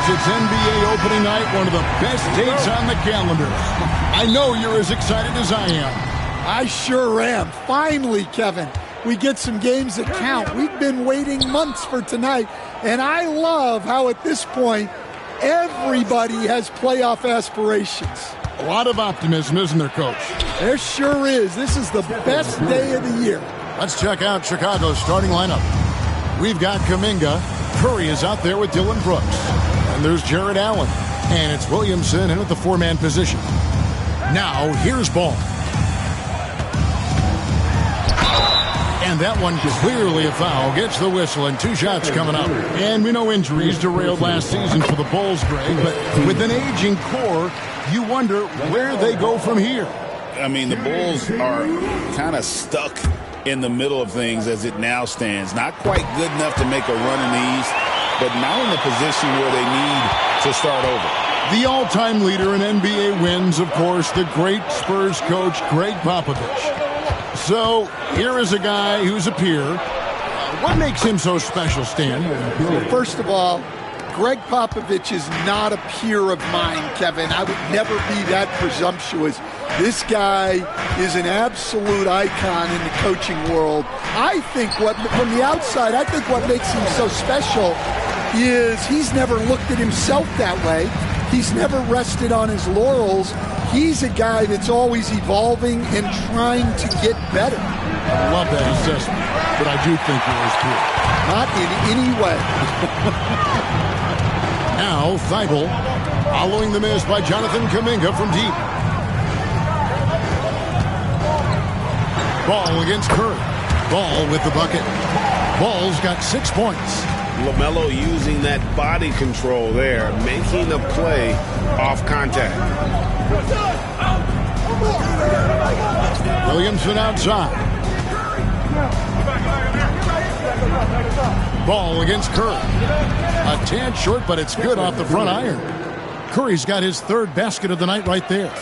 it's NBA opening night, one of the best dates on the calendar. I know you're as excited as I am. I sure am. Finally, Kevin, we get some games that count. We've been waiting months for tonight, and I love how at this point, everybody has playoff aspirations. A lot of optimism, isn't there, Coach? There sure is. This is the best day of the year. Let's check out Chicago's starting lineup. We've got Kuminga. Curry is out there with Dylan Brooks. And there's Jared Allen. And it's Williamson in at the four-man position. Now, here's Ball. And that one clearly a foul. Gets the whistle and 2 shots coming up. And we know injuries derailed last season for the Bulls, Greg. But with an aging core, you wonder where they go from here. I mean, the Bulls are kind of stuck in the middle of things as it now stands. Not quite good enough to make a run in the East, but now in the position where they need to start over. The all-time leader in NBA wins, of course, the great Spurs coach, Greg Popovich. So here is a guy who's a peer. What makes him so special, Stan? First of all, Greg Popovich is not a peer of mine, Kevin. I would never be that presumptuous. This guy is an absolute icon in the coaching world. I think from the outside, I think what makes him so special is he's never looked at himself that way. He's never rested on his laurels. He's a guy that's always evolving and trying to get better. I love that assessment, but I do think he is too. Not in any way. Now, Thibault, following the miss by Jonathan Kuminga from deep. Ball against Curry. Ball with the bucket. Ball's got 6 points. LaMelo using that body control there, making the play off contact. Williamson outside. Ball against Curry. A tad short, but it's good off the front iron. Curry's got his 3rd basket of the night right there.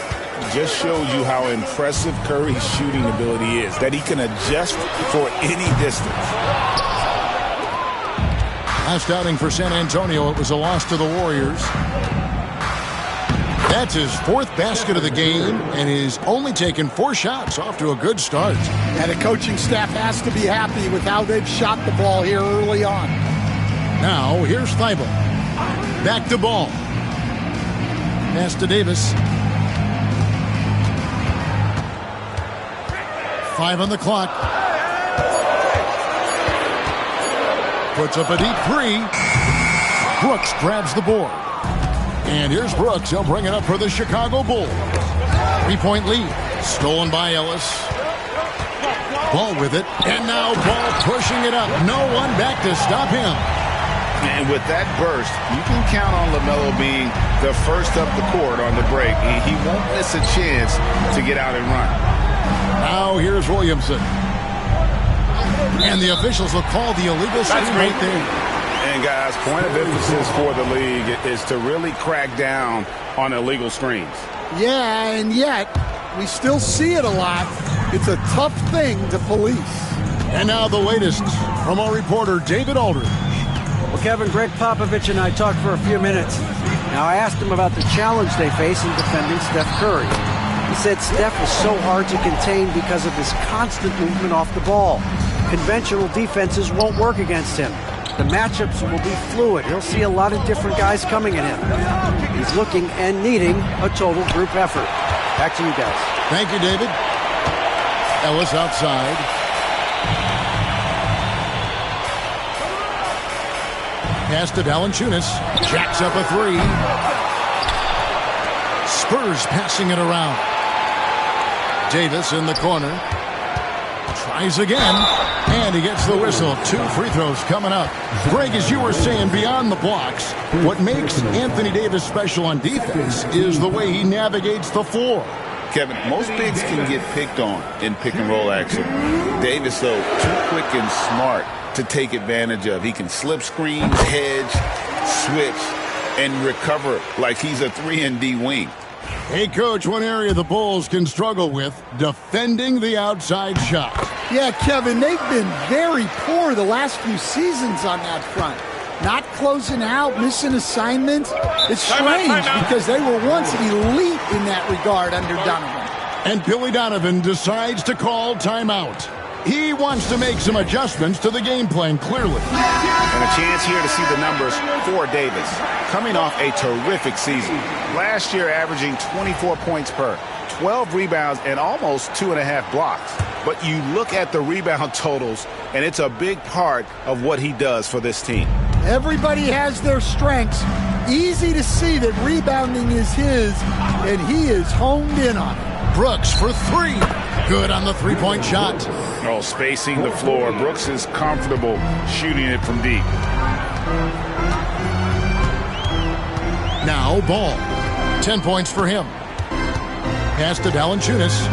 Just shows you how impressive Curry's shooting ability is, that he can adjust for any distance. Last outing for San Antonio, it was a loss to the Warriors. That's his 4th basket of the game, and he's only taken 4 shots, off to a good start. And the coaching staff has to be happy with how they've shot the ball here early on. Now, here's Thibault. Back to Ball. Pass to Davis. 5 on the clock. Puts up a deep 3. Brooks grabs the board. And here's Brooks. He'll bring it up for the Chicago Bulls. 3-point lead. Stolen by Ellis. Ball with it. And now Ball pushing it up. No one back to stop him. And with that burst, you can count on LaMelo being the first up the court on the break. He won't miss a chance to get out and run. Now here's Williamson. And the officials will call the illegal screen right there. And guys, point of emphasis for the league is to really crack down on illegal screens. Yeah, and yet we still see it a lot. It's a tough thing to police. And now the latest from our reporter, David Aldridge. Well, Kevin, Greg Popovich and I talked for a few minutes. Now, I asked him about the challenge they face in defending Steph Curry. He said Steph is so hard to contain because of his constant movement off the ball. Conventional defenses won't work against him. The matchups will be fluid. He'll see a lot of different guys coming at him. He's looking and needing a total group effort. Back to you guys. Thank you, David. Ellis outside. Pass to Valanciunas. Jacks up a 3. Spurs passing it around. Davis in the corner. Tries again. And he gets the whistle. 2 free throws coming up. Greg, as you were saying, beyond the blocks, what makes Anthony Davis special on defense is the way he navigates the floor. Kevin, most bigs can get picked on in pick-and-roll action. Davis, though, too quick and smart to take advantage of. He can slip screens, hedge, switch, and recover like he's a 3-and-D wing. Hey, Coach, one area the Bulls can struggle with, defending the outside shot. Yeah, Kevin, they've been very poor the last few seasons on that front. not closing out, missing assignments. It's strange because they were once elite in that regard under Donovan. And Billy Donovan decides to call timeout. He wants to make some adjustments to the game plan, clearly. And a chance here to see the numbers for Davis. Coming off a terrific season. Last year averaging 24 points per, 12 rebounds, and almost 2.5 blocks. But you look at the rebound totals, and it's a big part of what he does for this team. Everybody has their strengths. Easy to see that rebounding is his, and he is honed in on it. Brooks for three. Good on the three-point shot. Oh, spacing the floor. Brooks is comfortable shooting it from deep. Now Ball. 10 points for him. Pass to Valanciunas.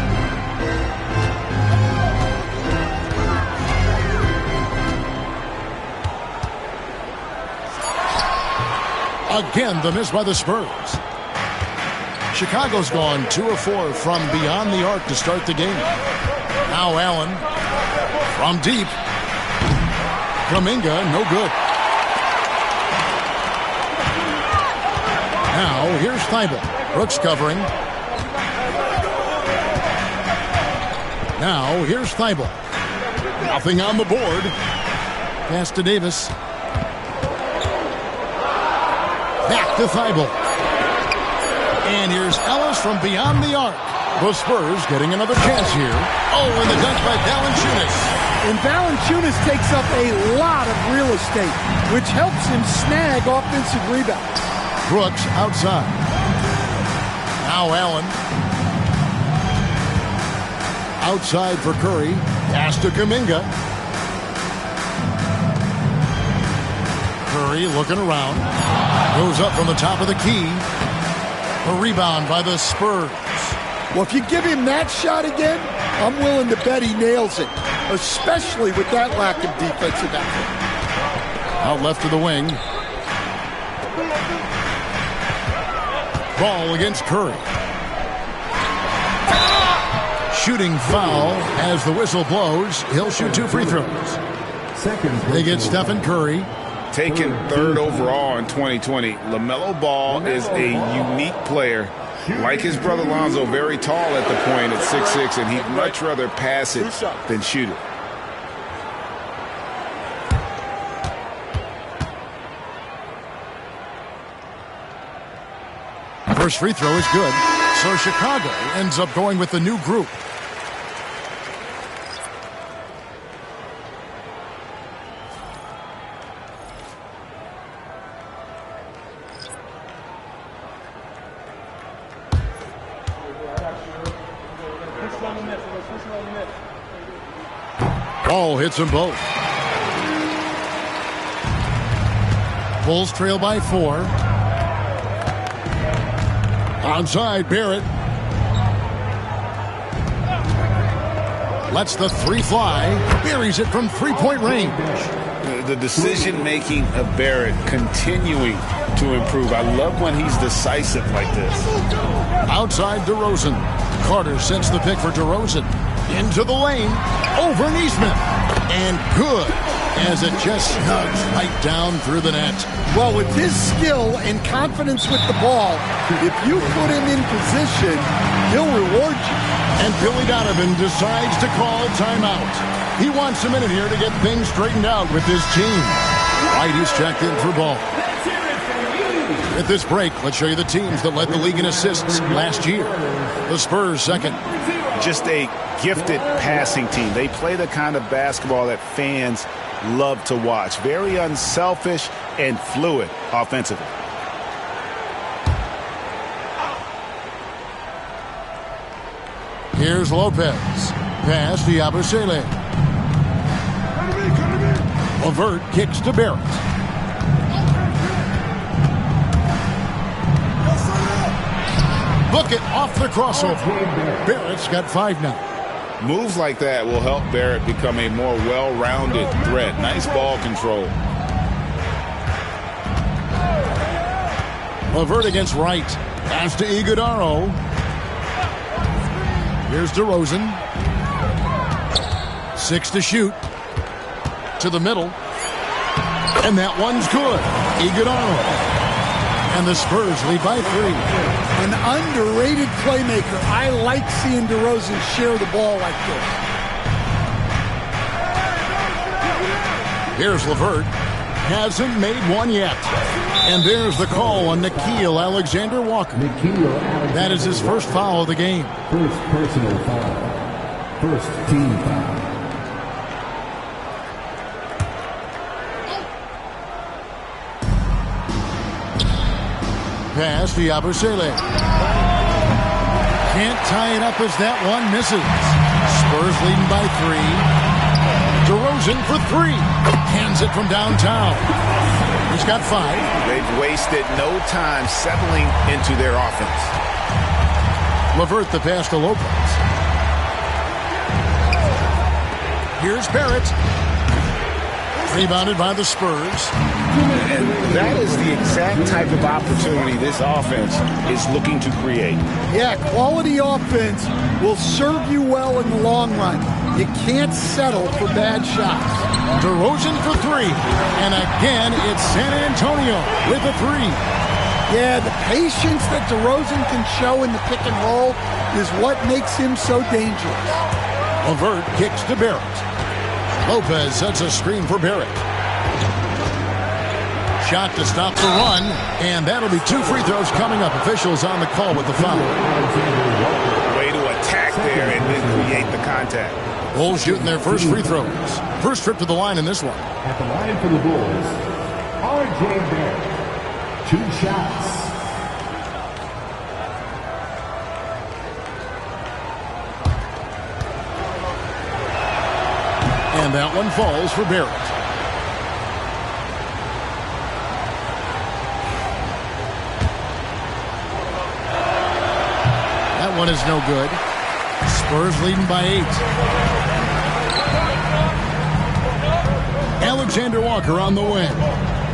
Again, the miss by the Spurs. Chicago's gone 2 of 4 from beyond the arc to start the game. Now Allen from deep. Kuminga, no good. Now here's Thibault. Brooks covering. Now here's Thibault. Nothing on the board. Pass to Davis. Back to Thibault. And here's Ellis from beyond the arc. The Spurs getting another chance here. Oh, and the dunk by Valanciunas. And Valanciunas takes up a lot of real estate, which helps him snag offensive rebounds. Brooks outside. Now Allen. Outside for Curry. Pass to Kuminga. Curry looking around. Goes up from the top of the key. A rebound by the Spurs. Well, if you give him that shot again, I'm willing to bet he nails it, especially with that lack of defensive effort. Out left to the wing. Ball against Curry. Shooting foul as the whistle blows. He'll shoot 2 free throws. They get Stephen Curry. Taken 3rd overall in 2020, LaMelo Ball is a unique player. Like his brother Lonzo, very tall at the point at 6'6", and he'd much rather pass it than shoot it. First free throw is good. So Chicago ends up going with the new group. Ball hits them both. Bulls trail by 4. Onside, Barrett. Lets the 3 fly. Buries it from 3-point range. The decision-making of Barrett continuing to improve. I love when he's decisive like this. Outside DeRozan. Carter sets the pick for DeRozan. Into the lane. Over Neesmith. And good as it just snugs right down through the net. Well, with his skill and confidence with the ball, if you put him in position, he'll reward you. And Billy Donovan decides to call timeout. He wants a minute here to get things straightened out with his team. Whitey's checked in for Ball. At this break, let's show you the teams that led the league in assists last year. The Spurs second. Just a gifted passing team. They play the kind of basketball that fans love to watch. Very unselfish and fluid offensively. Here's Lopez. Pass to Yabusele. Levert kicks to Barrett. Book it off the crossover. Barrett's got 5 now. Moves like that will help Barrett become a more well-rounded threat. Nice ball control. Levert against Wright. Pass to Iguodaro. Here's DeRozan. 6 to shoot. To the middle. And that one's good. Iguodala. And the Spurs lead by 3. An underrated playmaker. I like seeing DeRozan share the ball like this. Here's LeVert. Hasn't made one yet. And there's the call on Nickeil Alexander-Walker. That is his first foul of the game. First personal foul. First team foul. Pass to Yabusele. Can't tie it up as that one misses. Spurs leading by 3. DeRozan for 3. Hands it from downtown. He's got 5. They've wasted no time settling into their offense. LeVert the pass to Lopez. Here's Barrett. Rebounded by the Spurs. And that is the exact type of opportunity this offense is looking to create. Yeah, quality offense will serve you well in the long run. You can't settle for bad shots. DeRozan for 3. And again, it's San Antonio with a 3. Yeah, the patience that DeRozan can show in the pick and roll is what makes him so dangerous. LeVert kicks to Barrett. Lopez sets a screen for Barrett. Shot to stop the run, and that'll be 2 free throws coming up. Officials on the call with the foul. Way to attack there and then create the contact. Bulls shooting their first free throws. First trip to the line in this one. At the line for the Bulls, R.J. Barrett. 2 shots. And that one falls for Barrett. That one is no good. Spurs leading by 8. Alexander Walker on the wing.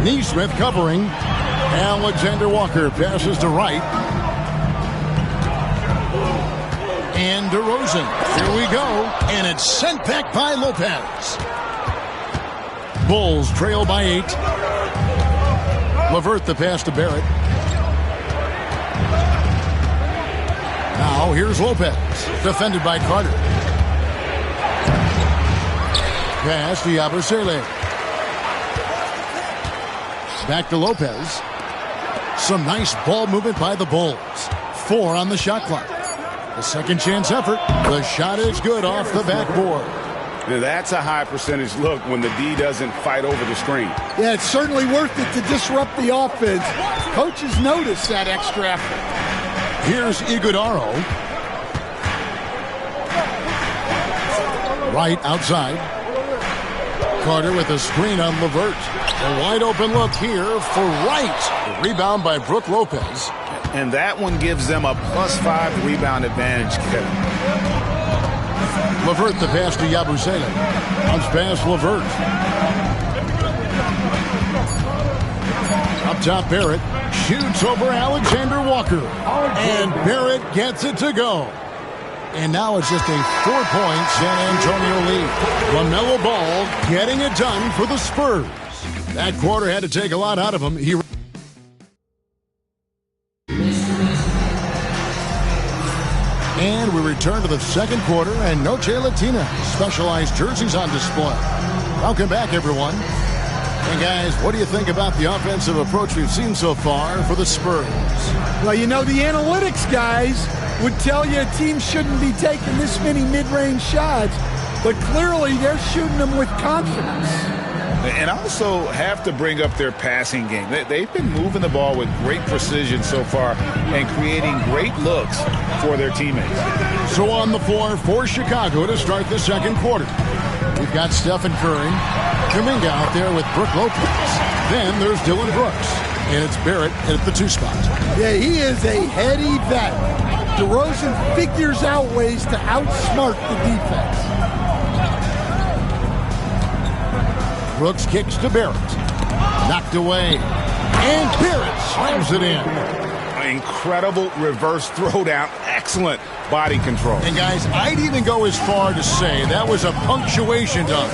Nesmith covering. Alexander Walker passes to Wright. And DeRozan. Here we go. And it's sent back by Lopez. Bulls trail by 8. LeVert the pass to Barrett. Now here's Lopez. Defended by Carter. Pass to Yabusele. Back to Lopez. Some nice ball movement by the Bulls. 4 on the shot clock. The second chance effort. The shot is good off the backboard. Now that's a high percentage look when the D doesn't fight over the screen. Yeah, it's certainly worth it to disrupt the offense. Coaches notice that extra effort. Here's Iguodala. Right outside. Carter with a screen on LeVert. A wide open look here for Wright. The rebound by Brook Lopez. And that one gives them a +5 rebound advantage, Kevin. LeVert the pass to Yabusele. Comes past LeVert. Up top, Barrett shoots over Alexander Walker. And Barrett gets it to go. And now it's just a 4-point San Antonio lead. LaMelo Ball getting it done for the Spurs. That quarter had to take a lot out of him. And we return to the second quarter, and Noche Latina specialized jerseys on display. Welcome back, everyone. And guys, what do you think about the offensive approach we've seen so far for the Spurs? Well, you know, the analytics guys would tell you a team shouldn't be taking this many mid-range shots, but clearly they're shooting them with confidence. And also have to bring up their passing game. They've been moving the ball with great precision so far and creating great looks for their teammates. So on the floor for Chicago to start the second quarter. We've got Stephen Curry, Kuminga out there with Brook Lopez. Then there's Dylan Brooks, and it's Barrett at the 2 spot. Yeah, he is a heady vet. DeRozan figures out ways to outsmart the defense. Brooks kicks to Barrett. Knocked away. And Barrett slams it in. Incredible reverse throwdown. Excellent body control. And guys, I'd even go as far to say that was a punctuation dunk.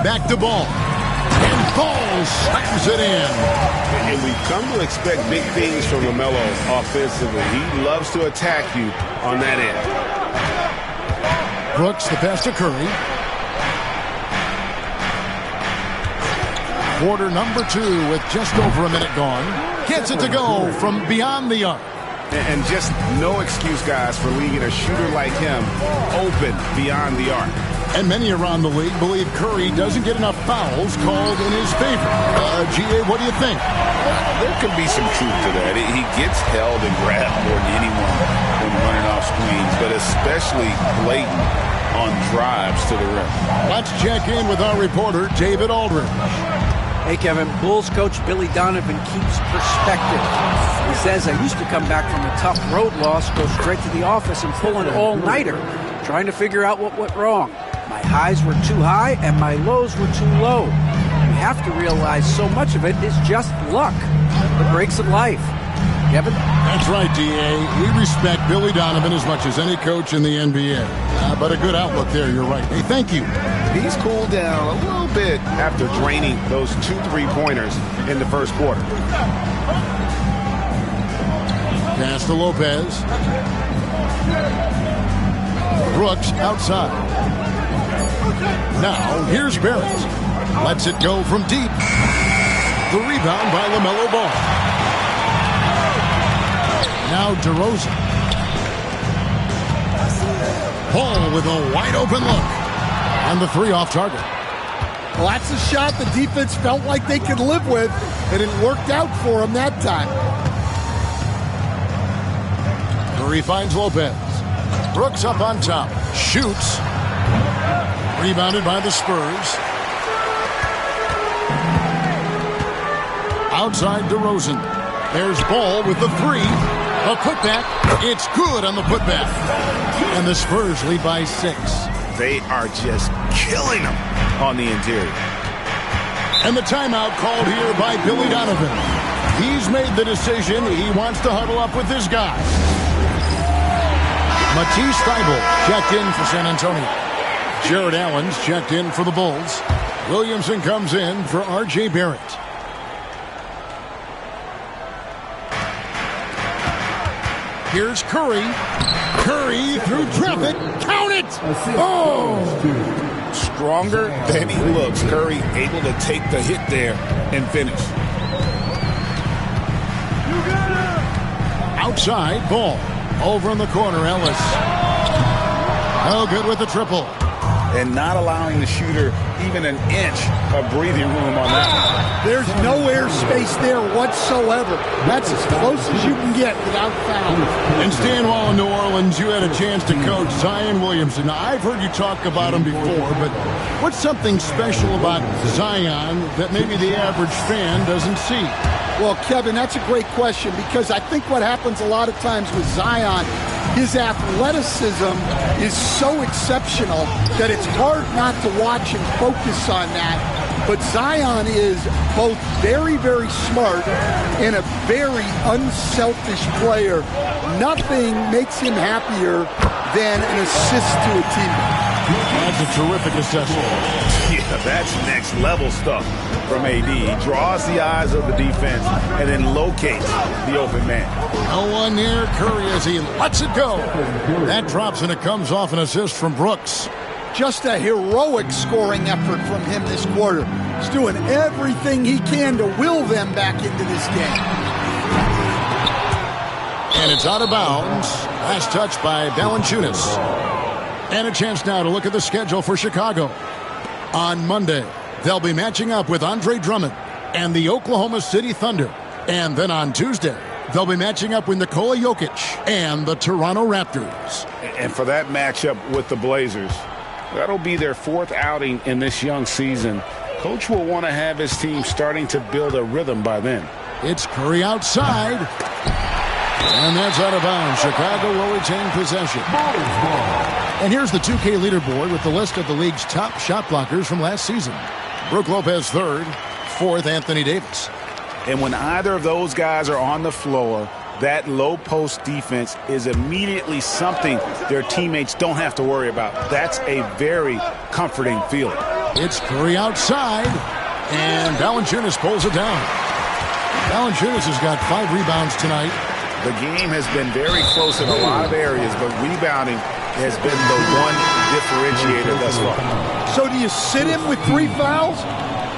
Back to Ball. And Ball slams it in. And we've come to expect big things from LaMelo offensively. He loves to attack you on that end. Brooks, the pass to Curry. Quarter number 2 with just over a minute gone. Gets it to go from beyond the arc. And just no excuse, guys, for leaving a shooter like him open beyond the arc. And many around the league believe Curry doesn't get enough fouls called in his favor. G.A., what do you think? There could be some truth to that. He gets held and grabbed more than anyone when running off screens, but especially blatant on drives to the rim. Let's check in with our reporter, David Aldridge. Hey, Kevin, Bulls coach Billy Donovan keeps perspective. He says, I used to come back from a tough road loss, go straight to the office and pull an all-nighter, trying to figure out what went wrong. My highs were too high and my lows were too low. You have to realize so much of it is just luck. The breaks of life. Kevin? That's right, D.A. We respect Billy Donovan as much as any coach in the NBA. But a good outlook there, you're right. Hey, thank you. He's cooled down a little bit after draining those 2 3-pointers in the first quarter. Pass to Lopez. Brooks outside. Now, here's Barrett. Lets it go from deep. The rebound by LaMelo Ball. Now DeRozan. Ball with a wide-open look. And the 3 off target. Well, that's a shot the defense felt like they could live with, and it worked out for them that time. Curry finds Lopez. Brooks up on top. Shoots. Rebounded by the Spurs. Outside DeRozan. There's Ball with the 3. A putback. It's good on the putback. And the Spurs lead by 6. They are just killing them on the interior. And the timeout called here by Billy Donovan. He's made the decision. He wants to huddle up with his guys. Matisse Thybulle checked in for San Antonio. Jared Allen's checked in for the Bulls. Williamson comes in for R.J. Barrett. Here's Curry. Curry through traffic. Count it! Oh! Stronger than he looks. Curry able to take the hit there and finish. Outside, Ball. Over in the corner, Ellis. Oh, good with the triple. And not allowing the shooter even an inch of breathing room on that one. There's no airspace there whatsoever. That's as close as you can get without foul. And Stan, while in New Orleans, you had a chance to coach Zion Williamson. Now, I've heard you talk about him before, but what's something special about Zion that maybe the average fan doesn't see? Well, Kevin, that's a great question, because I think what happens a lot of times with Zion, his athleticism is so exceptional that it's hard not to watch and focus on that. But Zion is both very, very smart and a very unselfish player. Nothing makes him happier than an assist to a teammate. That's a terrific assessment. Yeah, that's next level stuff from AD. He draws the eyes of the defense and then locates the open man. No one near Curry as he lets it go. That drops and it comes off an assist from Brooks. Just a heroic scoring effort from him this quarter. He's doing everything he can to will them back into this game. And it's out of bounds. Last touch by Valanciunas. And a chance now to look at the schedule for Chicago. On Monday, they'll be matching up with Andre Drummond and the Oklahoma City Thunder. And then on Tuesday, they'll be matching up with Nikola Jokic and the Toronto Raptors. And for that matchup with the Blazers, that'll be their 4th outing in this young season. Coach will want to have his team starting to build a rhythm by then. It's Curry outside. And that's out of bounds. Chicago will retain possession. And here's the 2K leaderboard with the list of the league's top shot blockers from last season. Brook Lopez 3rd, 4th Anthony Davis. And when either of those guys are on the floor, that low post defense is immediately something their teammates don't have to worry about. That's a very comforting feeling. It's Curry outside, and Valanciunas pulls it down. Valanciunas has got 5 rebounds tonight. The game has been very close in a lot of areas, but rebounding has been the one differentiator thus far. So do you sit him with 3 fouls?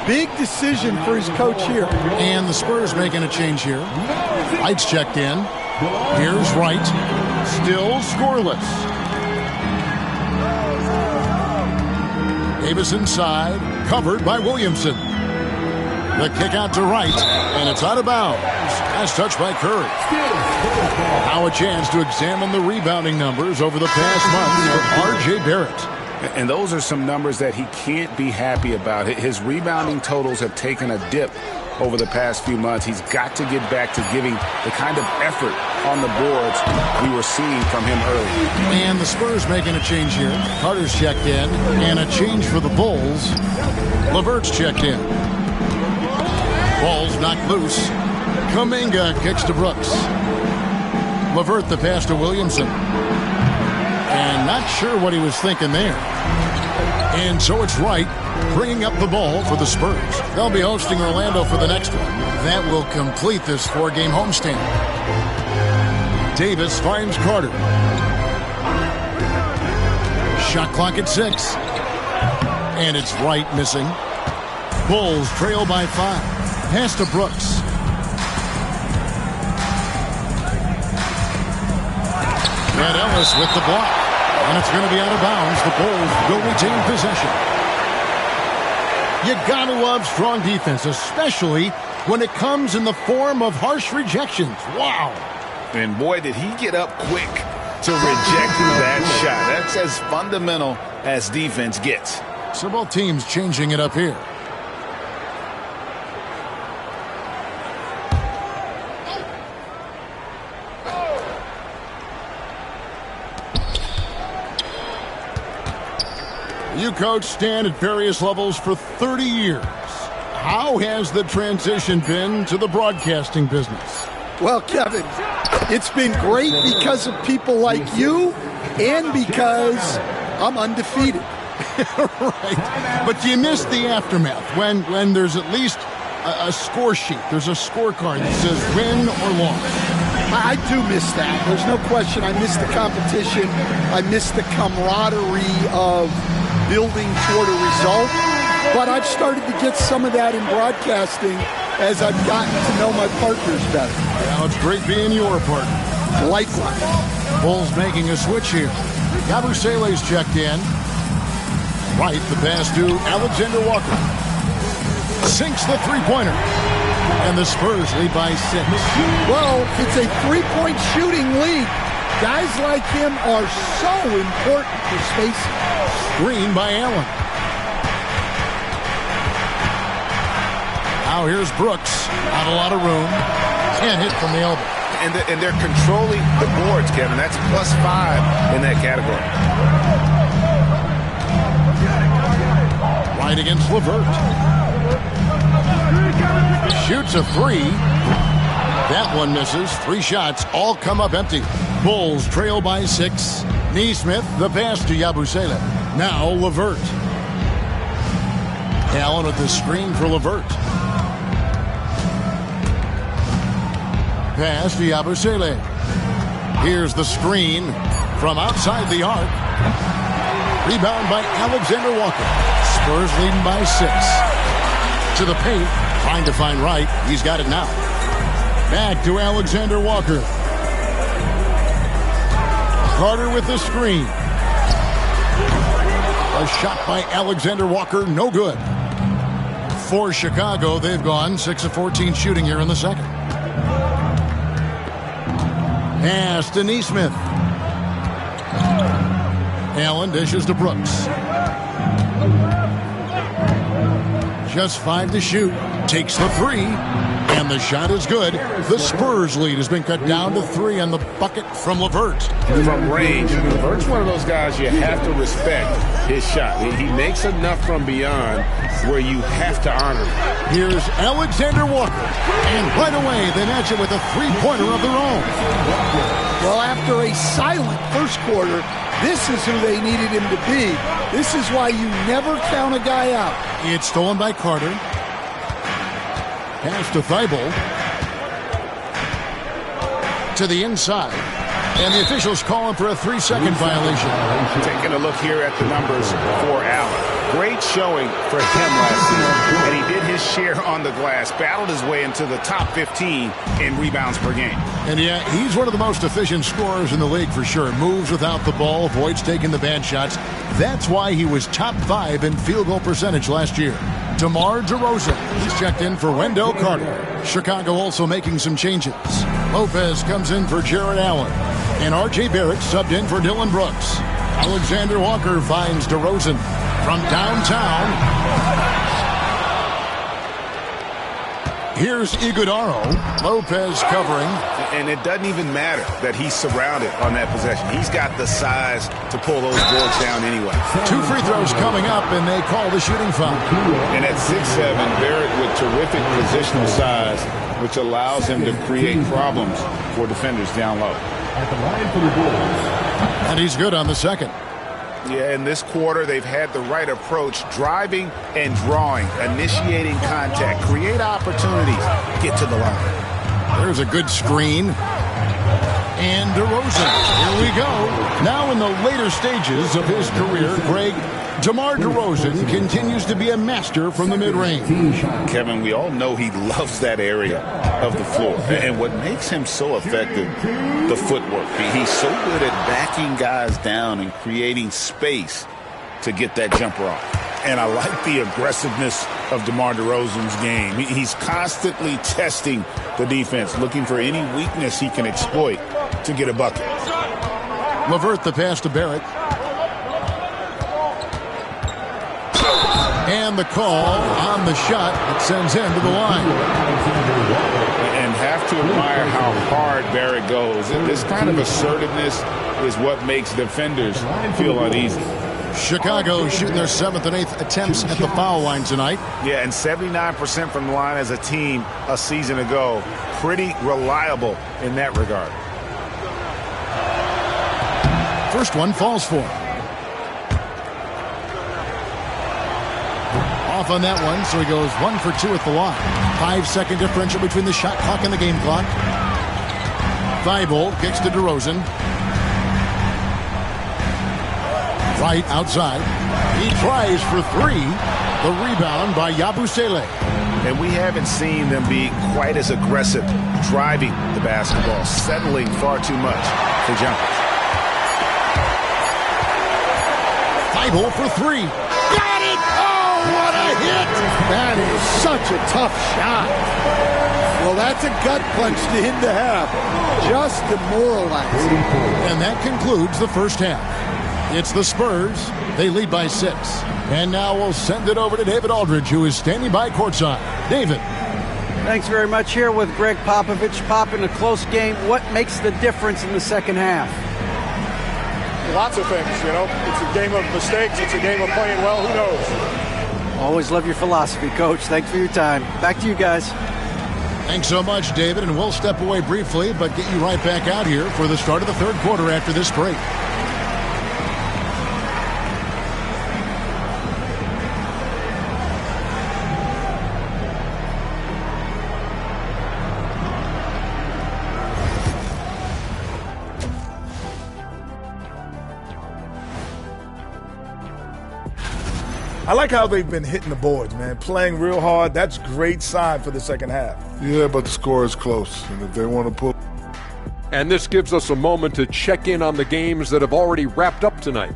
Big decision for his coach here. And the Spurs making a change here. Wright's checked in. Here's Wright. Still scoreless. Davis inside. Covered by Williamson. The kick out to Wright. And it's out of bounds. Last touch by Curry. Now a chance to examine the rebounding numbers over the past month for R.J. Barrett. And those are some numbers that he can't be happy about. His rebounding totals have taken a dip over the past few months. He's got to get back to giving the kind of effort on the boards we were seeing from him earlier. And the Spurs making a change here. Carter's checked in. And a change for the Bulls. LeVert's checked in. Ball's knocked loose. Kuminga kicks to Brooks. LeVert the pass to Williamson. And not sure what he was thinking there. And so it's Wright bringing up the ball for the Spurs. They'll be hosting Orlando for the next one. That will complete this 4-game homestand. Davis finds Carter. Shot clock at 6. And it's Wright missing. Bulls trail by 5. Pass to Brooks. And Ellis with the block. And it's going to be out of bounds. The Bulls will retain possession. You gotta love strong defense, especially when it comes in the form of harsh rejections. Wow. And boy, did he get up quick to reject that shot. That's as fundamental as defense gets. So both teams changing it up here. You coach Stan at various levels for 30 years. How has the transition been to the broadcasting business? Well, Kevin, it's been great because of people like you and because I'm undefeated. Right. But you miss the aftermath when there's at least a score sheet. There's a scorecard that says win or loss. I do miss that. There's no question. I miss the competition. I miss the camaraderie of building toward a result. But I've started to get some of that in broadcasting as I've gotten to know my partners better. Now it's great being your partner. Likewise. Bulls making a switch here. Yabusele's checked in. Wright, the pass to Alexander Walker. Sinks the three-pointer. And the Spurs lead by 6. Well, it's a three-point shooting lead. Guys like him are so important for spacing. Screen by Allen. Now here's Brooks. Not a lot of room. Can't hit from the elbow. And they're controlling the boards, Kevin. That's +5 in that category. Right against LeVert. Shoots a 3. That one misses. 3 shots. All come up empty. Bulls trail by 6. Nesmith, the pass to Yabusele. Now LeVert. Allen with the screen for LeVert. Pass to Yabusele. Here's the screen from outside the arc. Rebound by Alexander Walker. Spurs leading by 6. To the paint. Trying to find Wright. He's got it now. Back to Alexander Walker. Carter with the screen. A shot by Alexander Walker. No good. For Chicago, they've gone 6 of 14 shooting here in the second. Pass to Nesmith. Allen dishes to Brooks. Just 5 to shoot. Takes the 3. And the shot is good. The Spurs lead has been cut down to 3 on the bucket from LeVert. From range, LeVert's one of those guys you have to respect his shot. He makes enough from beyond where you have to honor him. Here's Alexander Walker. And right away, they match it with a three-pointer of their own. Well, after a silent first quarter, this is who they needed him to be. This is why you never count a guy out. It's stolen by Carter. Pass to Thibault. To the inside. And the officials calling for a 3-second violation. Taking a look here at the numbers for Allen. Great showing for him last season. And he did his share on the glass. Battled his way into the top 15 in rebounds per game. And yeah, he's one of the most efficient scorers in the league for sure. Moves without the ball, avoids taking the bad shots. That's why he was top 5 in field goal percentage last year. DeMar DeRozan, he's checked in for Wendell Carter. Chicago also making some changes. Lopez comes in for Jared Allen. And R.J. Barrett subbed in for Dylan Brooks. Alexander Walker finds DeRozan from downtown. Here's Iguodaro. Lopez covering. And it doesn't even matter that he's surrounded on that possession. He's got the size to pull those boards down anyway. 2 free throws coming up, and they call the shooting foul. And at 6'7", Barrett with terrific positional size, which allows him to create problems for defenders down low. At the line for the Bulls. And he's good on the second. Yeah, in this quarter, they've had the right approach, driving and drawing, initiating contact, create opportunities, get to the line. There's a good screen. And DeRozan, here we go. Now in the later stages of his career, Greg, DeMar DeRozan continues to be a master from the mid-range. Kevin, we all know he loves that area of the floor. And what makes him so effective, the footwork. He's so good at backing guys down and creating space to get that jumper off. And I like the aggressiveness of DeMar DeRozan's game. He's constantly testing the defense, looking for any weakness he can exploit to get a bucket. LeVert the pass to Barrett. And the call on the shot that sends him to the line. And have to admire how hard Barrett goes. This kind of assertiveness is what makes defenders feel uneasy. Chicago shooting their 7th and 8th attempts at the foul line tonight. Yeah, and 79% from the line as a team a season ago. Pretty reliable in that regard. First one falls for him. Off on that one, so he goes 1 for 2 at the line. 5-second differential between the shot clock and the game clock. Thibault kicks to DeRozan. Right outside. He tries for 3. The rebound by Yabusele. And we haven't seen them be quite as aggressive driving the basketball, settling far too much for jumpers. Thibault for 3. Got it! Oh, what a hit! That is such a tough shot. Well, that's a gut punch to him to have. Just demoralizing. And that concludes the first half. It's the Spurs. They lead by 6. And now we'll send it over to David Aldridge, who is standing by courtside. David. Thanks very much. Here with Greg Popovich. Pop, in a close game, what makes the difference in the second half? Lots of things, you know. It's a game of mistakes. It's a game of playing well. Who knows? Always love your philosophy, Coach. Thanks for your time. Back to you guys. Thanks so much, David. And we'll step away briefly, but get you right back out here for the start of the third quarter after this break. I like how they've been hitting the boards, man. Playing real hard. That's a great sign for the second half. Yeah, but the score is close. And if they want to pull. And this gives us a moment to check in on the games that have already wrapped up tonight.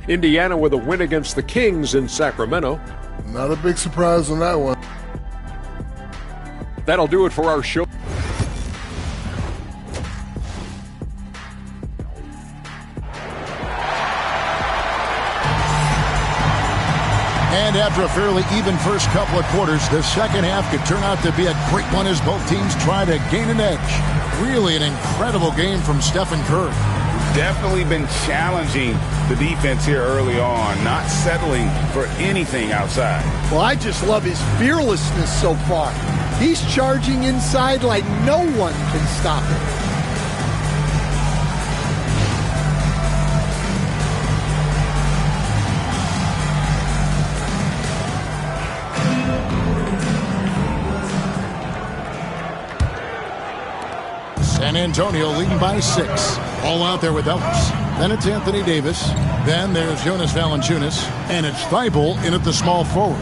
Indiana with a win against the Kings in Sacramento. Not a big surprise on that one. That'll do it for our show. And And after a fairly even first couple of quarters, the second half could turn out to be a great one as both teams try to gain an edge. Really an incredible game from Stephen Curry. Definitely been challenging the defense here early on, not settling for anything outside. Well, I just love his fearlessness so far. He's charging inside like no one can stop him. San Antonio leading by 6. All out there with Ellis. Then it's Anthony Davis. Then there's Jonas Valanciunas. And it's Thibault in at the small forward.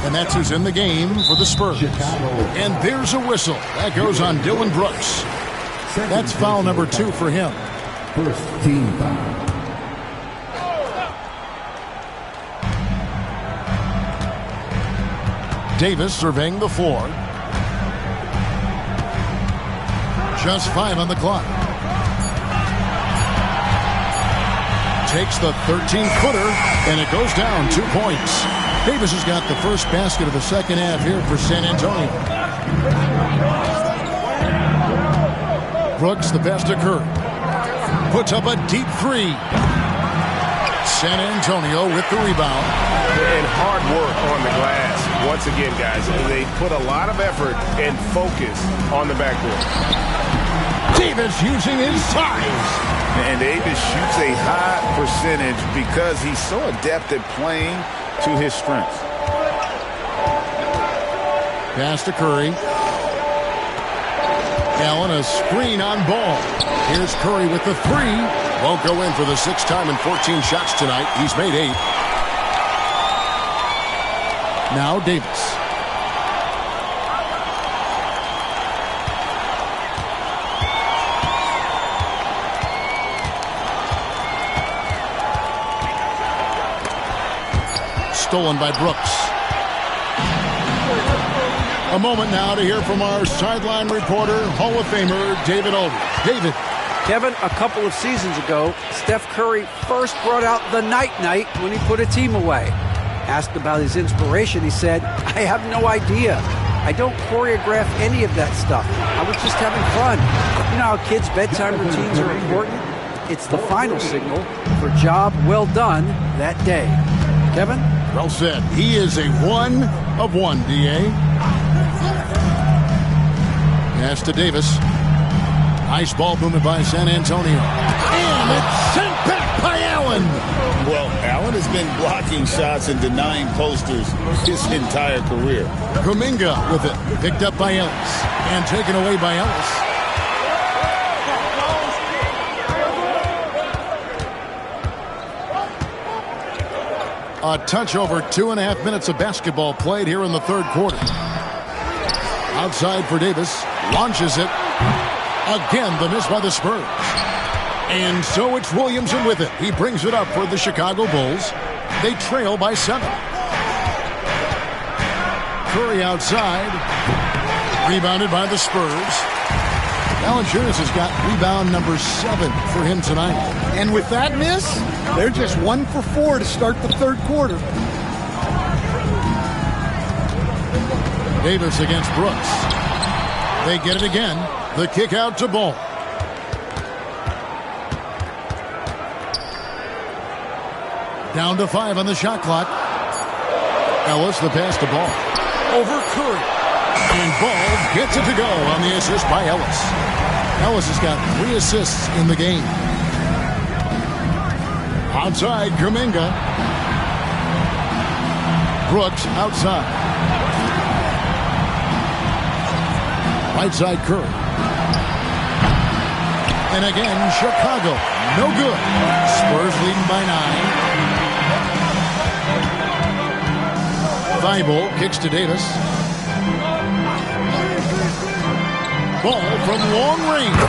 And that's who's in the game for the Spurs. And there's a whistle. That goes on Dylan Brooks. That's foul number 2 for him. First team foul. Davis surveying the floor. Just 5 on the clock. Takes the 13-footer, and it goes down 2 points. Davis has got the first basket of the second half here for San Antonio. Brooks, the pass to Curry. Puts up a deep 3. San Antonio with the rebound. And hard work on the glass. Once again, guys, they put a lot of effort and focus on the backboard. Davis using his size. And Davis shoots a high percentage because he's so adept at playing to his strengths. Pass to Curry. Allen, a screen on Ball. Here's Curry with the 3. Won't go in for the 6th time in 14 shots tonight. He's made 8. Now Davis. Stolen by Brooks. A moment now to hear from our sideline reporter, Hall of Famer David Aldridge. David. Kevin, a couple of seasons ago, Steph Curry first brought out the night-night when he put a team away. Asked about his inspiration, he said, I have no idea. I don't choreograph any of that stuff. I was just having fun. You know how kids' bedtime routines are important? It's the final signal for job well done that day. Kevin? Well said. He is a 1 of 1, D.A. Pass to Davis. Nice ball movement by San Antonio. And it's sent back by Allen. Well, Allen has been blocking shots and denying posters his entire career. Kuminga with it. Picked up by Ellis. And taken away by Ellis. A touch over 2.5 minutes of basketball played here in the third quarter. Outside for Davis. Launches it. Again, the miss by the Spurs. And so it's Williamson with it. He brings it up for the Chicago Bulls. They trail by 7. Curry outside. Rebounded by the Spurs. Valanciunas has got rebound number 7 for him tonight. And with that miss, they're just 1 for 4 to start the third quarter. Davis against Brooks. They get it again. The kick out to Ball. Down to 5 on the shot clock. Ellis, the pass to Ball. Over Curry. And Ball gets it to go on the assist by Ellis. Ellis has got 3 assists in the game. Outside, Kuminga. Brooks outside. Right side, Curry. And again, Chicago. No good. Spurs leading by 9. Thibault kicks to Davis. Ball from long range.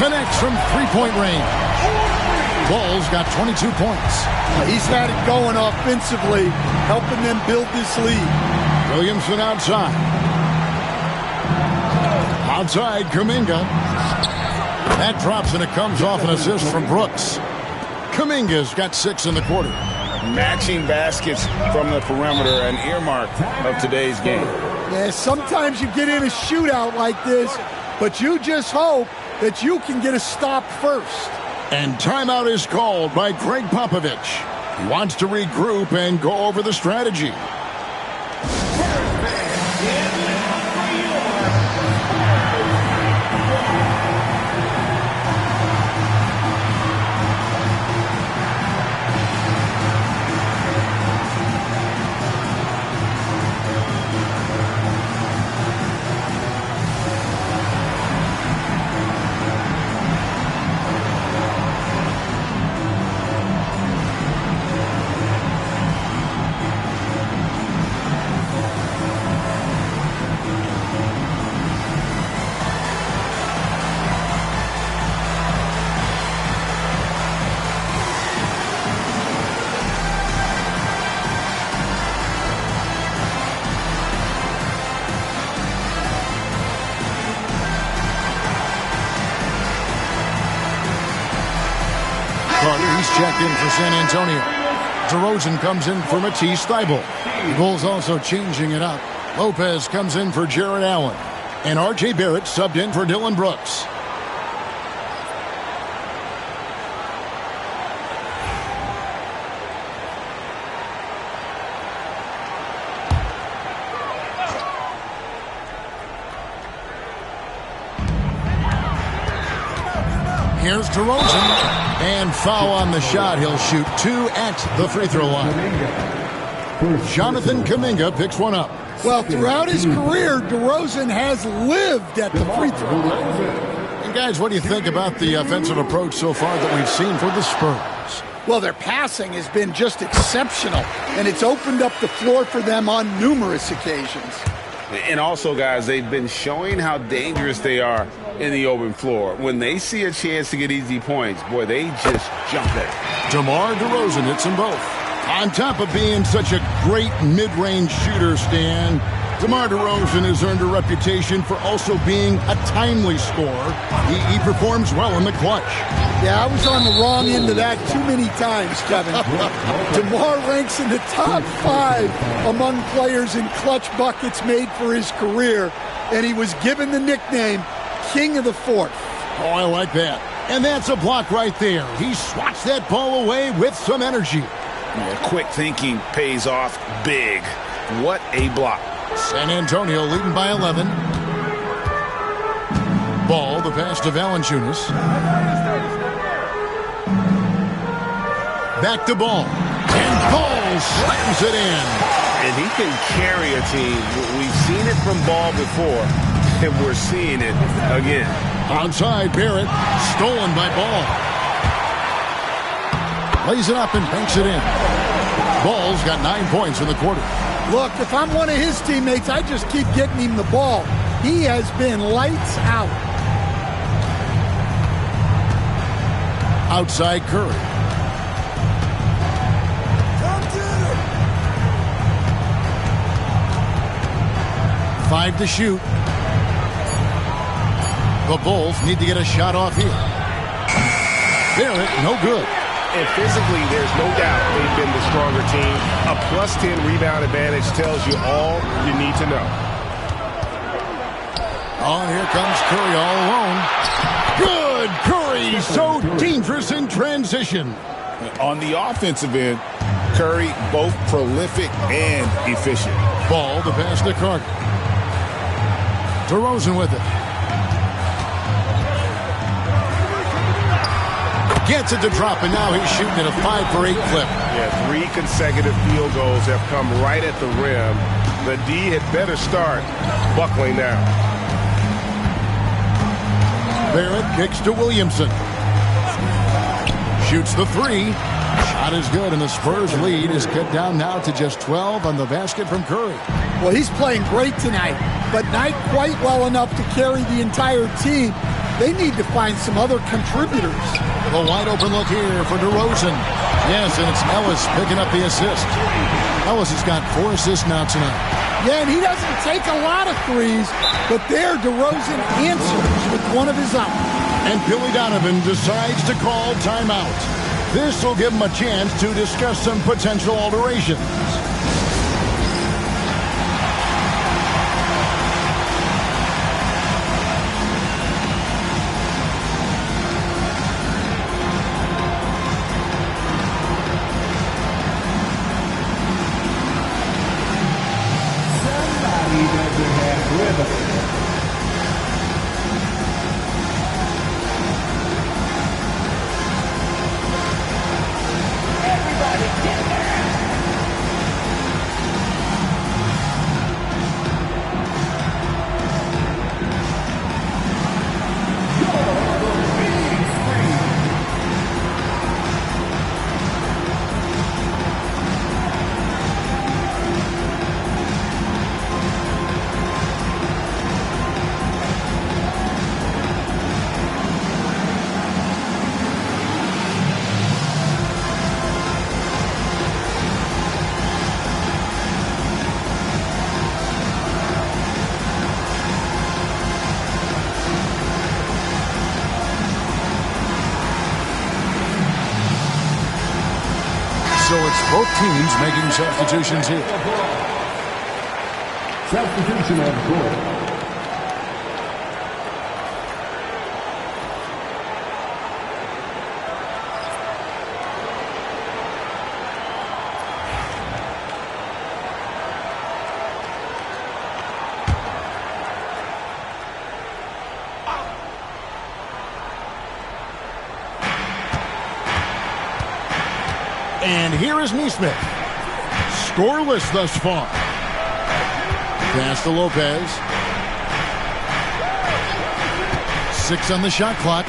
Connects from 3-point range. Ball's got 22 points. He's had it going offensively, helping them build this lead. Williamson outside. Outside, Kuminga. That drops and it comes off an assist from Brooks. Kuminga's got 6 in the quarter. Matching baskets from the perimeter, an earmark of today's game. Yeah, sometimes you get in a shootout like this, but you just hope that you can get a stop first. And timeout is called by Greg Popovich. He wants to regroup and go over the strategy. Carter's checked in for San Antonio. DeRozan comes in for Matisse Thybulle. The Bulls also changing it up. Lopez comes in for Jarrett Allen. And R.J. Barrett subbed in for Dillon Brooks. Here's DeRozan. And foul on the shot. He'll shoot 2 at the free throw line. Jonathan Kuminga picks one up. Well, throughout his career, DeRozan has lived at the free throw line. And guys, what do you think about the offensive approach so far that we've seen for the Spurs? Well, their passing has been just exceptional, and it's opened up the floor for them on numerous occasions. And also, guys, they've been showing how dangerous they are in the open floor. When they see a chance to get easy points, boy, they just jump at it. DeMar DeRozan hits them both. On top of being such a great mid-range shooter, Stan, DeMar DeRozan has earned a reputation for also being a timely scorer. He performs well in the clutch. Yeah, I was on the wrong end of that too many times, Kevin. DeMar ranks in the top 5 among players in clutch buckets made for his career, and he was given the nickname King of the Fourth. Oh, I like that. And that's a block right there. He swats that ball away with some energy. Yeah, quick thinking pays off big. What a block. San Antonio leading by 11. Ball, the pass to Valanciunas. Back to Ball. And Ball slams it in. And he can carry a team. We've seen it from Ball before, and we're seeing it again. Outside, Barrett. Stolen by Ball. Lays it up and banks it in. Ball's got 9 points in the quarter. Look, if I'm one of his teammates, I just keep getting him the ball. He has been lights out. Outside Curry. Five to shoot. The Bulls need to get a shot off here. Barrett, no good. And physically, there's no doubt they've been the stronger team. A +10 rebound advantage tells you all you need to know. Oh, here comes Curry all alone. Good! Curry, so dangerous in transition. On the offensive end, Curry both prolific and efficient. Ball, the pass to Carter. DeRozan with it. Gets it to drop, and now he's shooting at a 5-for-8 clip. Yeah, 3 consecutive field goals have come right at the rim. The D had better start buckling now. Barrett kicks to Williamson. Shoots the 3. Shot is good, and the Spurs lead is cut down now to just 12 on the basket from Curry. Well, he's playing great tonight, but not quite well enough to carry the entire team. They need to find some other contributors. The wide open look here for DeRozan. Yes, and it's Ellis picking up the assist. Ellis has got 4 assists now tonight. Yeah, and he doesn't take a lot of threes, but there DeRozan answers with one of his own. And Billy Donovan decides to call timeout. This will give him a chance to discuss some potential alterations. So it's both teams making substitutions here. Substitution on court. And here is Neesmith. Scoreless thus far. Pass to Lopez. 6 on the shot clock.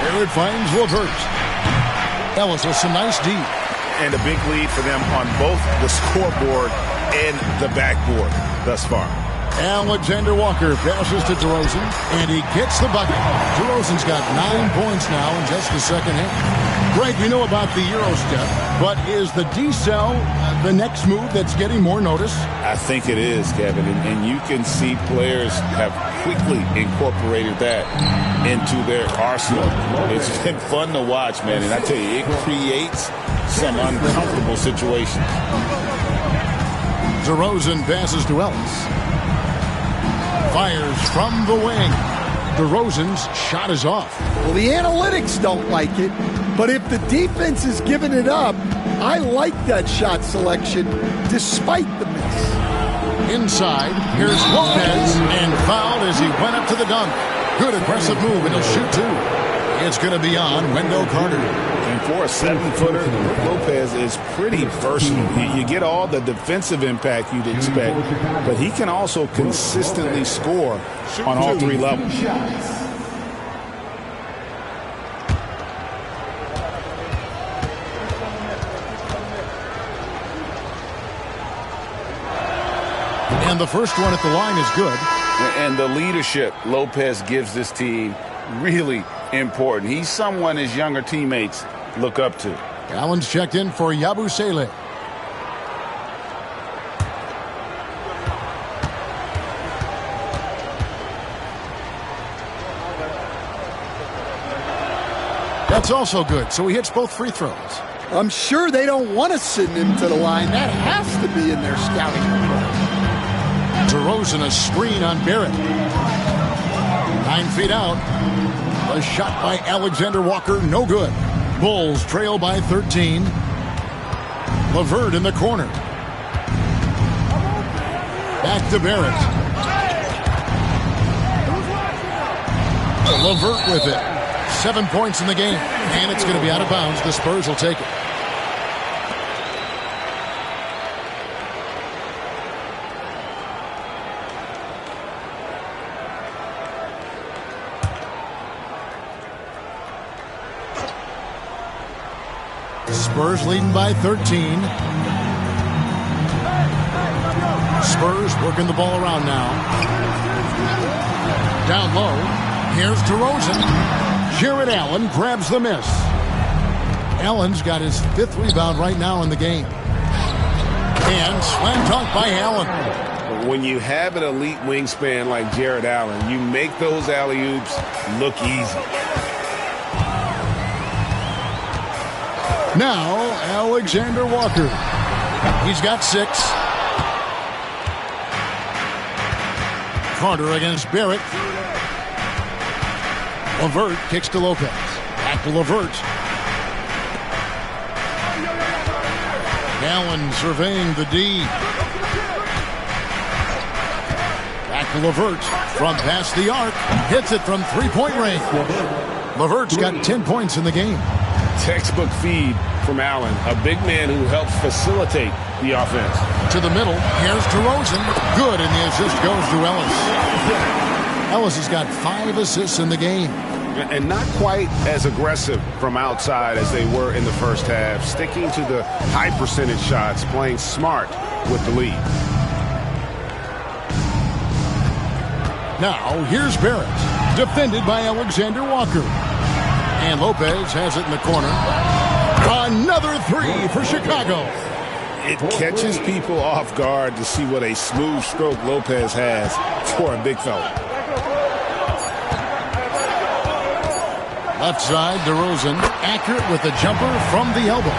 There it finds LeVert. Ellis with some nice D. And a big lead for them on both the scoreboard and the backboard thus far. Alexander Walker passes to DeRozan, and he gets the bucket. DeRozan's got 9 points now in just the second half. Greg, we know about the Euro step, but is the D-cell the next move that's getting more notice? I think it is, Kevin, and you can see players have quickly incorporated that into their arsenal. It's been fun to watch, man, and I tell you, it creates some uncomfortable situations. DeRozan passes to Ellis. Fires from the wing. DeRozan's shot is off. Well, the analytics don't like it, but if the defense is giving it up, I like that shot selection despite the miss. Inside, here's Lopez, and fouled as he went up to the dunk. Good aggressive move, and he'll shoot two. It's going to be on Wendell Carter. And for a 7-footer, Lopez is pretty versatile. You get all the defensive impact you'd expect, but he can also consistently score on all 3 levels. And the first one at the line is good. And the leadership Lopez gives this team really important. He's someone his younger teammates look up to. Allen's checked in for Yabusele. That's also good, so he hits both free throws. I'm sure they don't want to send him to the line. That has to be in their scouting report. DeRozan a screen on Barrett. 9 feet out. A shot by Alexander Walker, no good. Bulls trail by 13. LeVert in the corner. Back to Barrett. LeVert with it. 7 points in the game, and it's going to be out of bounds. The Spurs will take it. Spurs leading by 13. Spurs working the ball around now. Down low. Here's DeRozan. Jarrett Allen grabs the miss. Allen's got his 5th rebound right now in the game. And slam dunk by Allen. When you have an elite wingspan like Jarrett Allen, you make those alley-oops look easy. Now, Alexander Walker. He's got 6. Carter against Barrett. LeVert kicks to Lopez. Back to LeVert. Allen surveying the D. Back to LeVert. From past the arc. Hits it from three-point range. LeVert's got 10 points in the game. Textbook feed from Allen, a big man who helps facilitate the offense. To the middle, here's DeRozan. Good, and the assist goes to Ellis. Ellis has got 5 assists in the game. And not quite as aggressive from outside as they were in the first half, sticking to the high percentage shots, playing smart with the lead. Now, here's Barrett, defended by Alexander Walker. And Lopez has it in the corner. Another 3 for Chicago. It catches people off guard to see what a smooth stroke Lopez has for a big fella. Left side, DeRozan, accurate with the jumper from the elbow.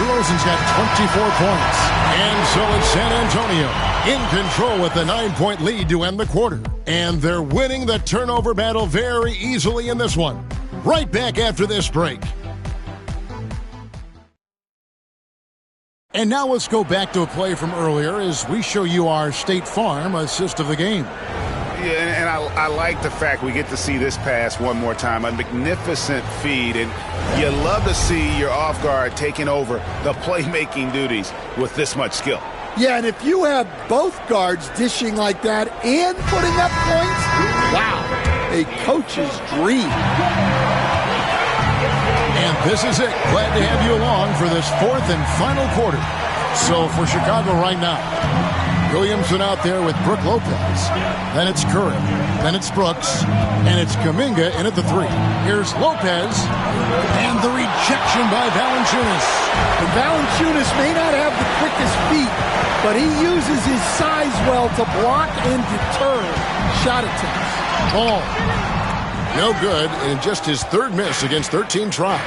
DeRozan's got 24 points. And so it's San Antonio in control with the 9-point lead to end the quarter. And they're winning the turnover battle very easily in this one. Right back after this break. And now let's go back to a play from earlier as we show you our State Farm assist of the game. Yeah, and I like the fact we get to see this pass one more time. A magnificent feed, and you love to see your off guard taking over the playmaking duties with this much skill. Yeah, and if you have both guards dishing like that and putting up points, wow, a coach's dream. And this is it. Glad to have you along for this 4th and final quarter. So for Chicago right now, Williamson out there with Brook Lopez. Then it's Curry. Then it's Brooks. And it's Kuminga in at the 3. Here's Lopez. And the rejection by Valanciunas. And Valanciunas may not have the quickest feet, but he uses his size well to block and deter shot attempts. Ball. No good, and just his 3rd miss against 13 tries.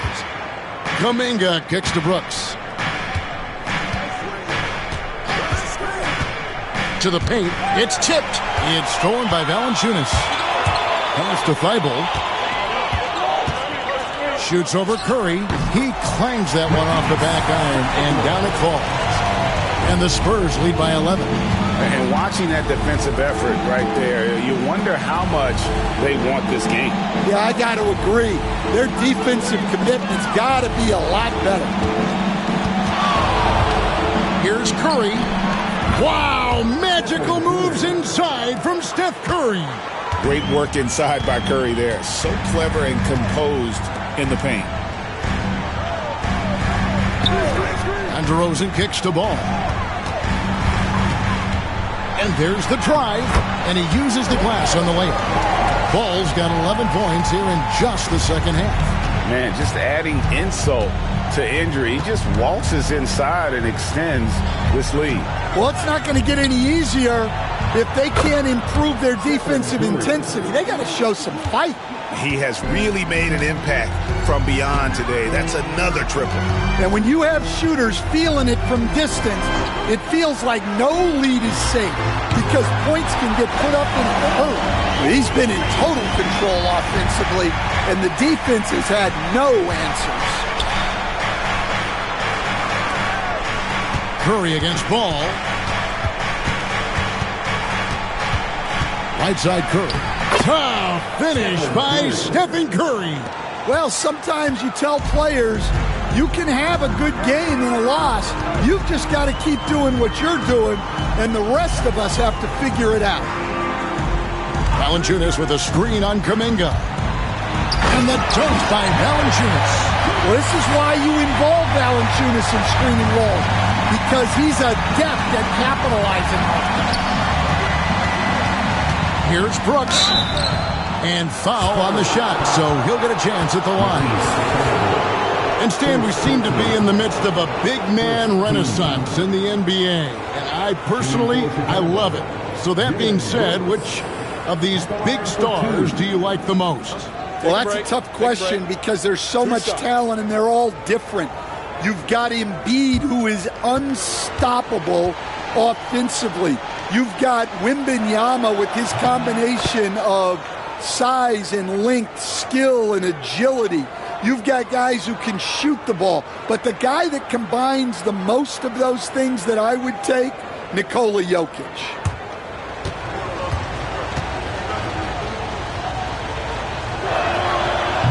Kuminga kicks to Brooks. To the paint. It's tipped. It's stolen by Valanciunas. Pass to Thibault. Shoots over Curry. He clangs that one off the back iron, and down it falls. And the Spurs lead by 11. And watching that defensive effort right there, you wonder how much they want this game. Yeah, I got to agree. Their defensive commitment's got to be a lot better. Here's Curry. Wow, magical moves inside from Steph Curry. Great work inside by Curry there. So clever and composed in the paint. And DeRozan kicks to Ball. And there's the drive, and he uses the glass on the layup. Ball's got 11 points here in just the second half. Man, just adding insult to injury. He just waltzes inside and extends this lead. Well, it's not going to get any easier if they can't improve their defensive intensity. They got to show some fight. He has really made an impact from beyond today. That's another triple. And when you have shooters feeling it from distance, it feels like no lead is safe because points can get put up in a hurry. He's been in total control offensively, and the defense has had no answers. Curry against Ball. Right side Curry. Tough finish by Stephen Curry. Well, sometimes you tell players you can have a good game and a loss. You've just got to keep doing what you're doing, and the rest of us have to figure it out. Valanciunas with a screen on Kuminga. And the dunk by Valanciunas. Well, this is why you involve Valanciunas in screen and roll, because he's adept at capitalizing on it. Here's Brooks. And foul on the shot, so he'll get a chance at the line. And Stan, we seem to be in the midst of a big man renaissance in the NBA. And I personally love it. So that being said, which of these big stars do you like the most? Well, that's a tough question because there's so much talent and they're all different. You've got Embiid, who is unstoppable offensively. You've got Wembanyama with his combination of size and length, skill and agility. You've got guys who can shoot the ball. But the guy that combines the most of those things that I would take, Nikola Jokic.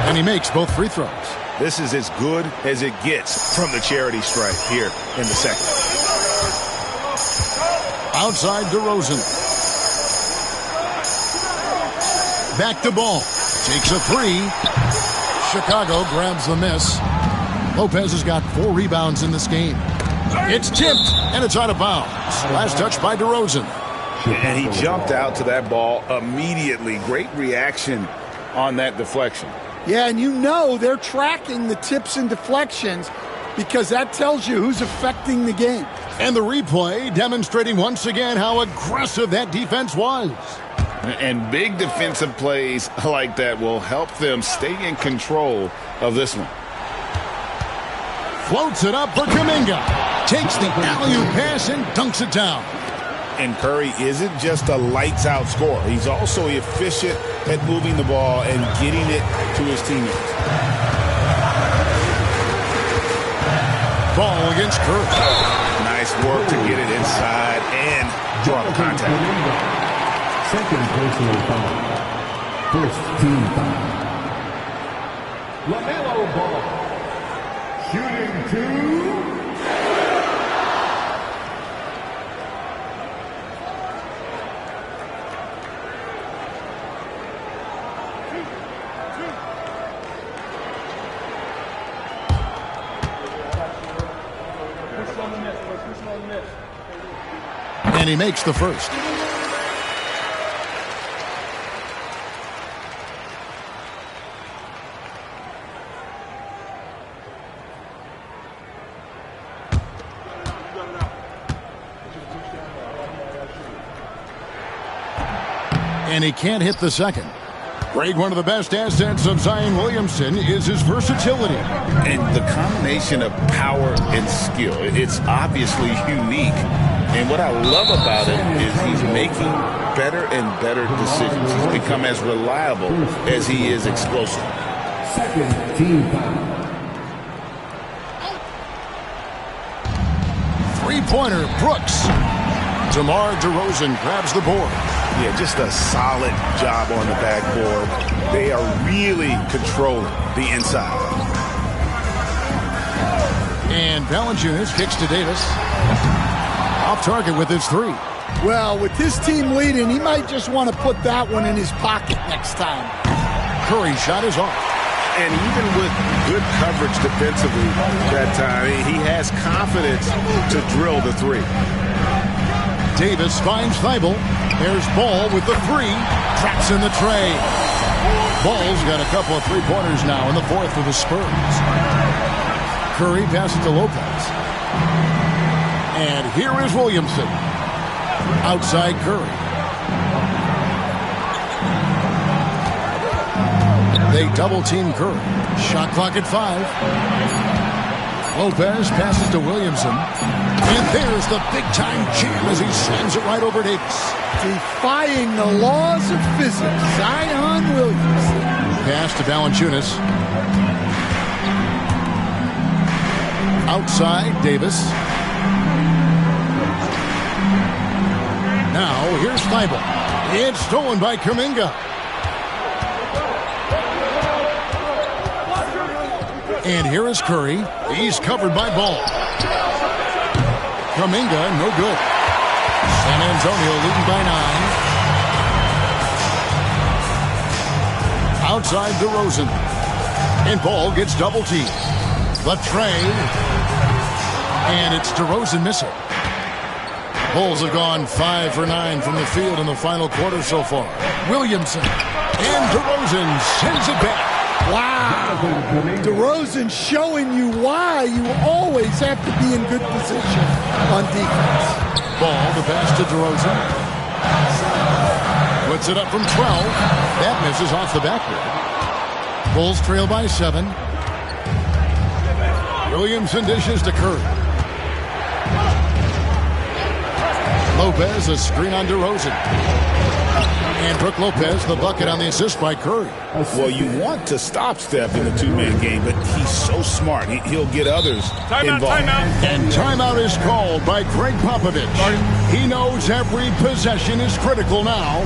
And he makes both free throws. This is as good as it gets from the charity stripe here in the second. Outside DeRozan. Back to Ball. Takes a three. Chicago grabs the miss. Lopez has got 4 rebounds in this game. It's tipped, and it's out of bounds. Last touch by DeRozan. And he jumped out to that ball immediately. Great reaction on that deflection. Yeah, and you know they're tracking the tips and deflections because that tells you who's affecting the game. And the replay demonstrating once again how aggressive that defense was. And big defensive plays like that will help them stay in control of this one. Floats it up for Kuminga. Takes the alley-oop pass and dunks it down. And Curry isn't just a lights-out scorer. He's also efficient at moving the ball and getting it to his teammates. Ball against Curry. Nice work to get it inside and draw the contact. Second personal foul. First team foul. LaMelo Ball. Shooting 2. And he makes the first. And he can't hit the second. Greg, one of the best assets of Zion Williamson is his versatility. And the combination of power and skill, it's obviously unique. And what I love about him is he's making better and better decisions. He's become as reliable as he is explosive. Second team foul. Three-pointer, Brooks. DeMar DeRozan grabs the board. Yeah, just a solid job on the backboard. They are really controlling the inside. And Valanciunas kicks to Davis. Off target with his 3. Well, with his team leading, he might just want to put that one in his pocket next time. Curry's shot is off. And even with good coverage defensively that time, he has confidence to drill the 3. Davis finds Thibault. There's Ball with the 3. Traps in the tray. Ball's got a couple of three-pointers now in the 4th for the Spurs. Curry passes to Lopez. And here is Williamson. Outside Curry. They double-team Curry. Shot clock at 5. Lopez passes to Williamson. And there's the big-time jam as he slams it right over Davis. Defying the laws of physics, Zion Williamson. Pass to Valanciunas. Outside, Davis. Now, here's Thibault. It's stolen by Kuminga. And here is Curry. He's covered by Ball. Kuminga, no good. San Antonio leading by 9. Outside DeRozan. And Ball gets double-teamed. The tray. And it's DeRozan missing. Bulls have gone 5 for 9 from the field in the final quarter so far. Williamson. And DeRozan sends it back. Wow. DeRozan showing you why you always have to be in good position on defense. Ball, the pass to DeRozan. Puts it up from 12. That misses off the backboard. Bulls trail by 7. Williamson dishes to Curry. Lopez, a screen on DeRozan. And Brook Lopez, the bucket on the assist by Curry. Well, you want to stop Steph in the two-man game, but he's so smart. He'll get others involved. And timeout is called by Greg Popovich. He knows every possession is critical now.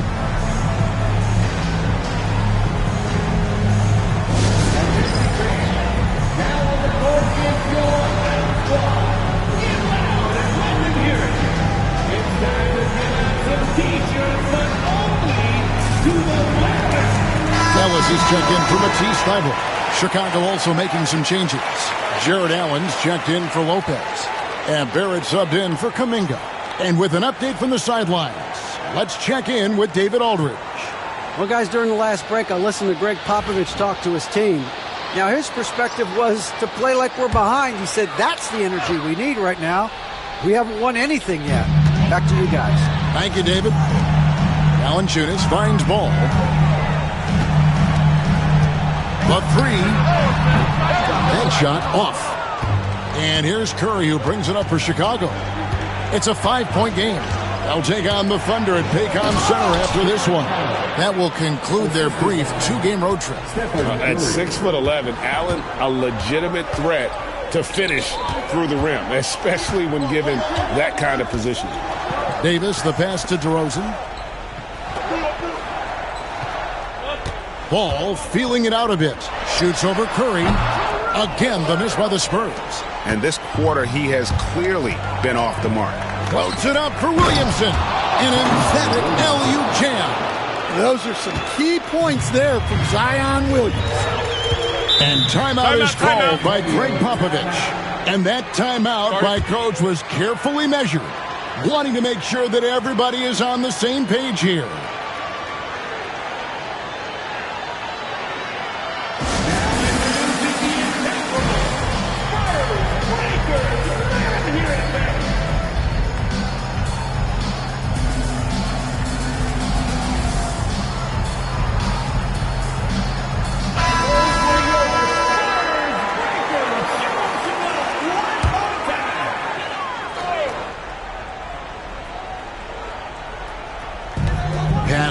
Ellis is checked in for Matisse Thybulle. Chicago also making some changes. Jared Allen's checked in for Lopez. And Barrett subbed in for Kuminga. And with an update from the sidelines, let's check in with David Aldridge. Well, guys, during the last break, I listened to Greg Popovich talk to his team. Now, his perspective was to play like we're behind. He said that's the energy we need right now. We haven't won anything yet. Back to you guys. Thank you, David. Valanciunas finds Ball. The three. That shot off. And here's Curry, who brings it up for Chicago. It's a 5-point game. They'll take on the Thunder at Paycom Center after this one. That will conclude their brief 2-game road trip. At 6'11", Allen, a legitimate threat to finish through the rim, especially when given that kind of position. Davis, the pass to DeRozan. Ball feeling it out a bit. Shoots over Curry. Again, the miss by the Spurs. And this quarter, he has clearly been off the mark. Floats it up for Williamson. An emphatic LU jam. Those are some key points there from Zion Williams. And timeout is called by Greg Popovich. And that timeout by Coach was carefully measured, wanting to make sure that everybody is on the same page here.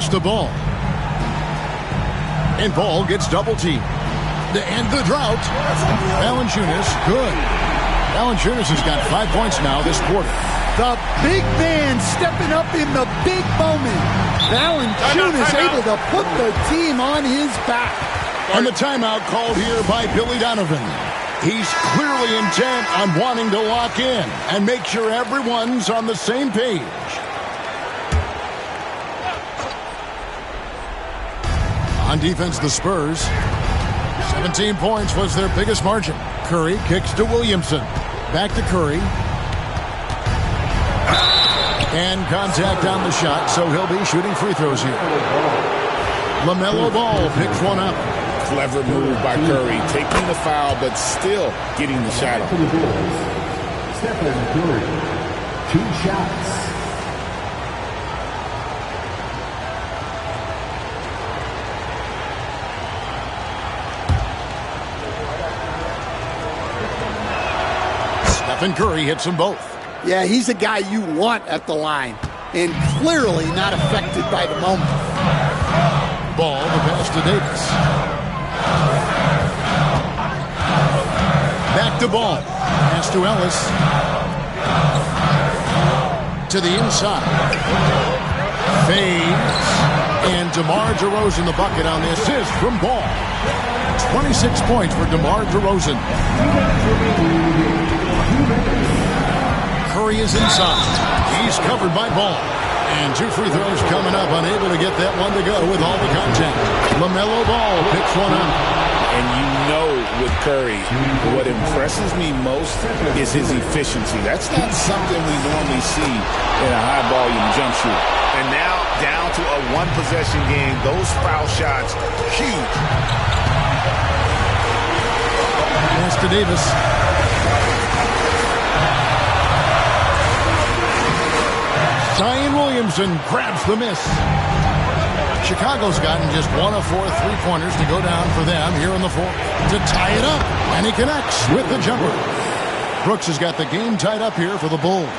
The ball. And Ball gets double teamed. To end the drought. Valanciunas, good. Valanciunas has got 5 points now this quarter. The big man stepping up in the big moment. Valanciunas able to put the team on his back. And the timeout called here by Billy Donovan. He's clearly intent on wanting to lock in and make sure everyone's on the same page. On defense, the Spurs. 17 points was their biggest margin. Curry kicks to Williamson. Back to Curry. And contact on the shot, so he'll be shooting free throws here. LaMelo Ball picks one up. Clever move by Curry, taking the foul, but still getting the shot off. Stephen Curry, 2 shots. Stephen Curry hits them both. Yeah, he's a guy you want at the line, and clearly not affected by the moment. Ball, the pass to Davis. Back to Ball. Pass to Ellis. To the inside. Fades. And DeMar DeRozan the bucket on the assist from Ball. 26 points for DeMar DeRozan. Curry is inside. He's covered by Ball. And 2 free throws coming up. Unable to get that one to go with all the contact. LaMelo Ball picks one up. And you know with Curry, what impresses me most is his efficiency. That's not something we normally see in a high-volume jump shooter. And now down to a one-possession game. Those foul shots, huge. Pass to Davis. Zion Williamson grabs the miss. Chicago's gotten just 1 of 4 3-pointers to go down for them here in the fourth to tie it up, and he connects with the jumper. Brooks has got the game tied up here for the Bulls.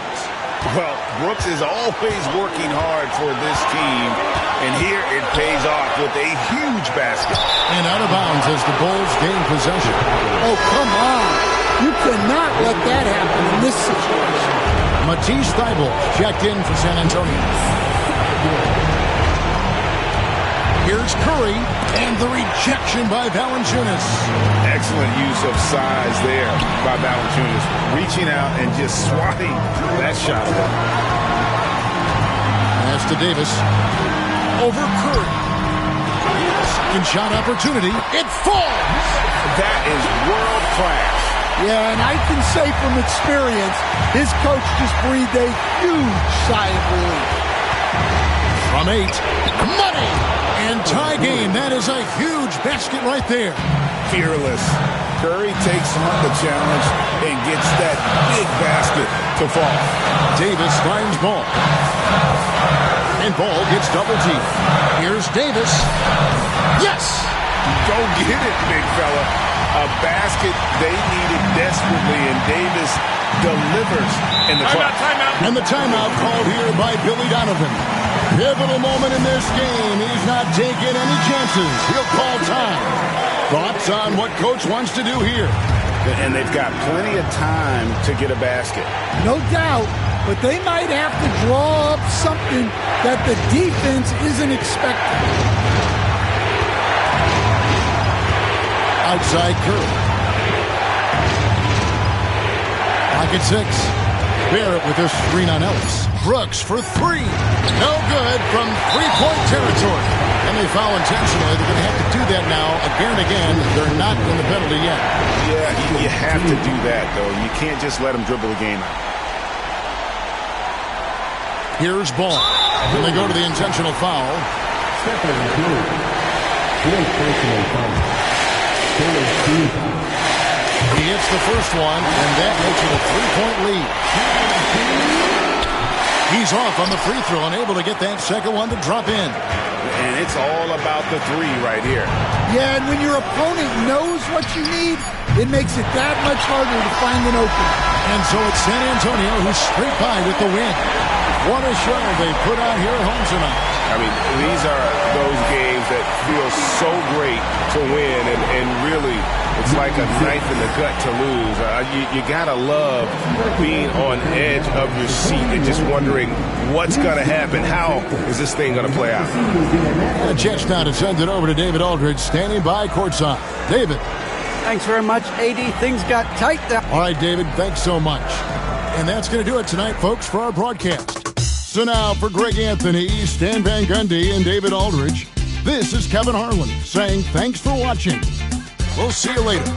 Well, Brooks is always working hard for this team, and here it pays off with a huge basket. And out of bounds as the Bulls gain possession. Oh, come on. You cannot let that happen in this situation. Matisse Thybulle checked in for San Antonio. Here's Curry, and the rejection by Valanciunas. Excellent use of size there by Valanciunas, reaching out and just swatting that shot away. Pass to Davis. Over Curry. Second shot opportunity. It falls. That is world class. Yeah, and I can say from experience, his coach just breathed a huge sigh of relief. From 8, money, and tie game. That is a huge basket right there. Fearless. Curry takes on the challenge and gets that big basket to fall. Davis finds Ball. And Ball gets double teamed. Here's Davis. Yes! Go get it, big fella. A basket they needed desperately, and Davis delivers in the clutch. And the timeout called here by Billy Donovan. Pivotal moment in this game. He's not taking any chances. He'll call time. Thoughts on what coach wants to do here? And they've got plenty of time to get a basket. No doubt, but they might have to draw up something that the defense isn't expecting. Outside Curry. Pocket 6. Barrett with this screen on Ellis. Brooks for 3. No good from three-point territory. And they foul intentionally. They're going to have to do that now again and again. They're not in the penalty yet. Yeah, you have to do that, though. You can't just let them dribble the game out. Here's Ball. And they go to the intentional foul. He hits the first one, and that makes it a 3-point lead. He's off on the free throw, unable to get that second one to drop in. And it's all about the 3 right here. Yeah, and when your opponent knows what you need, it makes it that much harder to find an opening. And so it's San Antonio who's straight by with the win. What a show they put on here at home tonight. I mean, these are those games that feel so great to win, and really, it's like a knife in the gut to lose. You gotta love being on edge of your seat and just wondering what's gonna happen. How is this thing gonna play out? A chance now to send it over to David Aldridge, standing by courtside. David. Thanks very much, AD. Things got tight there. All right, David, thanks so much. And that's going to do it tonight, folks, for our broadcast. So now for Greg Anthony, Stan Van Gundy, and David Aldridge, this is Kevin Harlan saying thanks for watching. We'll see you later.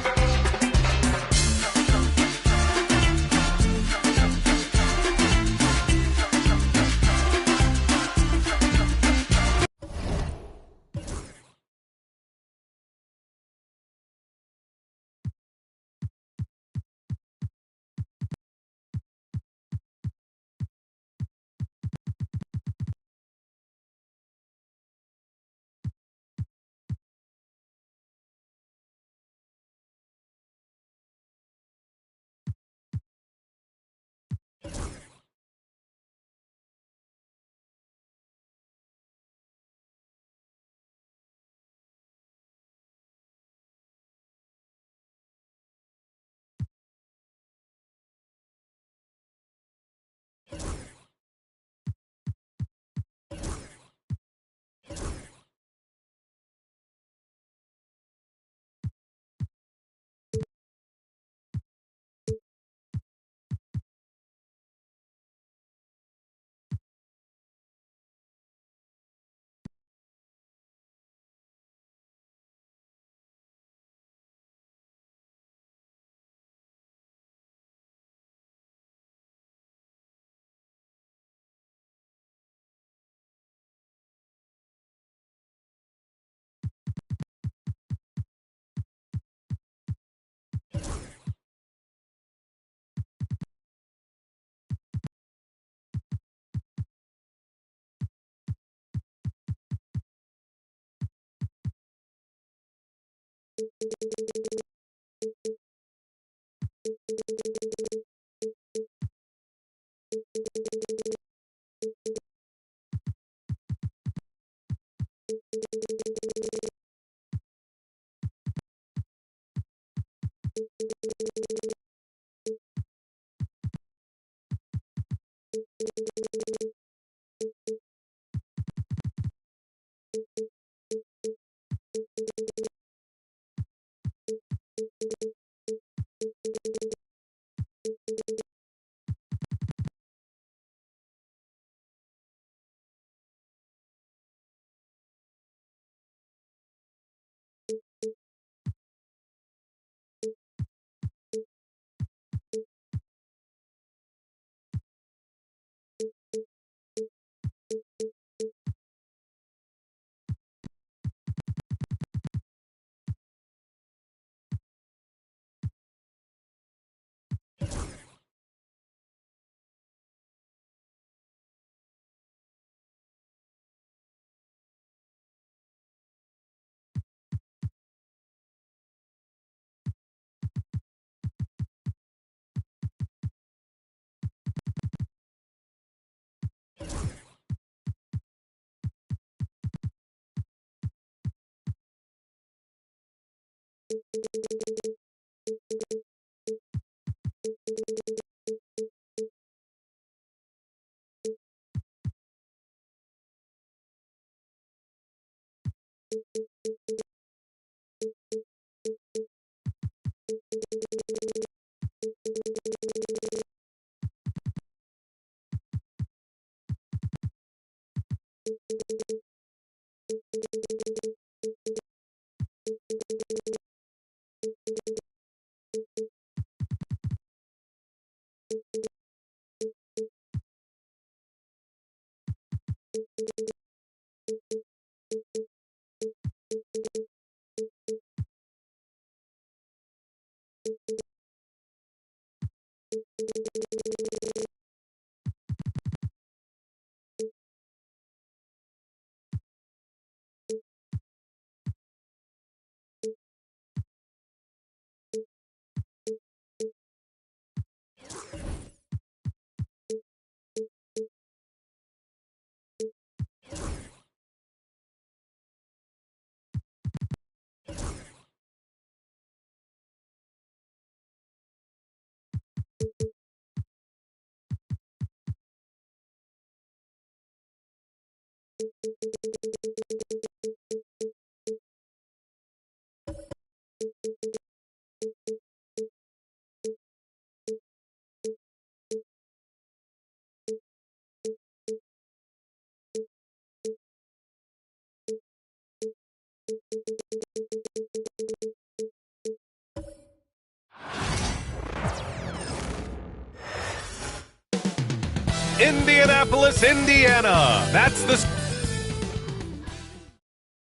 Indianapolis, Indiana. That's the...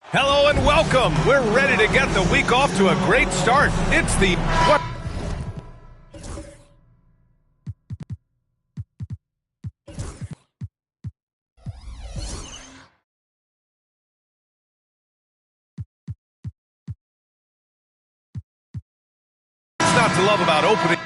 Hello and welcome. We're ready to get the week off to a great start. It's the... What? What's not to love about opening...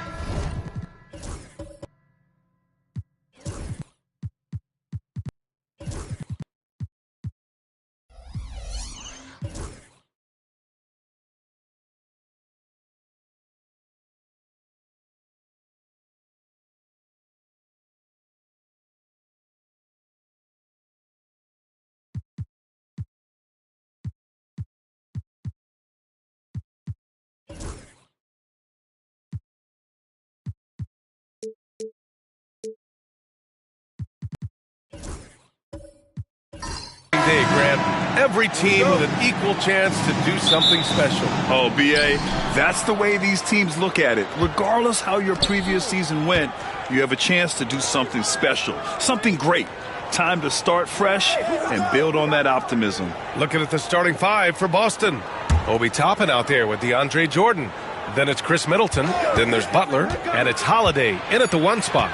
Day, Grant. Every team with an equal chance to do something special. Oh, B.A., that's the way these teams look at it. Regardless how your previous season went, you have a chance to do something special, something great. Time to start fresh and build on that optimism. Looking at the starting five for Boston. Obi Toppin out there with DeAndre Jordan. Then it's Chris Middleton. Then there's Butler. And it's Holiday in at the one spot.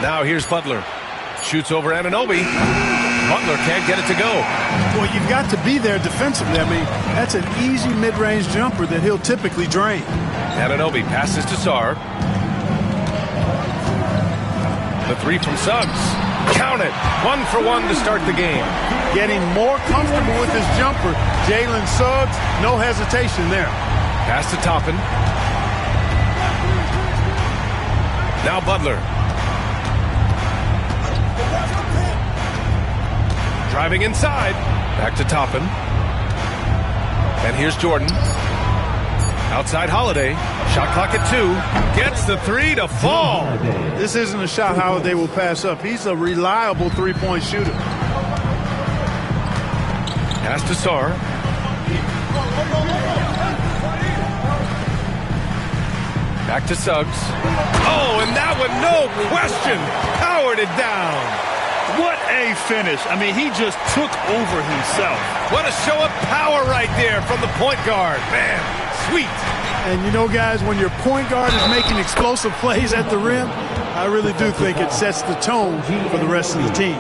Now here's Butler. Shoots over Anunoby. Butler can't get it to go. Well, you've got to be there defensively. I mean, that's an easy mid-range jumper that he'll typically drain. Anunoby passes to Sarr. The three from Suggs. Count it. 1 for 1 to start the game. Getting more comfortable with his jumper. Jalen Suggs, no hesitation there. Pass to Toppin. Now Butler. Driving inside. Back to Toppin. And here's Jordan. Outside Holiday. Shot clock at 2. Gets the 3 to fall. This isn't a shot Holiday will pass up. He's a reliable three-point shooter. Pass to Sarr. Back to Suggs. Oh, and that one, no question, powered it down. What a finish. I mean, he just took over himself. What a show of power right there from the point guard. Man, sweet. And you know, guys, when your point guard is making explosive plays at the rim, I really do think it sets the tone for the rest of the team.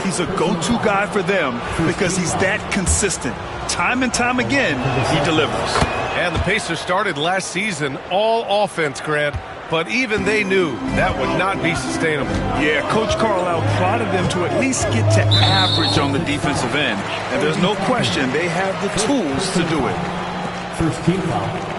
He's a go-to guy for them because he's that consistent. Time and time again, he delivers. And the Pacers started last season all offense, Grant, but even they knew that would not be sustainable. Yeah, Coach Carlisle prodded them to at least get to average on the defensive end. And there's no question they have the tools to do it. First team foul.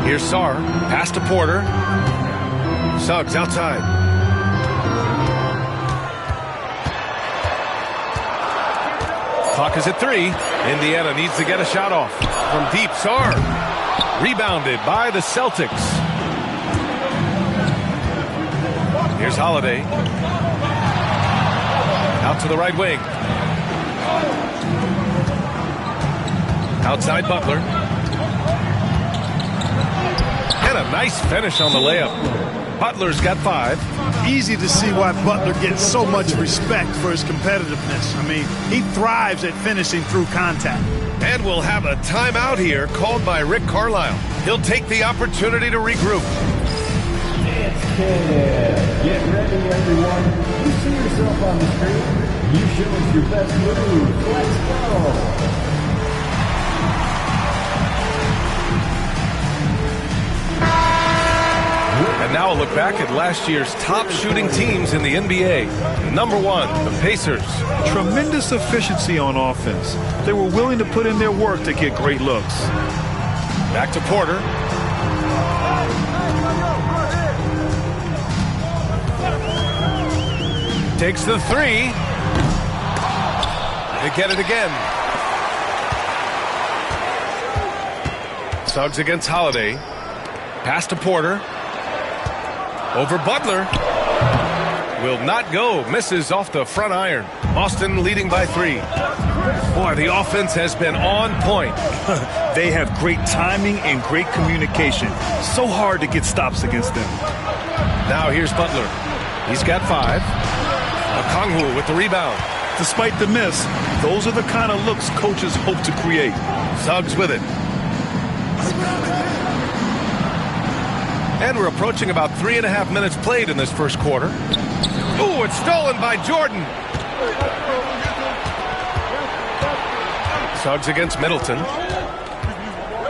Here's Sarr. Pass to Porter. Suggs outside. Clock is at 3. Indiana needs to get a shot off. From deep, Sarr. Rebounded by the Celtics. Here's Holiday. Out to the right wing. Outside Butler. And a nice finish on the layup. Butler's got 5. Easy to see why Butler gets so much respect for his competitiveness. I mean, he thrives at finishing through contact. And we'll have a timeout here called by Rick Carlisle. He'll take the opportunity to regroup. Get ready, everyone. You see yourself on the screen. You show us your best move. Let's go. And now a look back at last year's top shooting teams in the NBA. Number 1, the Pacers. Tremendous efficiency on offense. They were willing to put in their work to get great looks. Back to Porter. Takes the 3. They get it again. Suggs against Holiday. Pass to Porter. Over Butler. Will not go. Misses off the front iron. Boston leading by 3. Boy, the offense has been on point. They have great timing and great communication. So hard to get stops against them. Now here's Butler. He's got 5. Okongwu with the rebound. Despite the miss, those are the kind of looks coaches hope to create. Suggs with it. And we're approaching about 3.5 minutes played in this first quarter. Ooh, it's stolen by Jordan. Suggs against Middleton.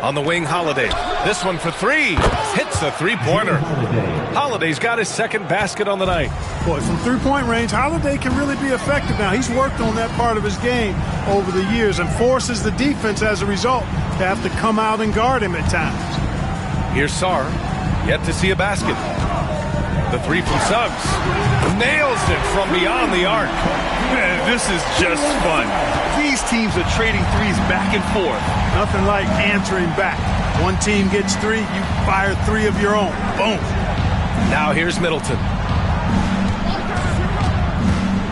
On the wing, Holiday. This one for 3. Hits the three-pointer. Holiday's got his second basket on the night. Boy, from three-point range, Holiday can really be effective now. He's worked on that part of his game over the years and forces the defense as a result to have to come out and guard him at times. Here's Sarr. Yet to see a basket. The 3 from Suggs. Nails it from beyond the arc. Man, this is just fun. These teams are trading threes back and forth. Nothing like answering back. One team gets 3, you fire 3 of your own. Boom. Now here's Middleton.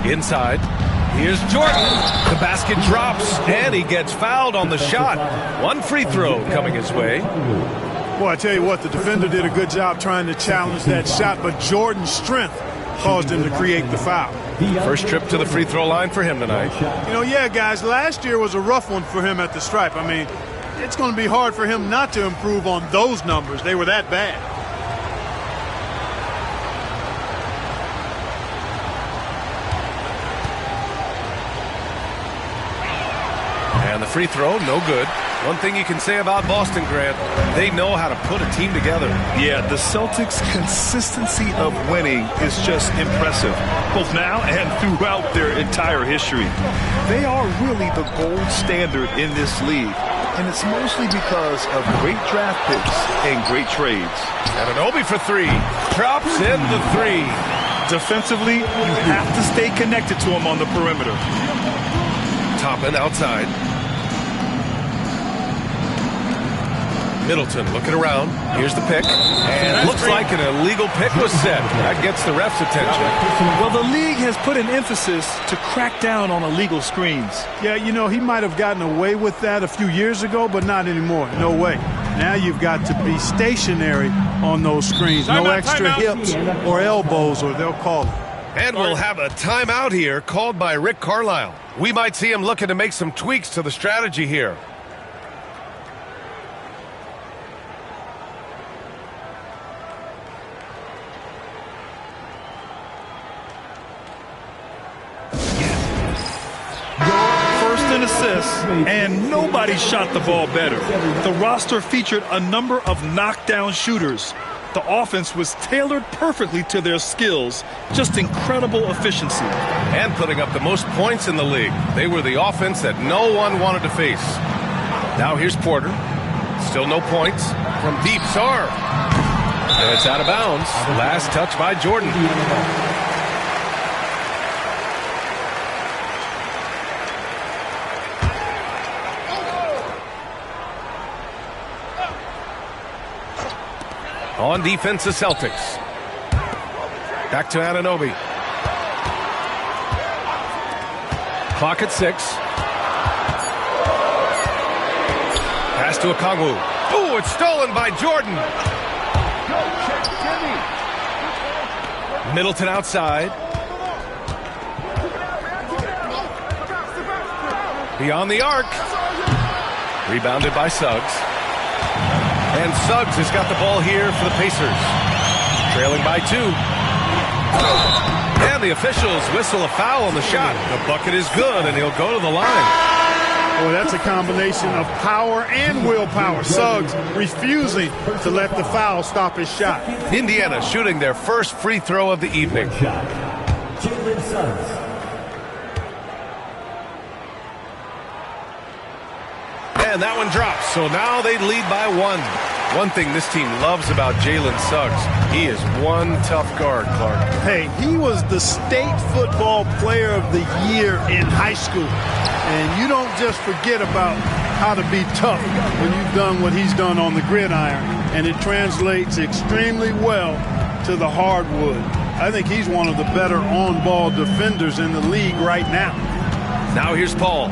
Inside. Here's Jordan. The basket drops, and he gets fouled on the shot. 1 free throw coming his way. Well, I tell you what, the defender did a good job trying to challenge that shot, but Jordan's strength caused him to create the foul. First trip to the free throw line for him tonight. You know, yeah, guys, last year was a rough one for him at the stripe. I mean, it's going to be hard for him not to improve on those numbers. They were that bad. And the free throw, no good. One thing you can say about Boston, Grant, they know how to put a team together. Yeah, the Celtics' consistency of winning is just impressive, both now and throughout their entire history. They are really the gold standard in this league, and it's mostly because of great draft picks and great trades. Anunoby for three. Drops in the three. Defensively, you have to stay connected to him on the perimeter. Toppin outside. Middleton looking around. Here's the pick. And looks like an illegal pick was set. That gets the ref's attention. Well, the league has put an emphasis to crack down on illegal screens. Yeah, you know, he might have gotten away with that a few years ago, but not anymore. No way. Now you've got to be stationary on those screens. No extra hips or elbows, or they'll call it. And we'll have a timeout here called by Rick Carlisle. We might see him looking to make some tweaks to the strategy here. Assists, and nobody shot the ball better. The roster featured a number of knockdown shooters. The offense was tailored perfectly to their skills. Just incredible efficiency. And putting up the most points in the league. They were the offense that no one wanted to face. Now here's Porter. Still no points from deep. Sarr. And it's out of bounds. Last touch by Jordan. On defense, the Celtics. Back to Anunoby. Clock at 6. Pass to Okongwu. Ooh, it's stolen by Jordan. Middleton outside. Beyond the arc. Rebounded by Suggs. And Suggs has got the ball here for the Pacers. Trailing by 2. And the officials whistle a foul on the shot. The bucket is good, and he'll go to the line. Boy, that's a combination of power and willpower. Suggs refusing to let the foul stop his shot. Indiana shooting their first free throw of the evening. Jalen Suggs. And that one drops, so now they lead by 1. One thing this team loves about Jalen Suggs, he is one tough guard, Clark. Hey, he was the state football player of the year in high school. And you don't just forget about how to be tough when you've done what he's done on the gridiron. And it translates extremely well to the hardwood. I think he's one of the better on-ball defenders in the league right now. Now here's Paul.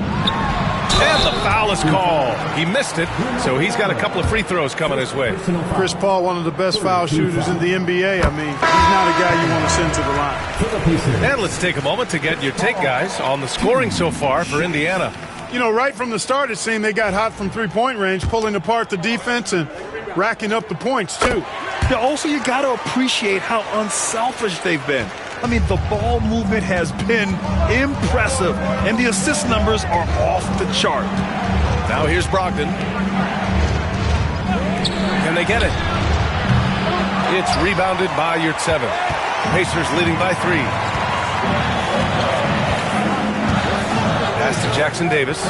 And the foul is called. He missed it, so he's got a couple of free throws coming his way. Chris Paul, one of the best foul shooters in the NBA. I mean, he's not a guy you want to send to the line. And let's take a moment to get your take, guys, on the scoring so far for Indiana. You know, right from the start, it seemed they got hot from three-point range, pulling apart the defense and racking up the points, too. Yeah, also, you got to appreciate how unselfish they've been. I mean, the ball movement has been impressive, and the assist numbers are off the chart. Now here's Brogdon. Can they get it? It's rebounded by Yurtseven. Pacers leading by 3. Pass to Jackson Davis.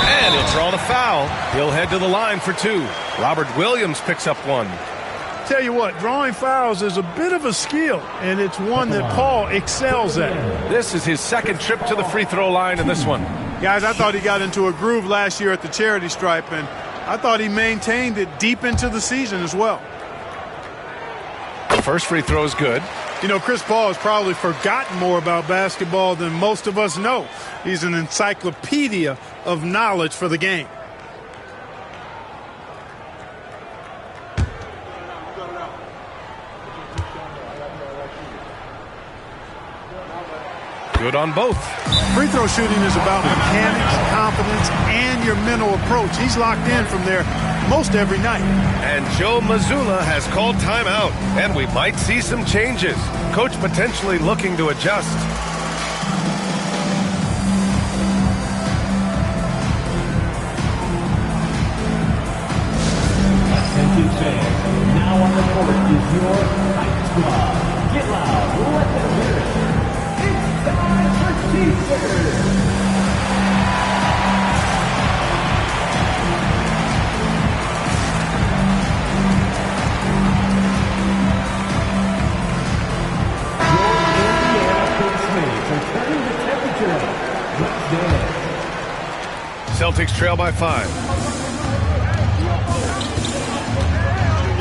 And he'll draw the foul. He'll head to the line for 2. Robert Williams picks up 1. Tell you what, drawing fouls is a bit of a skill, and it's one that Paul excels at. This is his second trip to the free throw line in this one. Guys, I thought he got into a groove last year at the charity stripe, and I thought he maintained it deep into the season as well. The first free throw is good. You know, Chris Paul has probably forgotten more about basketball than most of us know. He's an encyclopedia of knowledge for the game. Good on both. Free throw shooting is about mechanics, confidence, and your mental approach. He's locked in from there most every night. And Joe Mazzulla has called timeout, and we might see some changes. Coach potentially looking to adjust. Attention fans, now on the court is your Fight Squad. Get loud, let them hear it. It's time for teasers. Celtics trail by 5.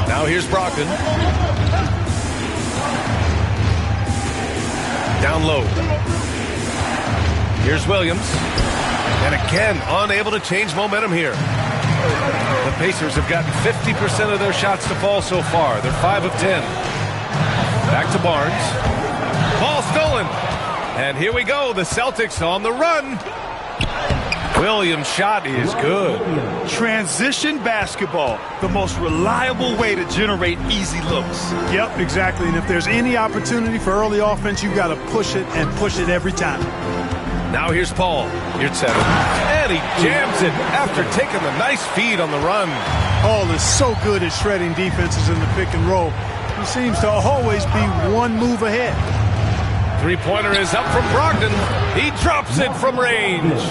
Now here's Brogdon. Down low. Here's Williams. And again, unable to change momentum here. The Pacers have gotten 50% of their shots to fall so far. They're 5 of 10. Back to Barnes. Ball stolen. And here we go. The Celtics on the run. Williams' shot is good. Transition basketball, the most reliable way to generate easy looks. Yep, exactly. And if there's any opportunity for early offense, you've got to push it and push it every time. Now here's Paul. Here's 7. And he jams it after taking the nice feed on the run. Paul is so good at shredding defenses in the pick and roll. He seems to always be one move ahead. Three-pointer is up from Brogdon. He drops it from range.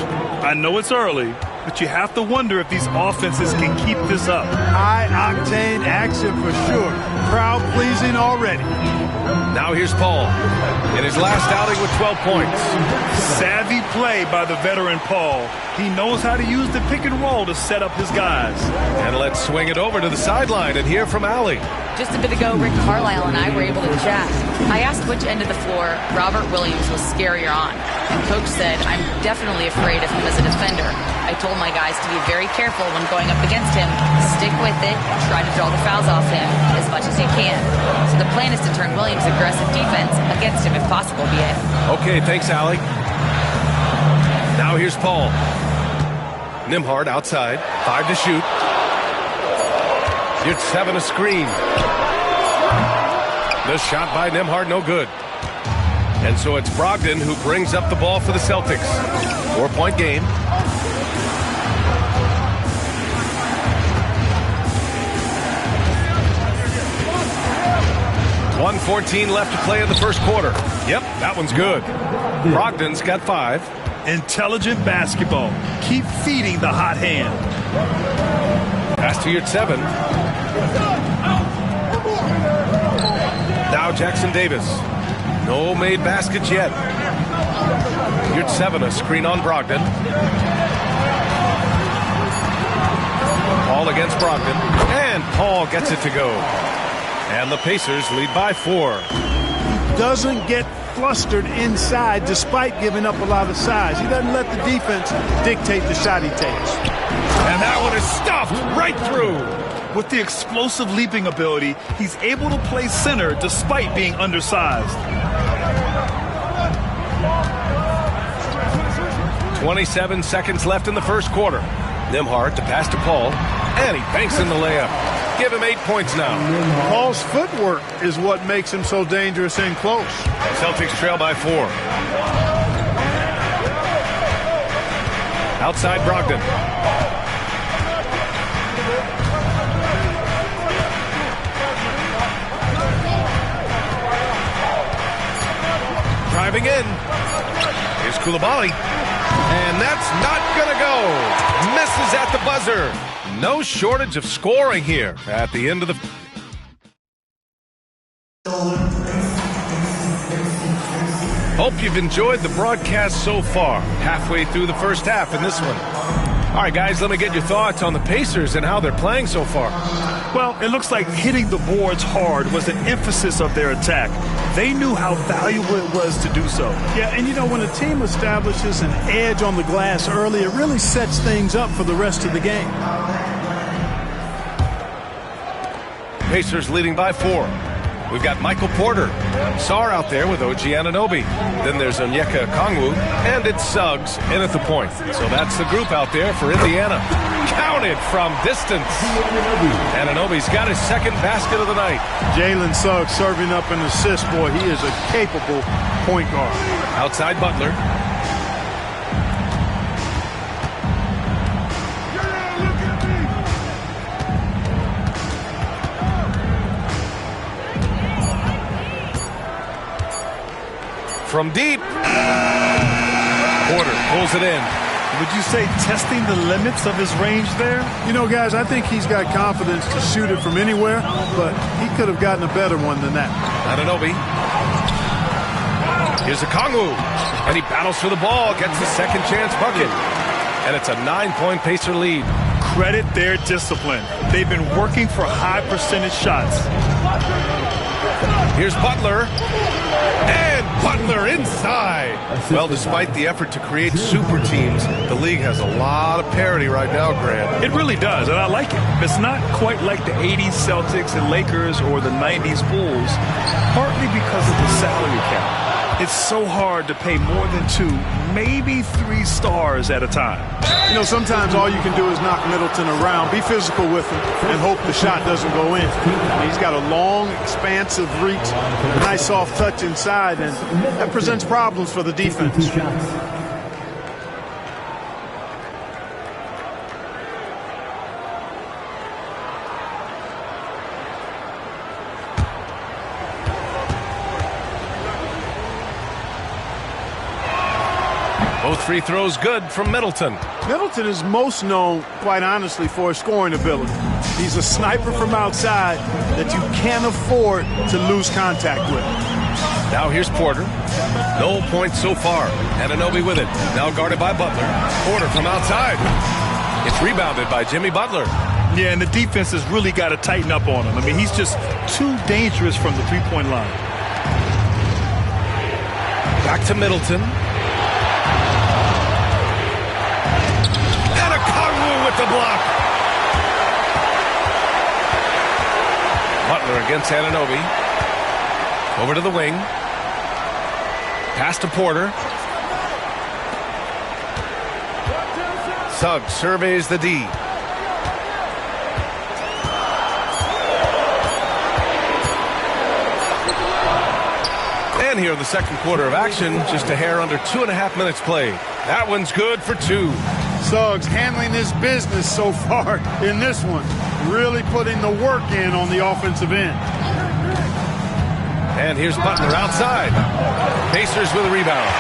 I know it's early, but you have to wonder if these offenses can keep this up. High-octane action for sure. Crowd-pleasing already. Now here's Paul in his last outing with 12 points. Savvy play by the veteran Paul. He knows how to use the pick and roll to set up his guys. And let's swing it over to the sideline and hear from Allie. Just a bit ago, Rick Carlisle and I were able to chat. I asked which end of the floor Robert Williams was scarier on. And Coach said, I'm definitely afraid of him as a defender. I told my guys to be very careful when going up against him. Stick with it, try to draw the fouls off him as much as you can. So the plan is to turn Williams' aggressive defense against him if possible, B.A. Okay, thanks, Allie. Now here's Paul. Nembhard outside, 5 to shoot. Here's 7 a screen. The shot by Nembhard, no good. And so it's Brogdon who brings up the ball for the Celtics. 4-point game. .114 left to play in the first quarter. Yep, that one's good. Brogdon's got 5. Intelligent basketball. Keep feeding the hot hand. Pass to your 7. Now Jackson Davis. No made baskets yet. Your 7, a screen on Brogdon. Paul against Brogdon. And Paul gets it to go. And the Pacers lead by 4. Doesn't get flustered inside despite giving up a lot of size. He doesn't let the defense dictate the shot he takes. And that one is stuffed right through. With the explosive leaping ability, he's able to play center despite being undersized. 27 seconds left in the first quarter. Nembhard to pass to Paul. And he banks in the layup. Give him 8 points now. Paul's footwork is what makes him so dangerous and close. Celtics trail by 4. Outside Brogdon. Driving in. Here's Coulibaly. And that's not going to go. Misses at the buzzer. No shortage of scoring here at the end of the... Hope you've enjoyed the broadcast so far. Halfway through the first half in this one. All right, guys, let me get your thoughts on the Pacers and how they're playing so far. Well, it looks like hitting the boards hard was an emphasis of their attack. They knew how valuable it was to do so. Yeah, and you know, when a team establishes an edge on the glass early, it really sets things up for the rest of the game. Pacers leading by 4. We've got Michael Porter. Sarr out there with OG Anunoby. Then there's Onyeka Okongwu, and it's Suggs in at the point. So that's the group out there for Indiana. Counted from distance. Anunoby's got his second basket of the night. Jalen Suggs serving up an assist, boy. He is a capable point guard. Outside Butler. From deep. Porter pulls it in. Would you say testing the limits of his range there? You know, guys, I think he's got confidence to shoot it from anywhere, but he could have gotten a better one than that. Anunoby. Here's Okongwu. And he battles for the ball, gets the second chance bucket. And it's a 9-point Pacer lead. Credit their discipline. They've been working for high percentage shots. Here's Butler. And Butler inside. Well, despite the effort to create super teams, the league has a lot of parity right now, Grant. It really does, and I like it. It's not quite like the 80s Celtics and Lakers or the 90s Bulls, partly because of the salary cap. It's so hard to pay more than 2, maybe 3 stars at a time. You know, sometimes all you can do is knock Middleton around, be physical with him, and hope the shot doesn't go in. He's got a long, expansive reach, a nice soft touch inside, and that presents problems for the defense. Both free throws good from Middleton. Middleton is most known, quite honestly, for his scoring ability. He's a sniper from outside that you can't afford to lose contact with. Now here's Porter. No points so far. Anunoby with it. Now guarded by Butler. Porter from outside. It's rebounded by Jimmy Butler. Yeah, and the defense has really got to tighten up on him. I mean, he's just too dangerous from the three-point line. Back to Middleton. With the block. Butler against Anunoby. Over to the wing. Pass to Porter. Suggs surveys the D. And here in the second quarter of action, just a hair under 2.5 minutes played. That one's good for 2. Suggs handling his business so far in this one, really putting the work in on the offensive end. And here's Butler outside. Pacers with a rebound.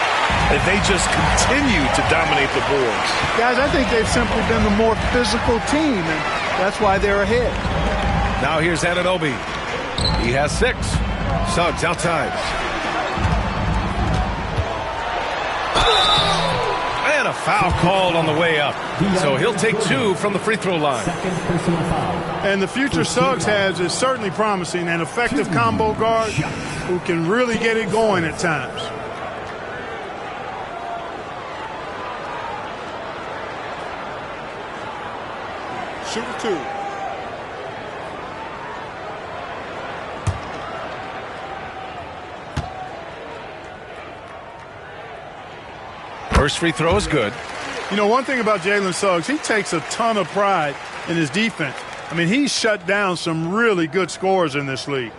If they just continue to dominate the boards. Guys, I think they've simply been the more physical team, and that's why they're ahead. Now here's Anunoby. He has 6. Suggs outside. And a foul called on the way up. So he'll take 2 from the free throw line. And the future Suggs has is certainly promising, an effective combo guard who can really get it going at times. Shooter 2. First free throw is good. You know, one thing about Jalen Suggs, he takes a ton of pride in his defense. I mean, he's shut down some really good scorers in this league.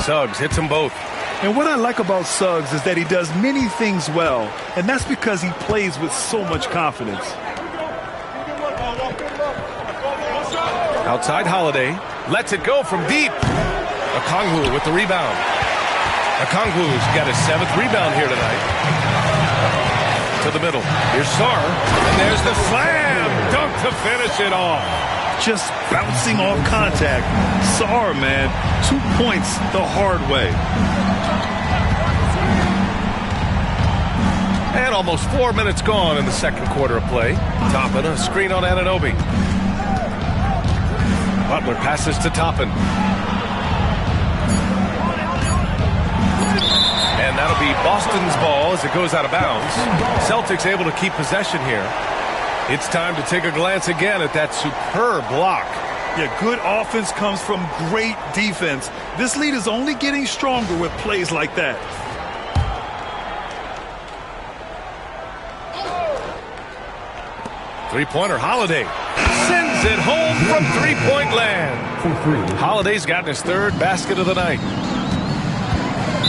Suggs hits them both. And what I like about Suggs is that he does many things well, and that's because he plays with so much confidence. Outside Holiday. Lets it go from deep. Okongwu with the rebound. Okongwu's got his 7th rebound here tonight. To the middle. Here's Sarr. And there's the slam. Dunk to finish it off. Just bouncing off contact. Sarr, man, 2 points the hard way. And almost 4 minutes gone in the second quarter of play. Toppin, a screen on Anunoby. Butler passes to Toppin. And that'll be Boston's ball as it goes out of bounds. Celtics able to keep possession here. It's time to take a glance again at that superb block. Yeah, good offense comes from great defense. This lead is only getting stronger with plays like that. Three-pointer, Holiday sends it home from three-point land. Holiday's gotten his third basket of the night.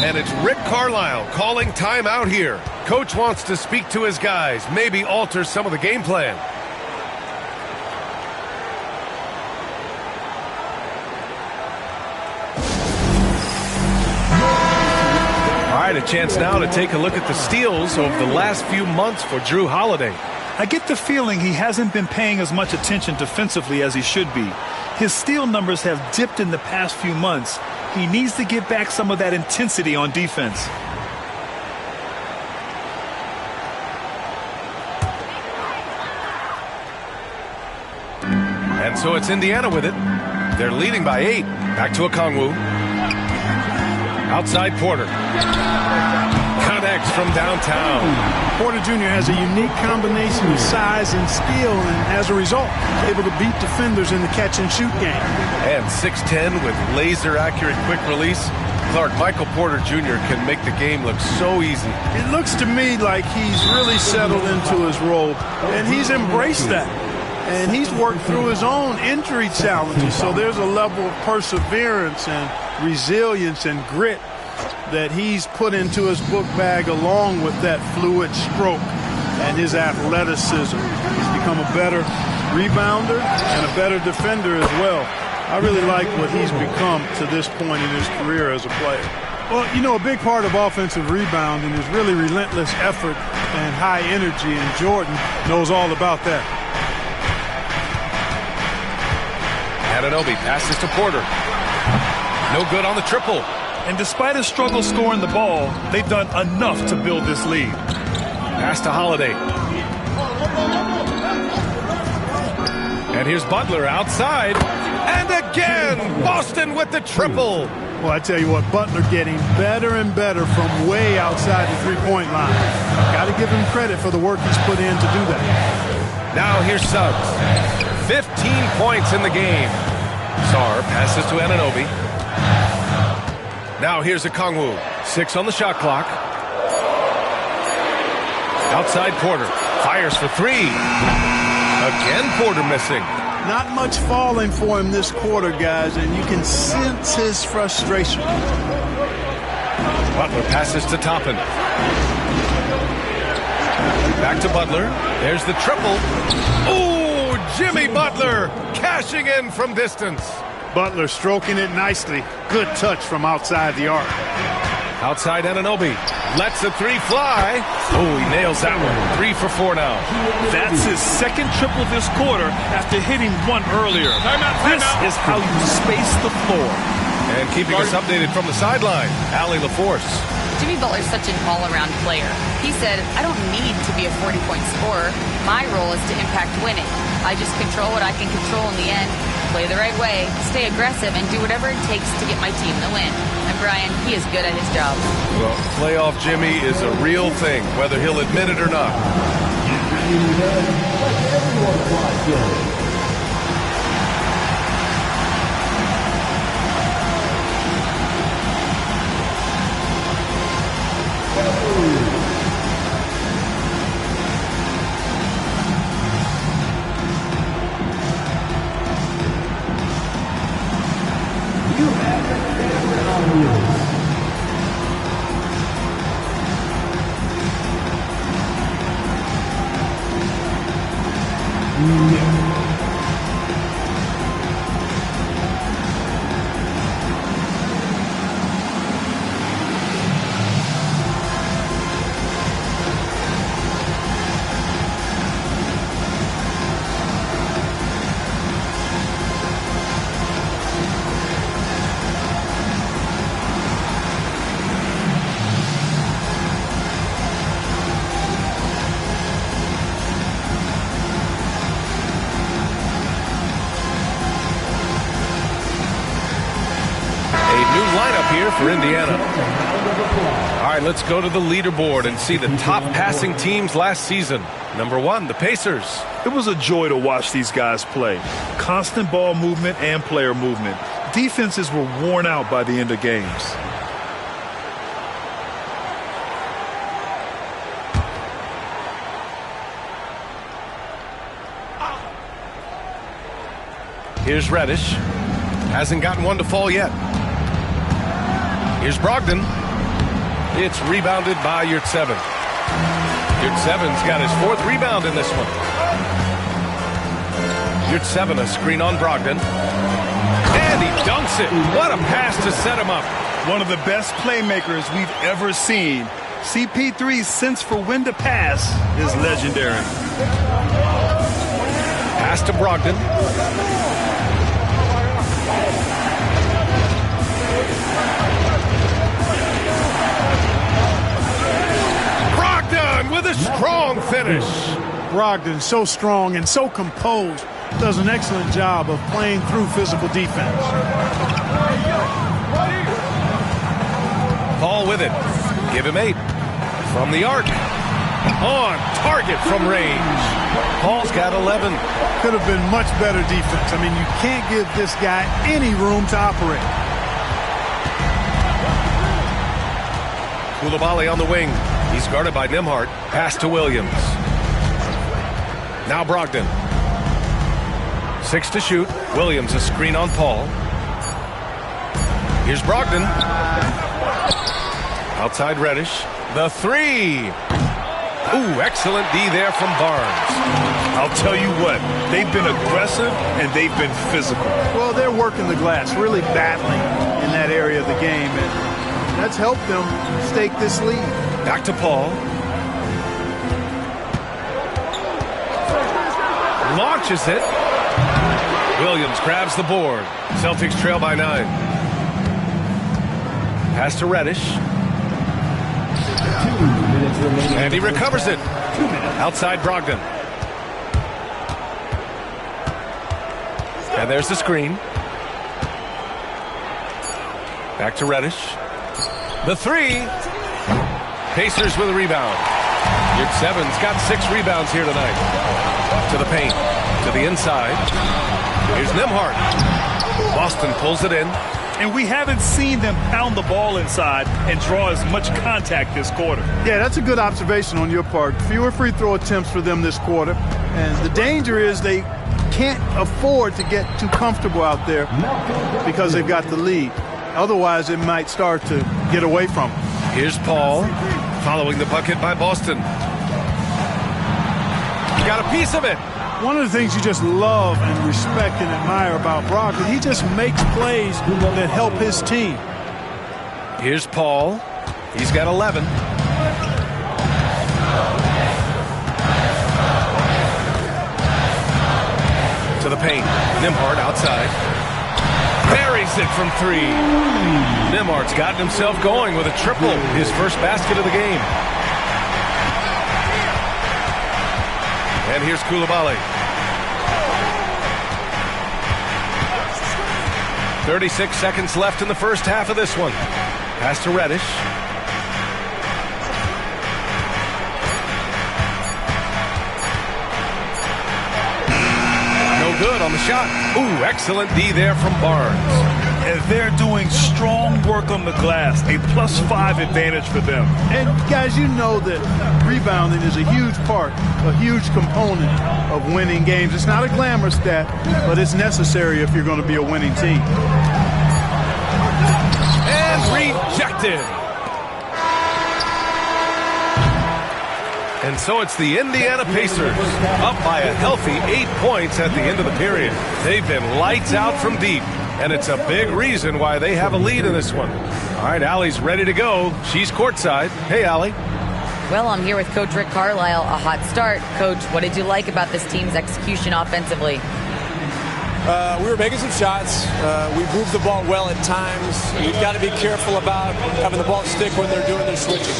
And it's Rick Carlisle calling timeout here. Coach wants to speak to his guys, maybe alter some of the game plan. All right, a chance now to take a look at the steals over the last few months for Jrue Holiday. I get the feeling he hasn't been paying as much attention defensively as he should be. His steal numbers have dipped in the past few months. He needs to get back some of that intensity on defense. And so it's Indiana with it. They're leading by 8. Back to Okongwu. Outside Porter. Connects from downtown. Porter Jr. has a unique combination of size and skill, and as a result, able to beat defenders in the catch-and-shoot game. And 6'10" with laser-accurate quick release. Clark, Michael Porter Jr. can make the game look so easy. It looks to me like he's really settled into his role, and he's embraced that. And he's worked through his own injury challenges, so there's a level of perseverance and resilience and grit that he's put into his book bag along with that fluid stroke and his athleticism. He's become a better rebounder and a better defender as well. I really like what he's become to this point in his career as a player. Well, you know, a big part of offensive rebounding is really relentless effort and high energy, and Jordan knows all about that. Anunoby passes to Porter. No good on the triple. And despite a struggle scoring the ball, they've done enough to build this lead. Pass to Holiday. And here's Butler outside. And again, Boston with the triple. Well, I tell you what, Butler getting better and better from way outside the three-point line. Got to give him credit for the work he's put in to do that. Now here's Suggs. 15 points in the game. Sarr passes to Anunoby. Now here's Okongwu. 6 on the shot clock. Outside Porter. Fires for 3. Again Porter missing. Not much falling for him this quarter, guys, and you can sense his frustration. Butler passes to Toppin. Back to Butler. There's the triple. Ooh, Jimmy Butler cashing in from distance. Butler stroking it nicely. Good touch from outside the arc. Outside Anunoby. Lets the 3 fly. Oh, he nails that one. 3 for 4 now. That's his second triple this quarter after hitting one earlier. This is how you space the floor. And keeping us updated from the sideline, Allie LaForce. Jimmy Butler's such an all-around player. He said, I don't need to be a 40-point scorer. My role is to impact winning. I just control what I can control in the end, play the right way, stay aggressive, and do whatever it takes to get my team the win. And Brian, he is good at his job. Well, playoff Jimmy is a real thing, whether he'll admit it or not. new lineup here for Indiana. All right, let's go to the leaderboard and see the top passing teams last season. Number 1, the Pacers. It was a joy to watch these guys play. Constant ball movement and player movement. Defenses were worn out by the end of games. Here's Reddish. Hasn't gotten one to fall yet. Here's Brogdon. It's rebounded by Yurtseven. Yurtseven's got his 4th rebound in this one. Yurtseven, a screen on Brogdon. And he dunks it. What a pass to set him up. One of the best playmakers we've ever seen. CP3's sense for when to pass is legendary. Pass to Brogdon. Brogdon with a strong finish. Brogdon, so strong and so composed, does an excellent job of playing through physical defense. Paul with it. Give him 8. From the arc. On target from range. Paul's got 11. Could have been much better defense. I mean, you can't give this guy any room to operate. Coulibaly on the wing. He's guarded by Nembhard. Pass to Williams. Now Brogdon. 6 to shoot. Williams a screen on Paul. Here's Brogdon. Outside Reddish. The 3. Ooh, excellent D there from Barnes. I'll tell you what, they've been aggressive and they've been physical. Well, they're working the glass, really battling in that area of the game, and that's helped them stake this lead. Back to Paul. Launches it. Williams grabs the board. Celtics trail by 9. Pass to Reddish. And he recovers it. Outside Brogdon. And there's the screen. Back to Reddish. The 3. Pacers with a rebound. Yurtseven's got 6 rebounds here tonight. To the paint. To the inside. Here's Nembhard. Boston pulls it in. And we haven't seen them pound the ball inside and draw as much contact this quarter. Yeah, that's a good observation on your part. Fewer free throw attempts for them this quarter. And the danger is they can't afford to get too comfortable out there because they've got the lead. Otherwise, it might start to get away from them. Here's Paul following the bucket by Boston. Got a piece of it. One of the things you just love and respect and admire about Brogdon, he just makes plays that help his team. Here's Paul. He's got 11. To the paint. Nembhard outside. Buries it from 3. Nembhard's gotten himself going with a triple. His first basket of the game. And here's Coulibaly. 36 seconds left in the first half of this one. Pass to Reddish. No good on the shot. Ooh, excellent D there from Barnes. And they're doing strong work on the glass. A +5 advantage for them. And guys, you know that rebounding is a huge part, a huge component of winning games. It's not a glamour stat, but it's necessary if you're going to be a winning team. And rejected. And so it's the Indiana Pacers up by a healthy 8 points at the end of the period. They've been lights out from deep. And it's a big reason why they have a lead in this one. All right, Allie's ready to go. She's courtside. Hey, Allie. Well, I'm here with Coach Rick Carlisle. A hot start. Coach, what did you like about this team's execution offensively? We were making some shots. We moved the ball well at times. You've got to be careful about having the ball stick when they're doing their switching.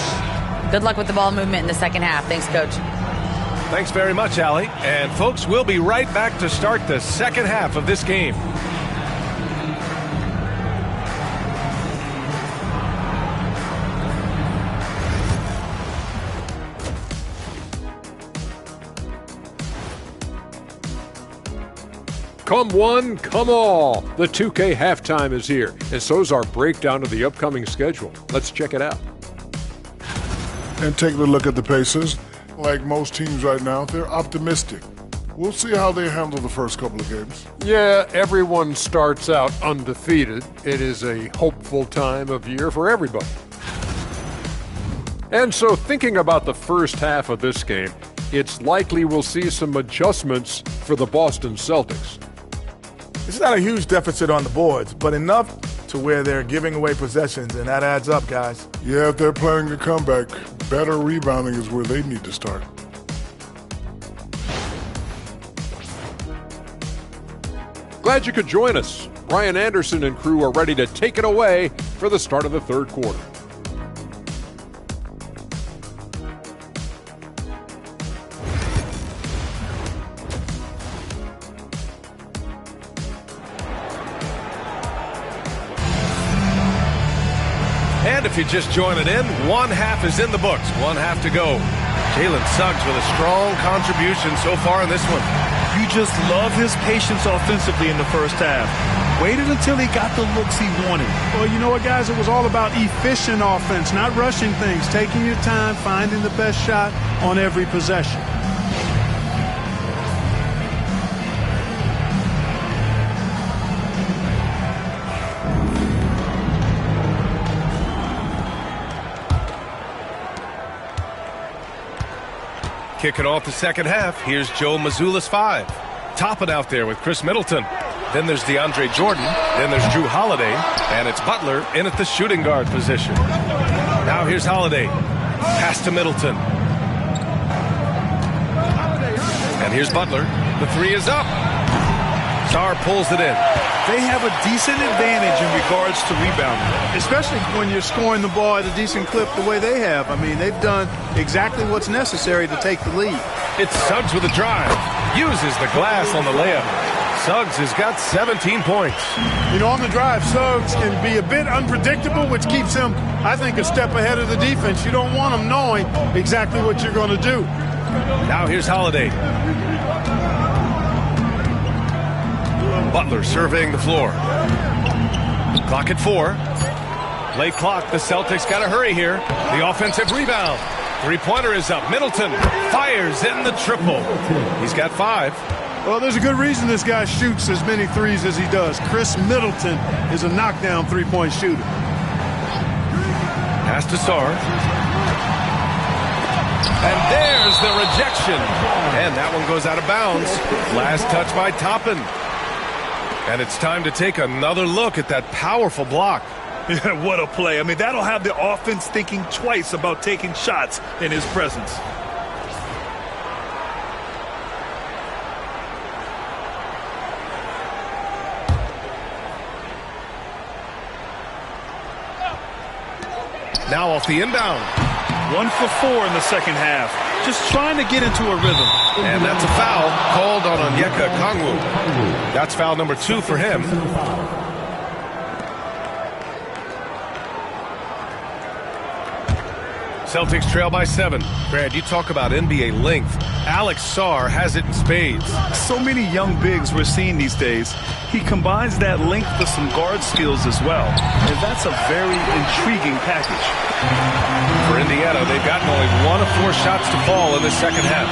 Good luck with the ball movement in the second half. Thanks, Coach. Thanks very much, Allie. And, folks, we'll be right back to start the second half of this game. Come one, come all. The 2K halftime is here, and so's our breakdown of the upcoming schedule. Let's check it out. And taking a look at the Pacers, like most teams right now, they're optimistic. We'll see how they handle the first couple of games. Yeah, everyone starts out undefeated. It is a hopeful time of year for everybody. And so thinking about the first half of this game, it's likely we'll see some adjustments for the Boston Celtics. It's not a huge deficit on the boards, but enough to where they're giving away possessions, and that adds up, guys. Yeah, if they're playing a comeback, better rebounding is where they need to start. Glad you could join us. Brian Anderson and crew are ready to take it away for the start of the third quarter. And if you're just joining in, one half is in the books, one half to go. Jalen Suggs with a strong contribution so far in this one. You just love his patience offensively in the first half. Waited until he got the looks he wanted. Well, you know what, guys? It was all about efficient offense, not rushing things, taking your time, finding the best shot on every possession. Kicking off the second half, here's Joe Mazzulla's 5. Topping out there with Chris Middleton. Then there's DeAndre Jordan. Then there's Drew Holiday. And it's Butler in at the shooting guard position. Now here's Holiday. Pass to Middleton. And here's Butler. The 3 is up. Sarr pulls it in. They have a decent advantage in regards to rebounding. Especially when you're scoring the ball at a decent clip the way they have. I mean, they've done exactly what's necessary to take the lead. It's Suggs with a drive. Uses the glass on the layup. Suggs has got 17 points. You know, on the drive, Suggs can be a bit unpredictable, which keeps him, I think, a step ahead of the defense. You don't want him knowing exactly what you're going to do. Now here's Holiday. Butler surveying the floor. Clock at 4. Late clock. The Celtics got to hurry here. The offensive rebound. Three-pointer is up. Middleton fires in the triple. He's got 5. Well, there's a good reason this guy shoots as many threes as he does. Chris Middleton is a knockdown three-point shooter. Pass to Sarr. And there's the rejection. And that one goes out of bounds. Last touch by Toppin. And it's time to take another look at that powerful block. Yeah, what a play. I mean, that'll have the offense thinking twice about taking shots in his presence. Now off the inbound. 1 for 4 in the second half. Just trying to get into a rhythm. And that's a foul called on Onyeka Okongwu. That's foul number 2 for him. Celtics trail by 7. Brad, you talk about NBA length. Alex Sarr has it in spades. So many young bigs we're seeing these days. He combines that length with some guard skills as well. And that's a very intriguing package. For Indiana, they've gotten only 1 of 4 shots to fall in the second half.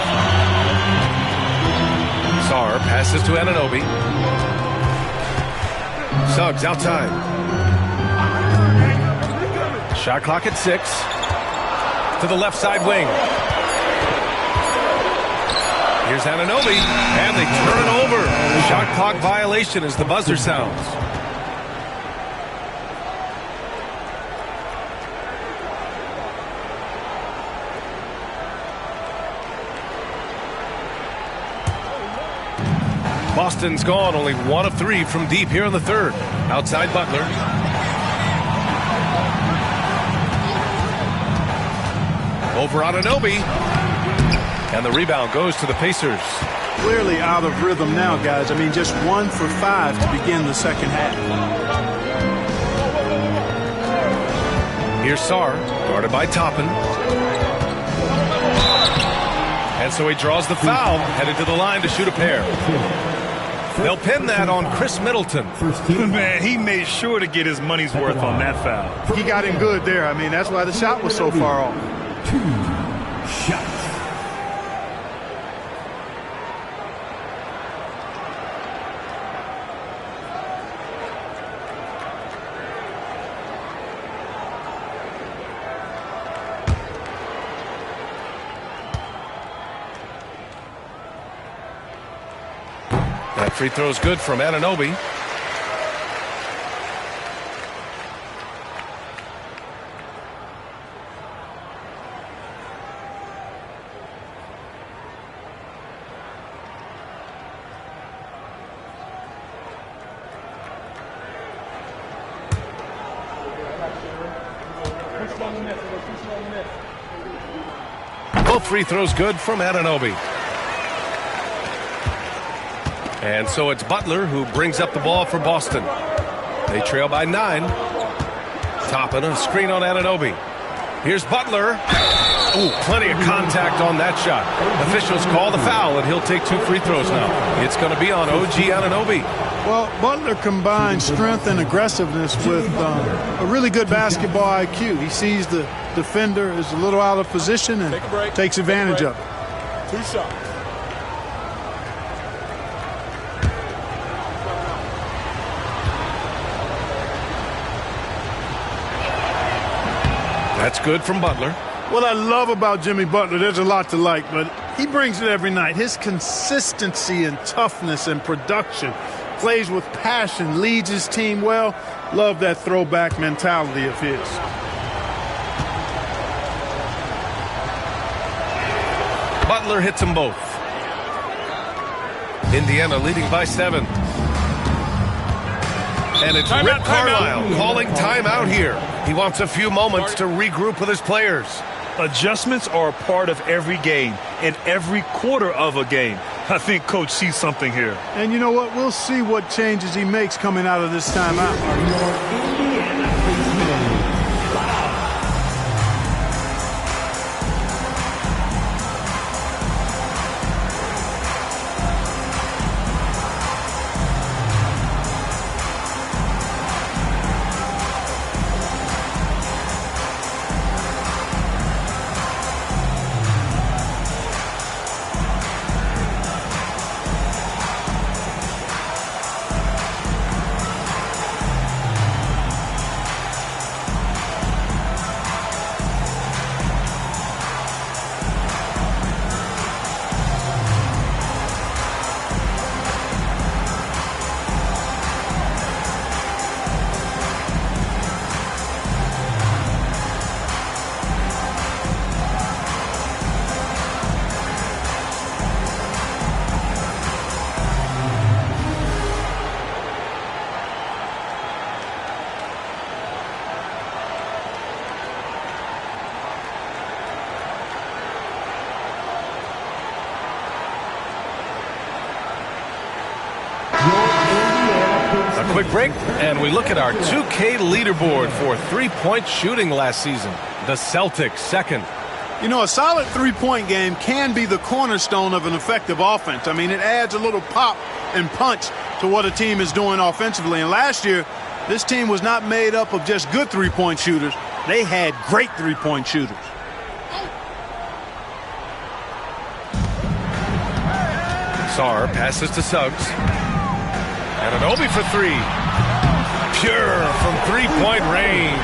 Sarr passes to Anunoby. Suggs outside. Shot clock at 6. To the left side wing. Here's Anunoby, and they turn it over. Shot clock violation as the buzzer sounds. Boston's gone, only 1 of 3 from deep here in the third. Outside Butler. Over Anunoby. And the rebound goes to the Pacers. Clearly out of rhythm now, guys. I mean, just 1 for 5 to begin the second half. Here's Sarr, guarded by Toppin. And so he draws the foul, headed to the line to shoot a pair. They'll pin that on Chris Middleton. Man, he made sure to get his money's worth on that foul. He got him good there. I mean, that's why the shot was so far off. 2 shots. That free throw's good from Anunoby. Both free throws good from Anunoby. And so it's Butler who brings up the ball for Boston. They trail by 9. Toppin, a screen on Anunoby. Here's Butler. Ooh, plenty of contact on that shot. Officials call the foul, and he'll take 2 free throws now. It's going to be on OG Anunoby. Well, Butler combines strength and aggressiveness with a really good basketball IQ. He sees the defender is a little out of position and takes advantage of it. 2 shots. That's good from Butler. What I love about Jimmy Butler, there's a lot to like, but he brings it every night. His consistency and toughness and production, plays with passion, leads his team well. Love that throwback mentality of his. Butler hits them both. Indiana leading by 7. And it's Rick Carlisle calling timeout here. He wants a few moments to regroup with his players. Adjustments are a part of every game and every quarter of a game. I think Coach sees something here. And you know what? We'll see what changes he makes coming out of this timeout. A quick break, and we look at our 2K leaderboard for three-point shooting last season. The Celtics second. You know, a solid three-point game can be the cornerstone of an effective offense. I mean, it adds a little pop and punch to what a team is doing offensively. And last year, this team was not made up of just good three-point shooters. They had great three-point shooters. Sarr passes to Suggs. Anunoby for 3. Pure from three-point range.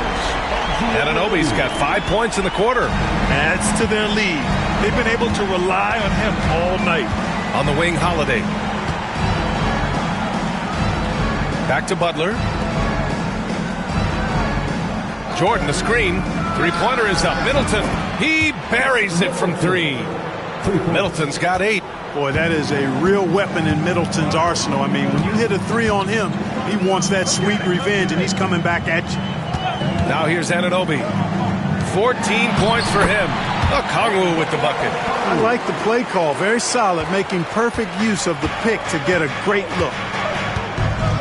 Anunoby's got 5 points in the quarter. Adds to their lead. They've been able to rely on him all night. On the wing, Holiday. Back to Butler. Jordan, the screen. Three-pointer is up. Middleton. He buries it from 3. Middleton's got 8. Boy, that is a real weapon in Middleton's arsenal. I mean, when you hit a 3 on him, he wants that sweet revenge, and he's coming back at you. Now here's Anunoby. 14 points for him. Okongwu with the bucket. I like the play call. Very solid, making perfect use of the pick to get a great look.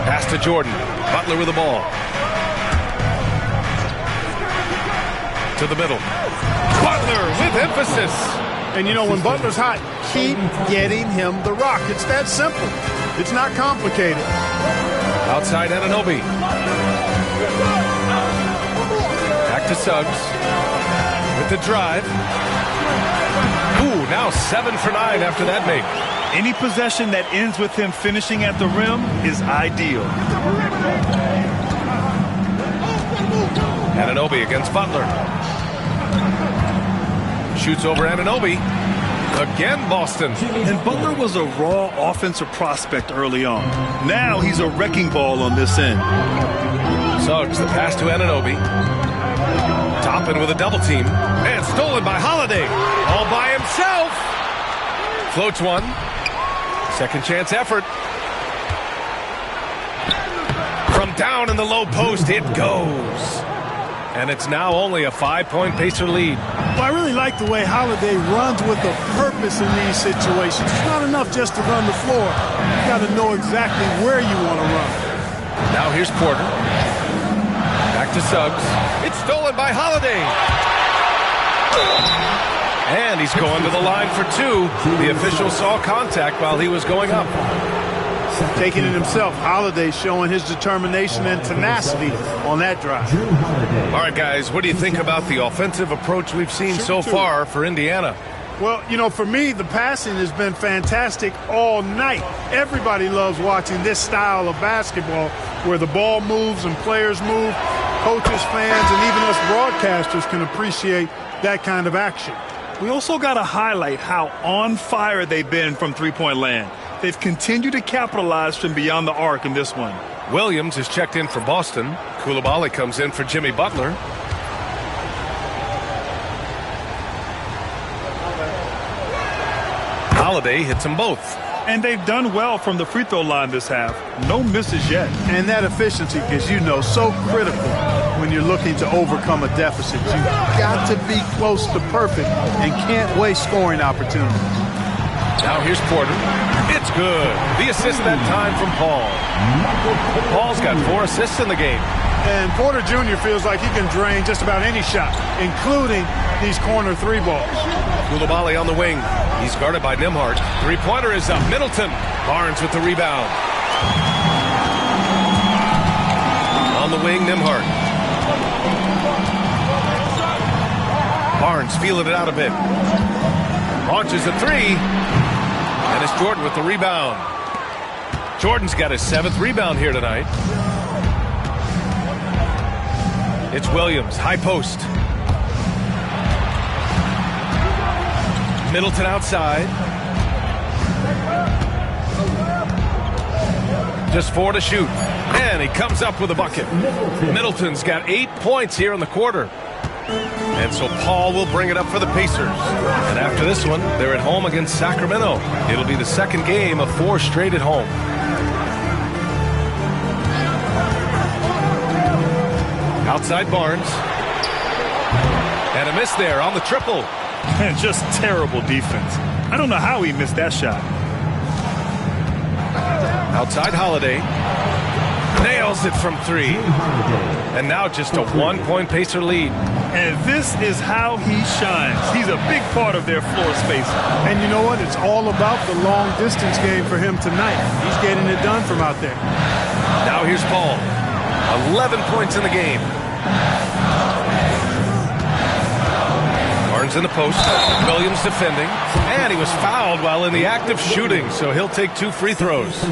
Pass to Jordan. Butler with the ball. To the middle. Butler with emphasis. And, you know, when Butler's hot, keep getting him the rock. It's that simple. It's not complicated. Outside Anunoby. Back to Suggs. With the drive. Ooh, now 7 for 9 after that make. Any possession that ends with him finishing at the rim is ideal. Anunoby against Butler. Shoots over Anunoby. Again, Boston. And Butler was a raw offensive prospect early on. Now he's a wrecking ball on this end. Suggs, the pass to Anunoby. Toppin with a double team. And stolen by Holiday. All by himself. Floats one. Second chance effort. From down in the low post, it goes. And it's now only a 5-point Pacer lead. Well, I really like the way Holiday runs with a purpose in these situations. It's not enough just to run the floor. You got to know exactly where you want to run. Now here's Porter. Back to Suggs. It's stolen by Holiday. And he's going to the line for two. The official saw contact while he was going up. Taking it himself. Holiday showing his determination and tenacity on that drive. All right, guys, what do you think about the offensive approach we've seen so far for Indiana? Well, you know, for me, the passing has been fantastic all night. Everybody loves watching this style of basketball where the ball moves and players move. Coaches, fans, and even us broadcasters can appreciate that kind of action. We also got to highlight how on fire they've been from three-point land. They've continued to capitalize from beyond the arc in this one. Williams is checked in for Boston. Coulibaly comes in for Jimmy Butler. Holiday hits them both. And they've done well from the free throw line this half. No misses yet. And that efficiency, as you know, so critical when you're looking to overcome a deficit. You've got to be close to perfect and can't waste scoring opportunities. Now here's Porter. It's good. The assist that time from Paul. Paul's got 4 assists in the game. And Porter Jr. feels like he can drain just about any shot, including these corner 3 balls. Coulibaly on the wing. He's guarded by Nembhard. Three-pointer is up. Middleton. Barnes with the rebound. On the wing, Nembhard. Barnes feeling it out a bit. Launches a 3. And it's Jordan with the rebound. Jordan's got his 7th rebound here tonight. It's Williams, high post. Middleton outside. Just 4 to shoot. And he comes up with a bucket. Middleton's got 8 points here in the quarter. And so Paul will bring it up for the Pacers. And after this one, they're at home against Sacramento. It'll be the second game of 4 straight at home. Outside Barnes. And a miss there on the triple. Just terrible defense. I don't know how he missed that shot. Outside Holiday. Nails it from 3. And now just a 1-point Pacer lead. And this is how he shines. He's a big part of their floor space. And you know what? It's all about the long distance game for him tonight. He's getting it done from out there. Now here's Paul. 11 points in the game. Barnes in the post. Williams defending. And he was fouled while in the act of shooting, so he'll take 2 free throws.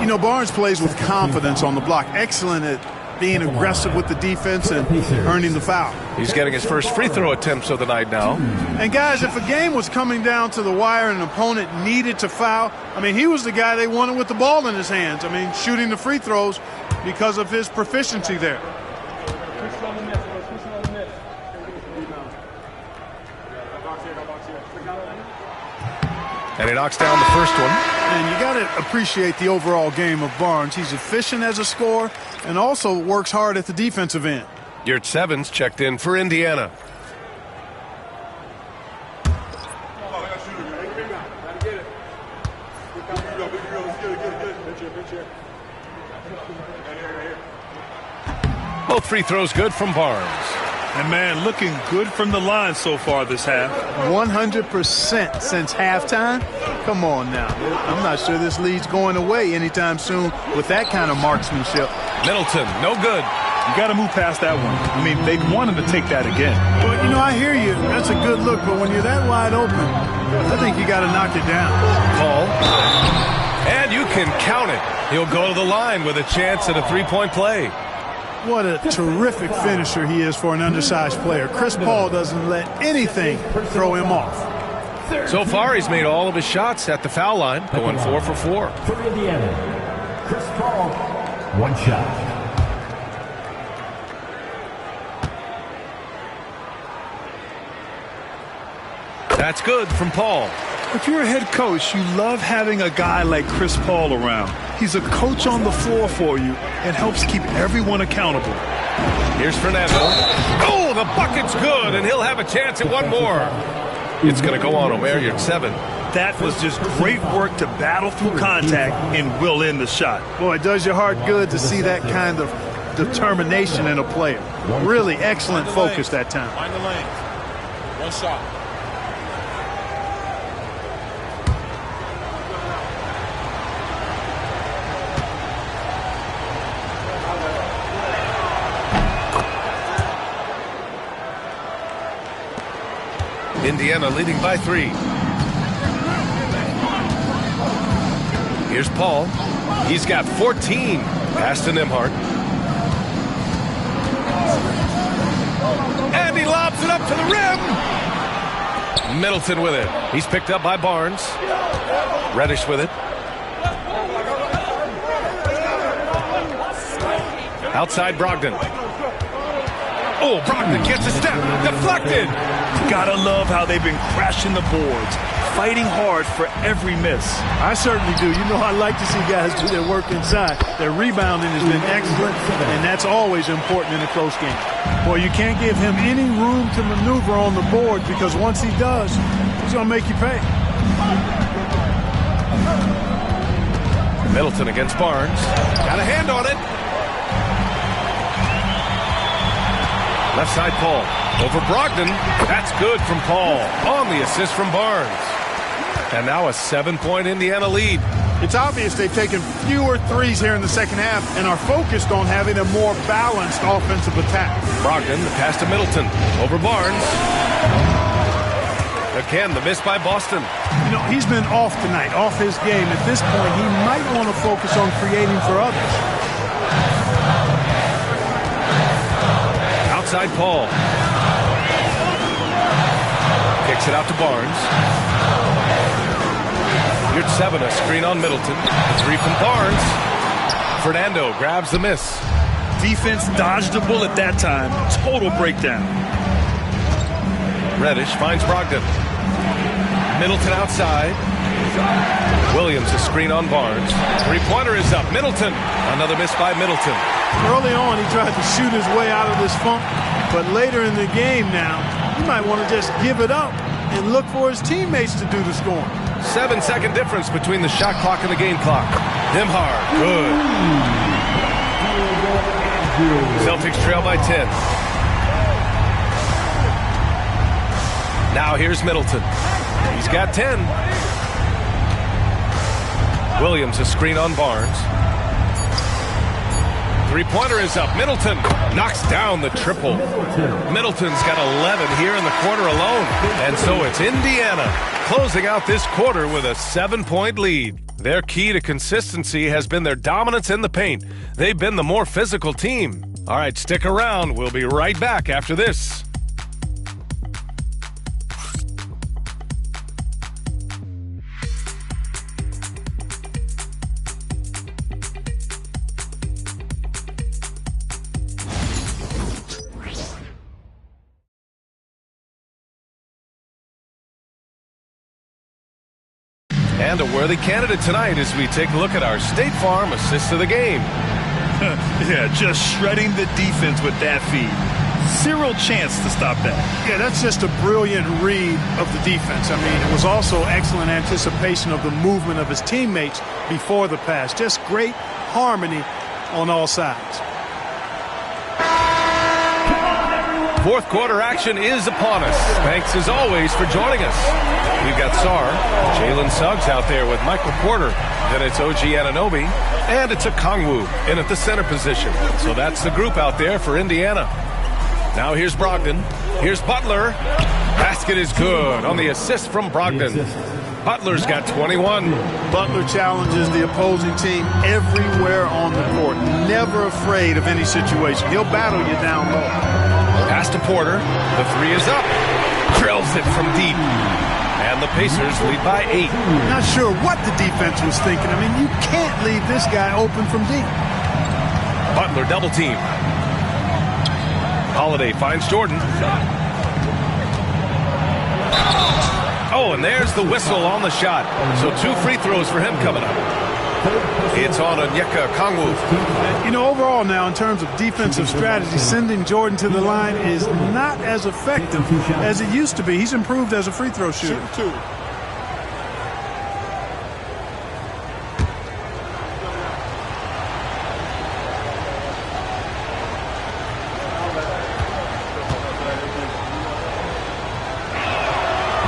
You know, Barnes plays with confidence on the block. Excellent at being aggressive with the defense and earning the foul. He's getting his first free throw attempts of the night now. And guys, if a game was coming down to the wire and an opponent needed to foul, I mean, he was the guy they wanted with the ball in his hands. I mean, shooting the free throws because of his proficiency there. And he knocks down the first one. And you got to appreciate the overall game of Barnes. He's efficient as a scorer and also works hard at the defensive end. Yurt Sevens checked in for Indiana. Both free throws good from Barnes. And, man, looking good from the line so far this half. 100% since halftime? Come on now. I'm not sure this lead's going away anytime soon with that kind of marksmanship. Middleton, no good. You got to move past that one. I mean, they want him to take that again. Well, you know, I hear you. That's a good look, but when you're that wide open, I think you got to knock it down. Paul. And you can count it. He'll go to the line with a chance at a three-point play. What a terrific finisher he is for an undersized player. Chris Paul doesn't let anything throw him off. So far, he's made all of his shots at the foul line, going 4 for 4. For Indiana, Chris Paul, 1 shot. That's good from Paul. If you're a head coach, you love having a guy like Chris Paul around. He's a coach on the floor for you and helps keep everyone accountable. Here's Fernando. Oh, the bucket's good, and he'll have a chance at one more. It's going to go on Omer. You're at 7. That was just great work to battle through contact and will end the shot. Boy, it does your heart good to see that kind of determination in a player. Really excellent focus that time. Find the lane. 1 shot. Indiana leading by 3. Here's Paul. He's got 14. Pass to Nembhard. And he lobs it up to the rim. Middleton with it. He's picked up by Barnes. Reddish with it. Outside Brogdon. Oh, Brogdon gets a step. Deflected. Gotta love how they've been crashing the boards, fighting hard for every miss. I certainly do. You know, I like to see guys do their work inside. Their rebounding has been excellent, and that's always important in a close game. Boy, you can't give him any room to maneuver on the board, because once he does, he's going to make you pay. Middleton against Barnes. Got a hand on it. Left side Paul. Over Brogdon. That's good from Paul. On the assist from Barnes. And now a 7-point Indiana lead. It's obvious they've taken fewer threes here in the second half and are focused on having a more balanced offensive attack. Brogdon, the pass to Middleton. Over Barnes. Again, the miss by Boston. You know, he's been off tonight, off his game. At this point, he might want to focus on creating for others. Outside Paul. Kicks it out to Barnes. You're at 7, a screen on Middleton. 3 from Barnes. Fernando grabs the miss. Defense dodged a bullet that time. Total breakdown. Reddish finds Brogdon. Middleton outside. Williams, a screen on Barnes. 3-pointer is up. Middleton. Another miss by Middleton. Early on, he tried to shoot his way out of this funk, but later in the game now, he might want to just give it up and look for his teammates to do the scoring. 7-second difference between the shot clock and the game clock. Nembhard, good. Celtics trail by 10. Now here's Middleton. He's got 10. Williams, a screen on Barnes. 3-pointer is up. Middleton knocks down the triple. Middleton's got 11 here in the quarter alone. And so it's Indiana closing out this quarter with a 7-point lead. Their key to consistency has been their dominance in the paint. They've been the more physical team. All right, stick around. We'll be right back after this. And a worthy candidate tonight as we take a look at our State Farm assist of the game. Yeah, just shredding the defense with that feed. Zero chance to stop that. Yeah, that's just a brilliant read of the defense. I mean, it was also excellent anticipation of the movement of his teammates before the pass. Just great harmony on all sides. Come on, everyone. Fourth quarter action is upon us. Thanks as always for joining us. We've got Sarr, Jalen Suggs out there with Michael Porter. Then it's OG Anunoby, and it's Okongwu in at the center position. So that's the group out there for Indiana. Now here's Brogdon. Here's Butler. Basket is good on the assist from Brogdon. Butler's got 21. Butler challenges the opposing team everywhere on the court. Never afraid of any situation. He'll battle you down low. Pass to Porter. The three is up. Drills it from deep. And the Pacers lead by 8. Not sure what the defense was thinking. I mean, you can't leave this guy open from deep. Butler double team. Holiday finds Jordan. Oh, and there's the whistle on the shot. So 2 free throws for him coming up. It's on Onyeka Okongwu. You know, overall now, in terms of defensive strategy, sending Jordan to the line is not as effective as it used to be. He's improved as a free throw shooter.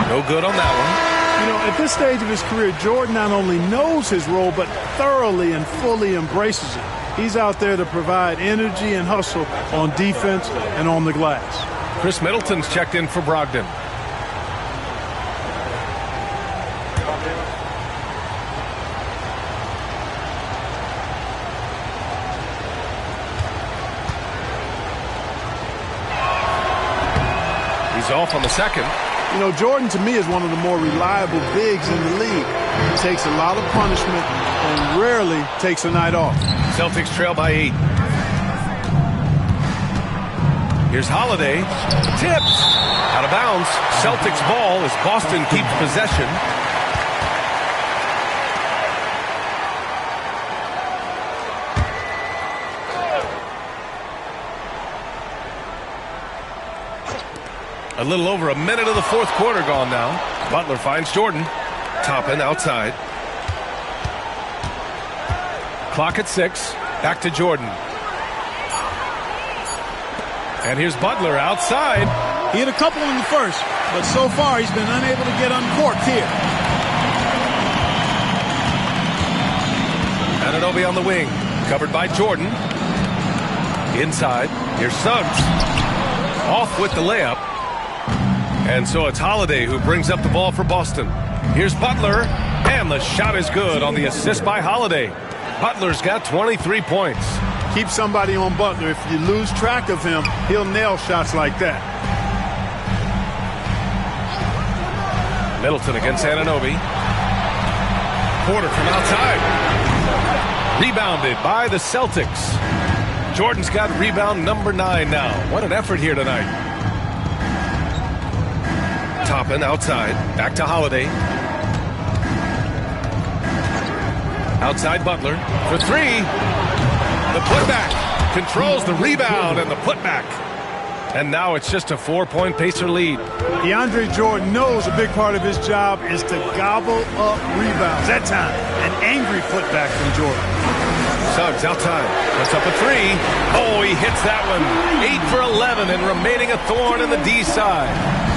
No good on that one. You know, at this stage of his career, Jordan not only knows his role, but thoroughly and fully embraces it. He's out there to provide energy and hustle on defense and on the glass. Chris Middleton's checked in for Brogdon. He's off on the second. You know, Jordan, to me, is one of the more reliable bigs in the league. He takes a lot of punishment and rarely takes a night off. Celtics trail by 8. Here's Holiday. Tipped. Out of bounds. Celtics ball as Boston keeps possession. A little over a minute of the fourth quarter gone now. Butler finds Jordan. Toppin outside. Clock at 6. Back to Jordan. And here's Butler outside. He hit a couple in the first, but so far he's been unable to get uncorked here. Anunoby on the wing. Covered by Jordan. Inside. Here's Suggs. Off with the layup. And so it's Holiday who brings up the ball for Boston. Here's Butler, and the shot is good on the assist by Holiday. Butler's got 23 points. Keep somebody on Butler. If you lose track of him, he'll nail shots like that. Middleton against Anunoby. Porter from outside. Rebounded by the Celtics. Jordan's got rebound number 9 now. What an effort here tonight. Toppin outside. Back to Holiday. Outside Butler for 3. The putback. Controls the rebound and the putback. And now it's just a 4-point Pacer lead. DeAndre Jordan knows a big part of his job is to gobble up rebounds. That time, an angry putback from Jordan. Suggs outside. Puts up a 3. Oh, he hits that one. 8 for 11 and remaining a thorn in the D side.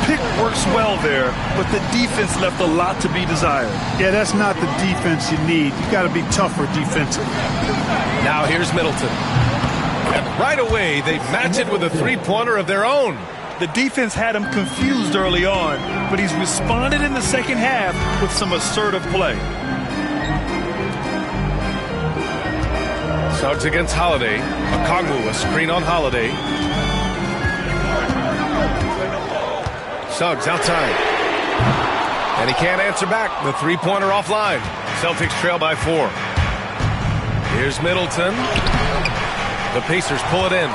Pick works well there, but the defense left a lot to be desired. Yeah, that's not the defense you need. You got to be tougher defensively. Now here's Middleton. And right away, they match it with a three-pointer of their own. The defense had him confused early on, but he's responded in the second half with some assertive play. Suggs against Holiday. Okongwu, a screen on Holiday. Suggs outside. And he can't answer back. The three-pointer offline. Celtics trail by 4. Here's Middleton. The Pacers pull it in.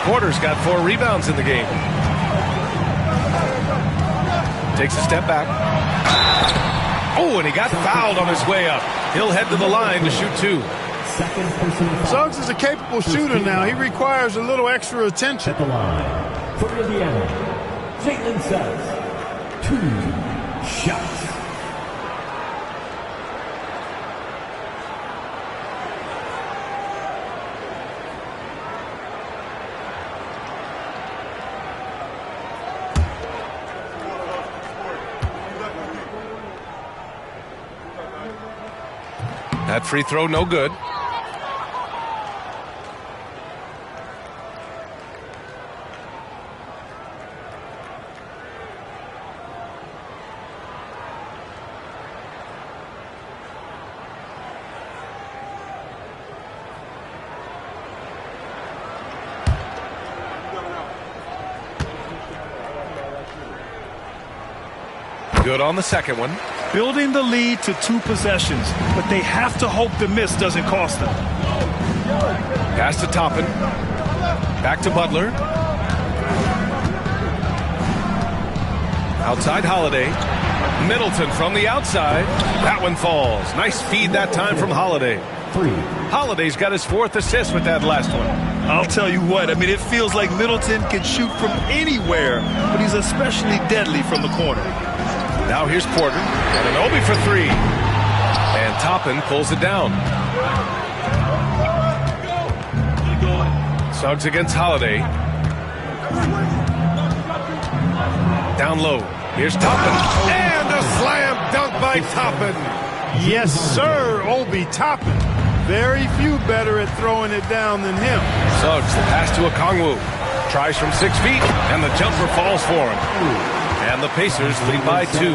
Porter's got 4 rebounds in the game. Takes a step back. Oh, and he got fouled on his way up. He'll head to the line to shoot 2. Suggs is a capable shooter now. He requires a little extra attention. At the line for Indiana, Jalen Suggs, 2 shots. That free throw no good. Good on the second one. Building the lead to 2 possessions, but they have to hope the miss doesn't cost them. Pass to Toppin. Back to Butler. Outside Holiday. Middleton from the outside. That one falls. Nice feed that time from Holiday. Holiday's got his 4th assist with that last one. I'll tell you what, I mean, it feels like Middleton can shoot from anywhere, but he's especially deadly from the corner. Now here's Porter. Anunoby for 3. And Toppin pulls it down. Suggs against Holiday. Down low. Here's Toppin. And a slam dunk by Toppin. Yes, sir, Obi Toppin. Very few better at throwing it down than him. Suggs, the pass to Okongwu. Tries from 6 feet, and the jumper falls for him. And the Pacers lead by 2.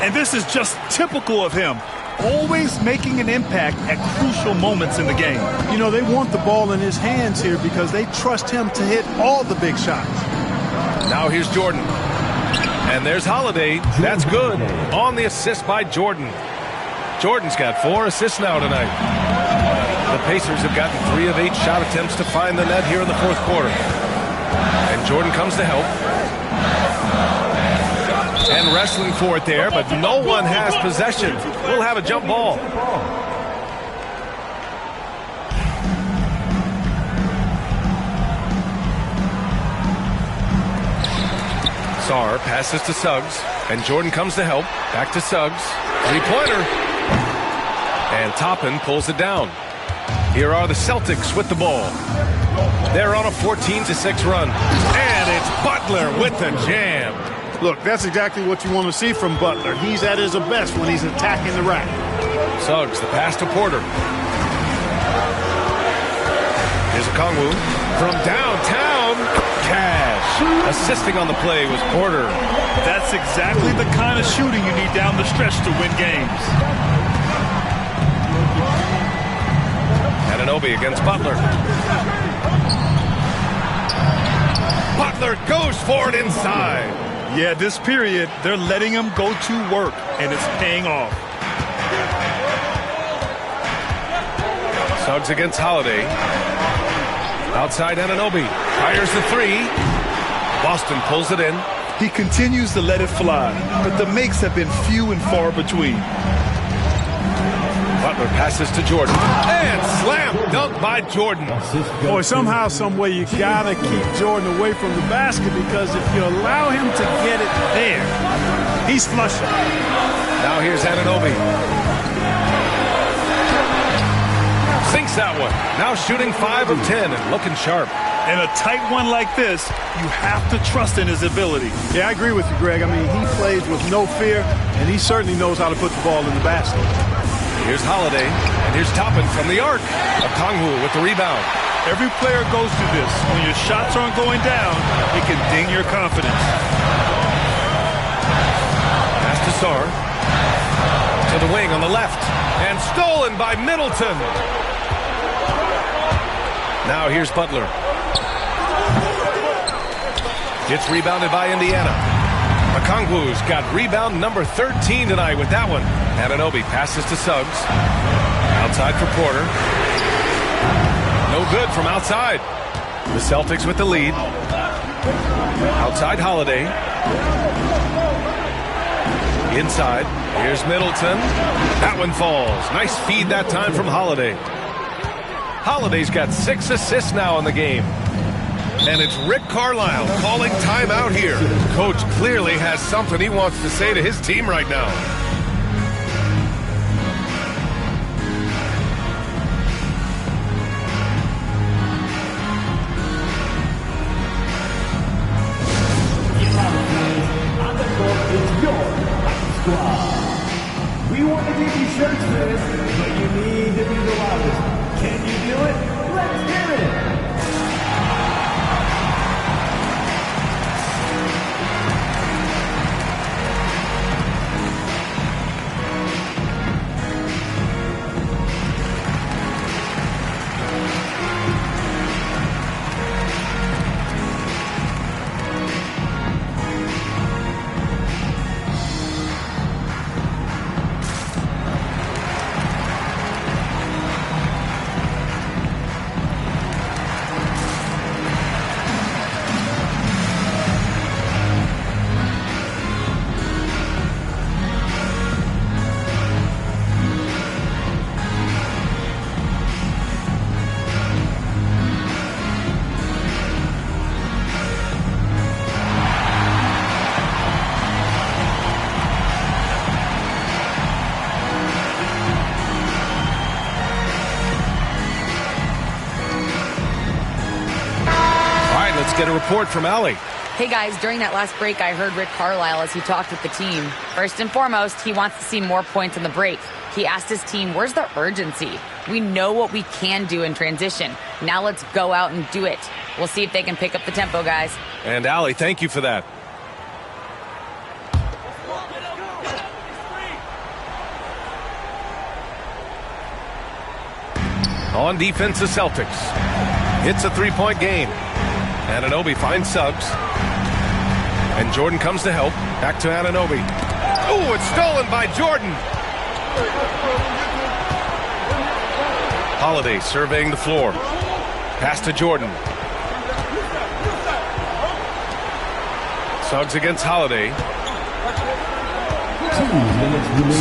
And this is just typical of him. Always making an impact at crucial moments in the game. You know, they want the ball in his hands here because they trust him to hit all the big shots. Now here's Jordan. And there's Holiday. That's good. On the assist by Jordan. Jordan's got 4 assists now tonight. The Pacers have gotten 3 of 8 shot attempts to find the net here in the 4th quarter. And Jordan comes to help. And wrestling for it there, but no one has possession. We'll have a jump ball. Sarr passes to Suggs, and Jordan comes to help. Back to Suggs. 3-pointer. And Toppin pulls it down. Here are the Celtics with the ball. They're on a 14-6 run. And it's Butler with the jam. Look, that's exactly what you want to see from Butler. He's at his best when he's attacking the rack. Suggs, the pass to Porter. Here's Okongwu. From downtown, Cash. Assisting on the play was Porter. That's exactly the kind of shooting you need down the stretch to win games. Anunoby against Butler. Butler goes for it inside. Yeah, this period, they're letting him go to work, and it's paying off. Suggs against Holiday. Outside Anunoby. Fires the 3. Boston pulls it in. He continues to let it fly, but the makes have been few and far between. Butler passes to Jordan. And slam dunk by Jordan. Boy, somehow, some way, you got to keep Jordan away from the basket because if you allow him to get it there, he's flushing. Now here's Anunoby. Sinks that one. Now shooting 5 of 10 and looking sharp. In a tight one like this, you have to trust in his ability. Yeah, I agree with you, Greg. I mean, he plays with no fear, and he certainly knows how to put the ball in the basket. Here's Holiday, and here's Toppin from the arc. Okongwu with the rebound. Every player goes through this. When your shots aren't going down, it can ding your confidence. Pass to Sarr. To the wing on the left. And stolen by Middleton. Now here's Butler. It's rebounded by Indiana. Okongwu's got rebound number 13 tonight with that one. Anunoby passes to Suggs. Outside for Porter. No good from outside. The Celtics with the lead. Outside Holiday. Inside. Here's Middleton. That one falls. Nice feed that time from Holiday. Holiday's got 6 assists now in the game. And it's Rick Carlisle calling timeout here. Coach clearly has something he wants to say to his team right now. On the court is your Fighting Squad. We want to give you shirts for this, but you need get a report from Allie. Hey guys, during that last break, I heard Rick Carlisle as he talked with the team. First and foremost, he wants to see more points in the break. He asked his team, where's the urgency? We know what we can do in transition. Now let's go out and do it. We'll see if they can pick up the tempo, guys. And Allie, thank you for that. On defense, the Celtics. It's a three-point game. Anunoby finds Suggs. And Jordan comes to help. Back to Anunoby. Oh, it's stolen by Jordan. Holiday surveying the floor. Pass to Jordan. Suggs against Holiday.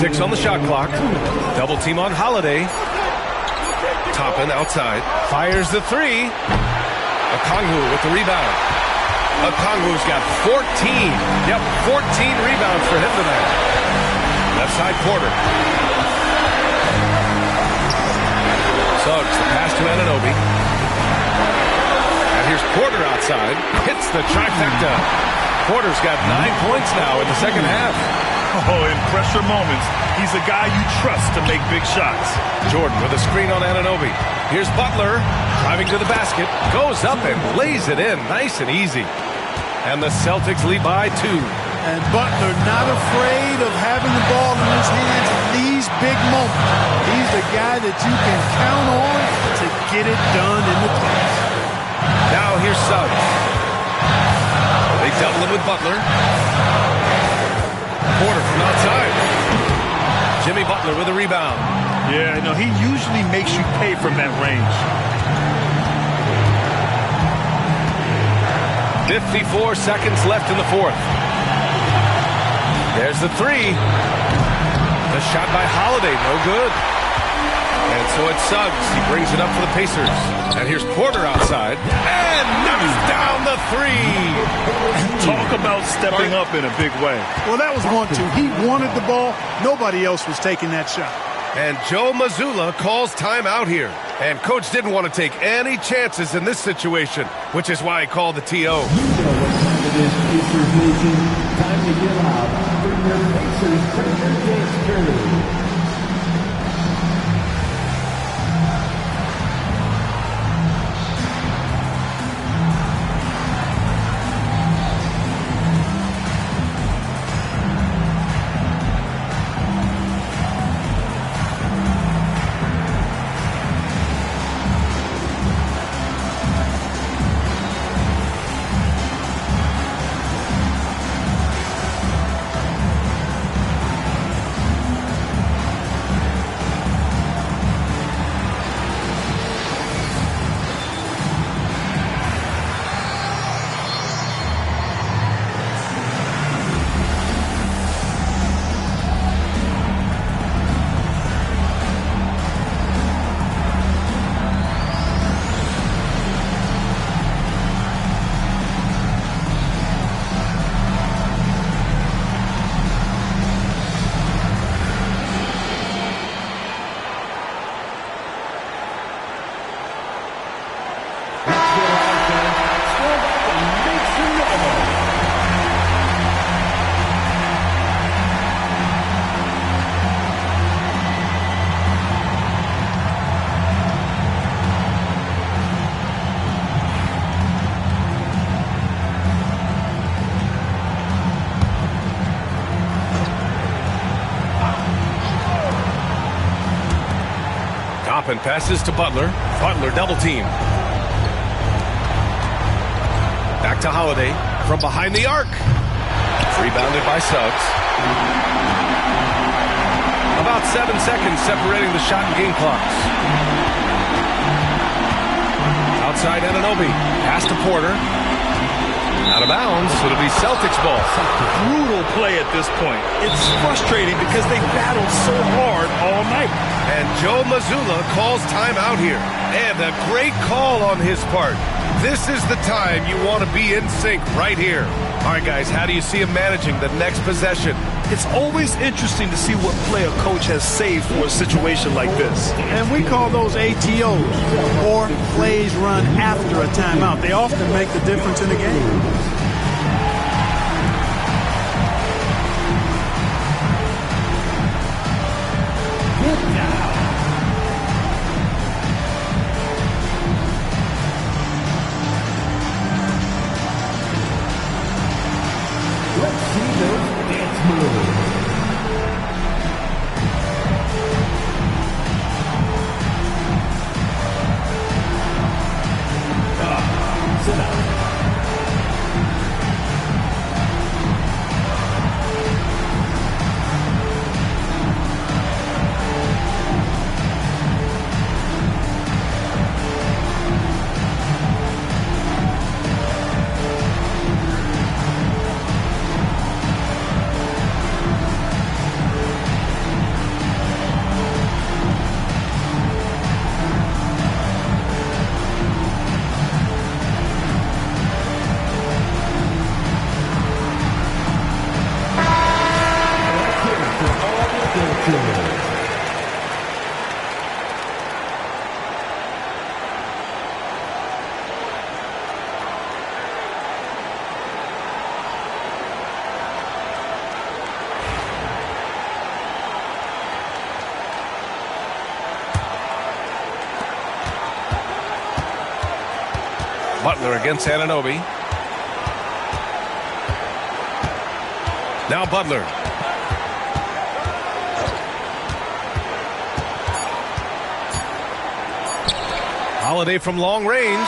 6 on the shot clock. Double team on Holiday. Toppin outside. Fires the three. Okongwu with the rebound. Okongwu's got 14. Yep, 14 rebounds for him tonight. Left side Porter. Suggs, the pass to Anunoby. And here's Porter outside. Hits the trifecta. Porter's got 9 points now in the second half. Oh, in pressure moments, he's a guy you trust to make big shots. Jordan with a screen on Anunoby. Here's Butler driving to the basket. Goes up and lays it in. Nice and easy. And the Celtics lead by 2. And Butler not afraid of having the ball in his hands in these big moments. He's the guy that you can count on to get it done in the clutch. Now here's Suggs. They double him with Butler. Porter from outside. Jimmy Butler with a rebound. Yeah, no, he usually makes you pay from that range. 54 seconds left in the fourth. There's the three. The shot by Holiday, no good. And so it's Suggs. He brings it up for the Pacers. And here's Porter outside. And knocks down the three. Talk about stepping up in a big way. Well, that was 1-2. He wanted the ball. Nobody else was taking that shot. And Joe Mazzulla calls timeout here. And Coach didn't want to take any chances in this situation, which is why he called the TO. You know what time it is, Pacers Nation. Time to get out for your Pacers Premier Dance Tournament. And passes to Butler. Butler double team. Back to Holiday from behind the arc. Rebounded by Suggs. About 7 seconds separating the shot and game clocks. Outside Anunoby. Pass to Porter. Out of bounds. It'll be Celtics ball. Brutal play at this point. It's frustrating because they battled so hard all night. And Joe Mazzulla calls timeout here. And a great call on his part. This is the time you want to be in sync right here. All right, guys, how do you see him managing the next possession? It's always interesting to see what play a coach has saved for a situation like this. And we call those ATOs, or plays run after a timeout. They often make the difference in the game. Butler against Anunoby. Now Butler. Holiday from long range.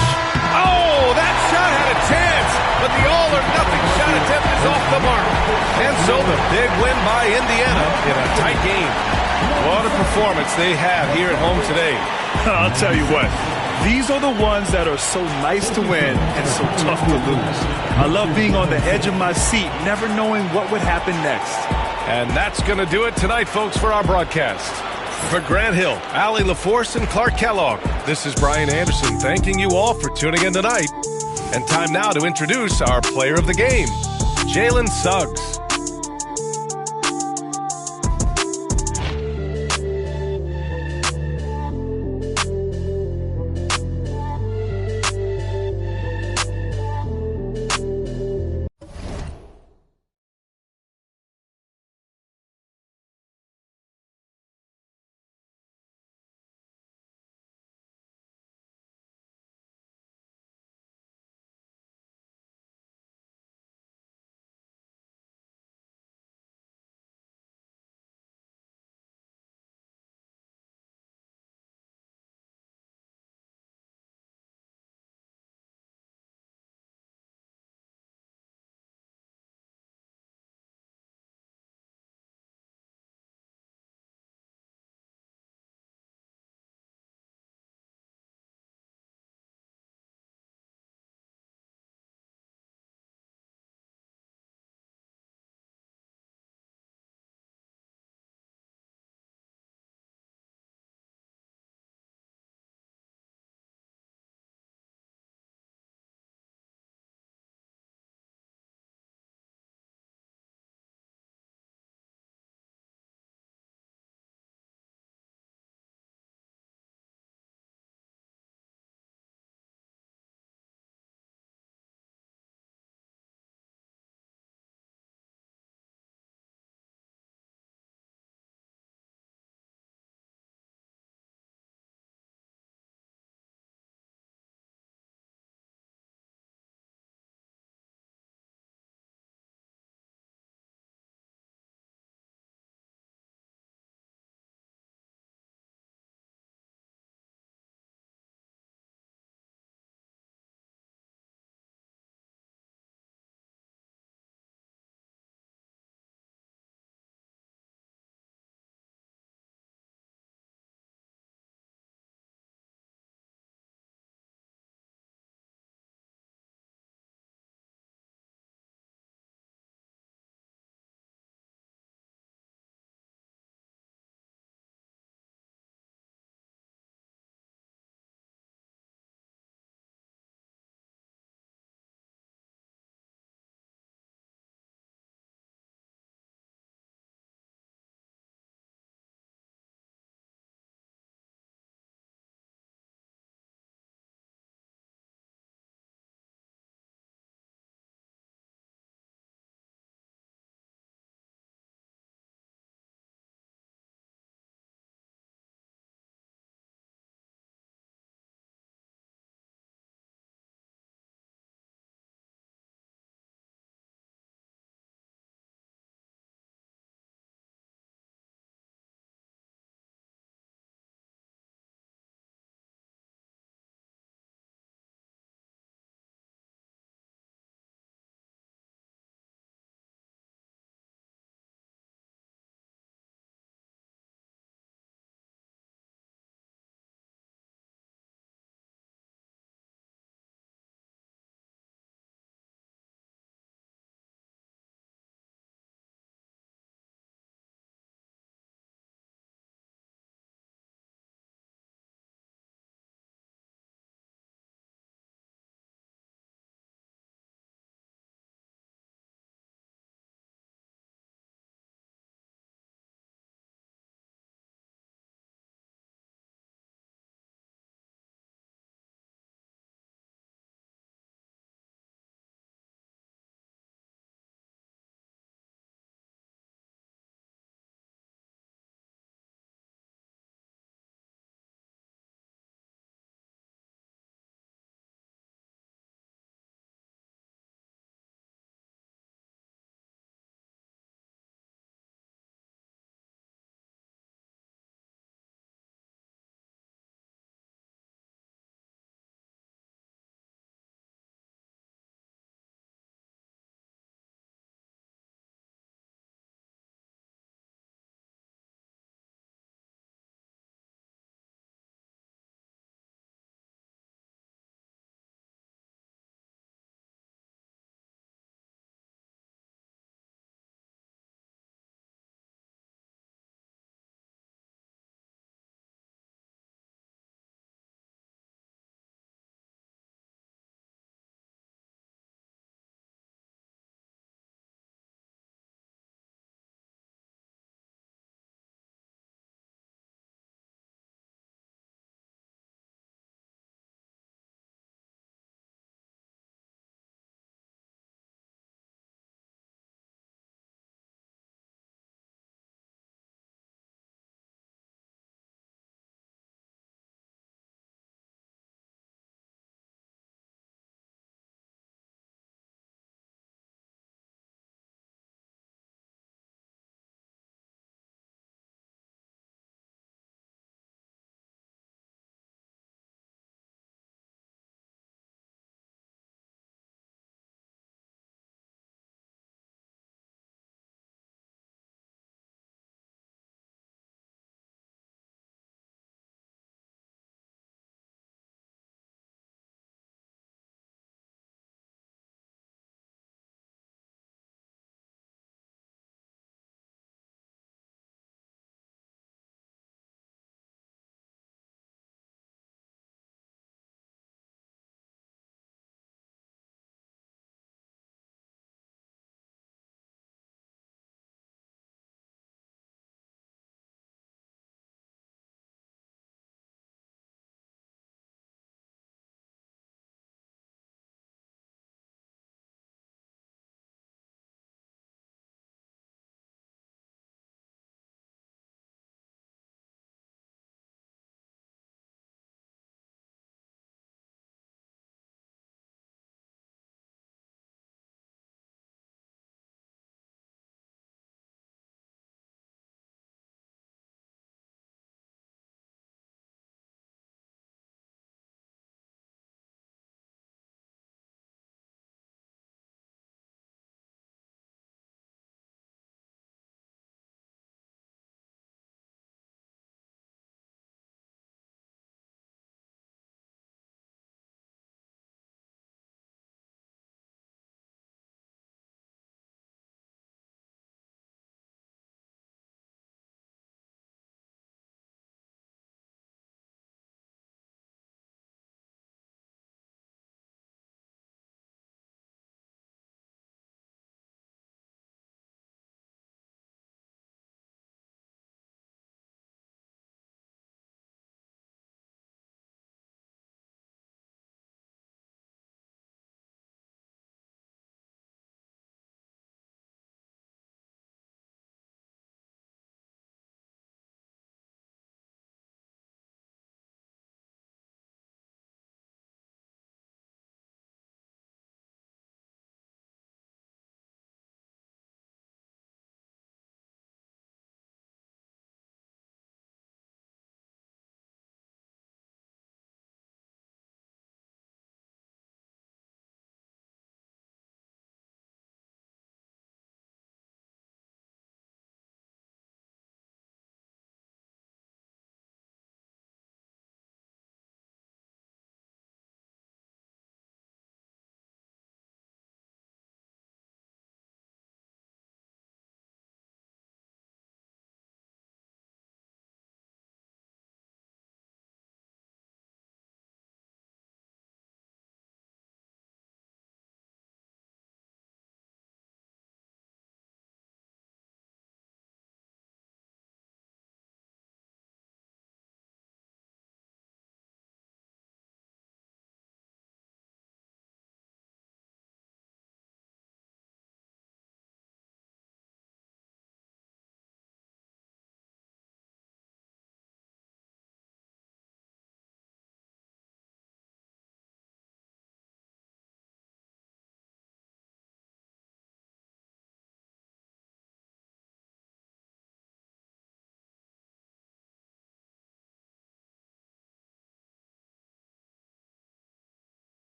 Oh, that shot had a chance, but the all-or-nothing shot attempt is off the mark. And so the big win by Indiana in a tight game. What a performance they have here at home today. I'll tell you what. These are the ones that are so nice to win and so tough to lose. I love being on the edge of my seat, never knowing what would happen next. And that's going to do it tonight, folks, for our broadcast. For Grant Hill, Allie LaForce, and Clark Kellogg, this is Brian Anderson thanking you all for tuning in tonight. And time now to introduce our player of the game, Jalen Suggs.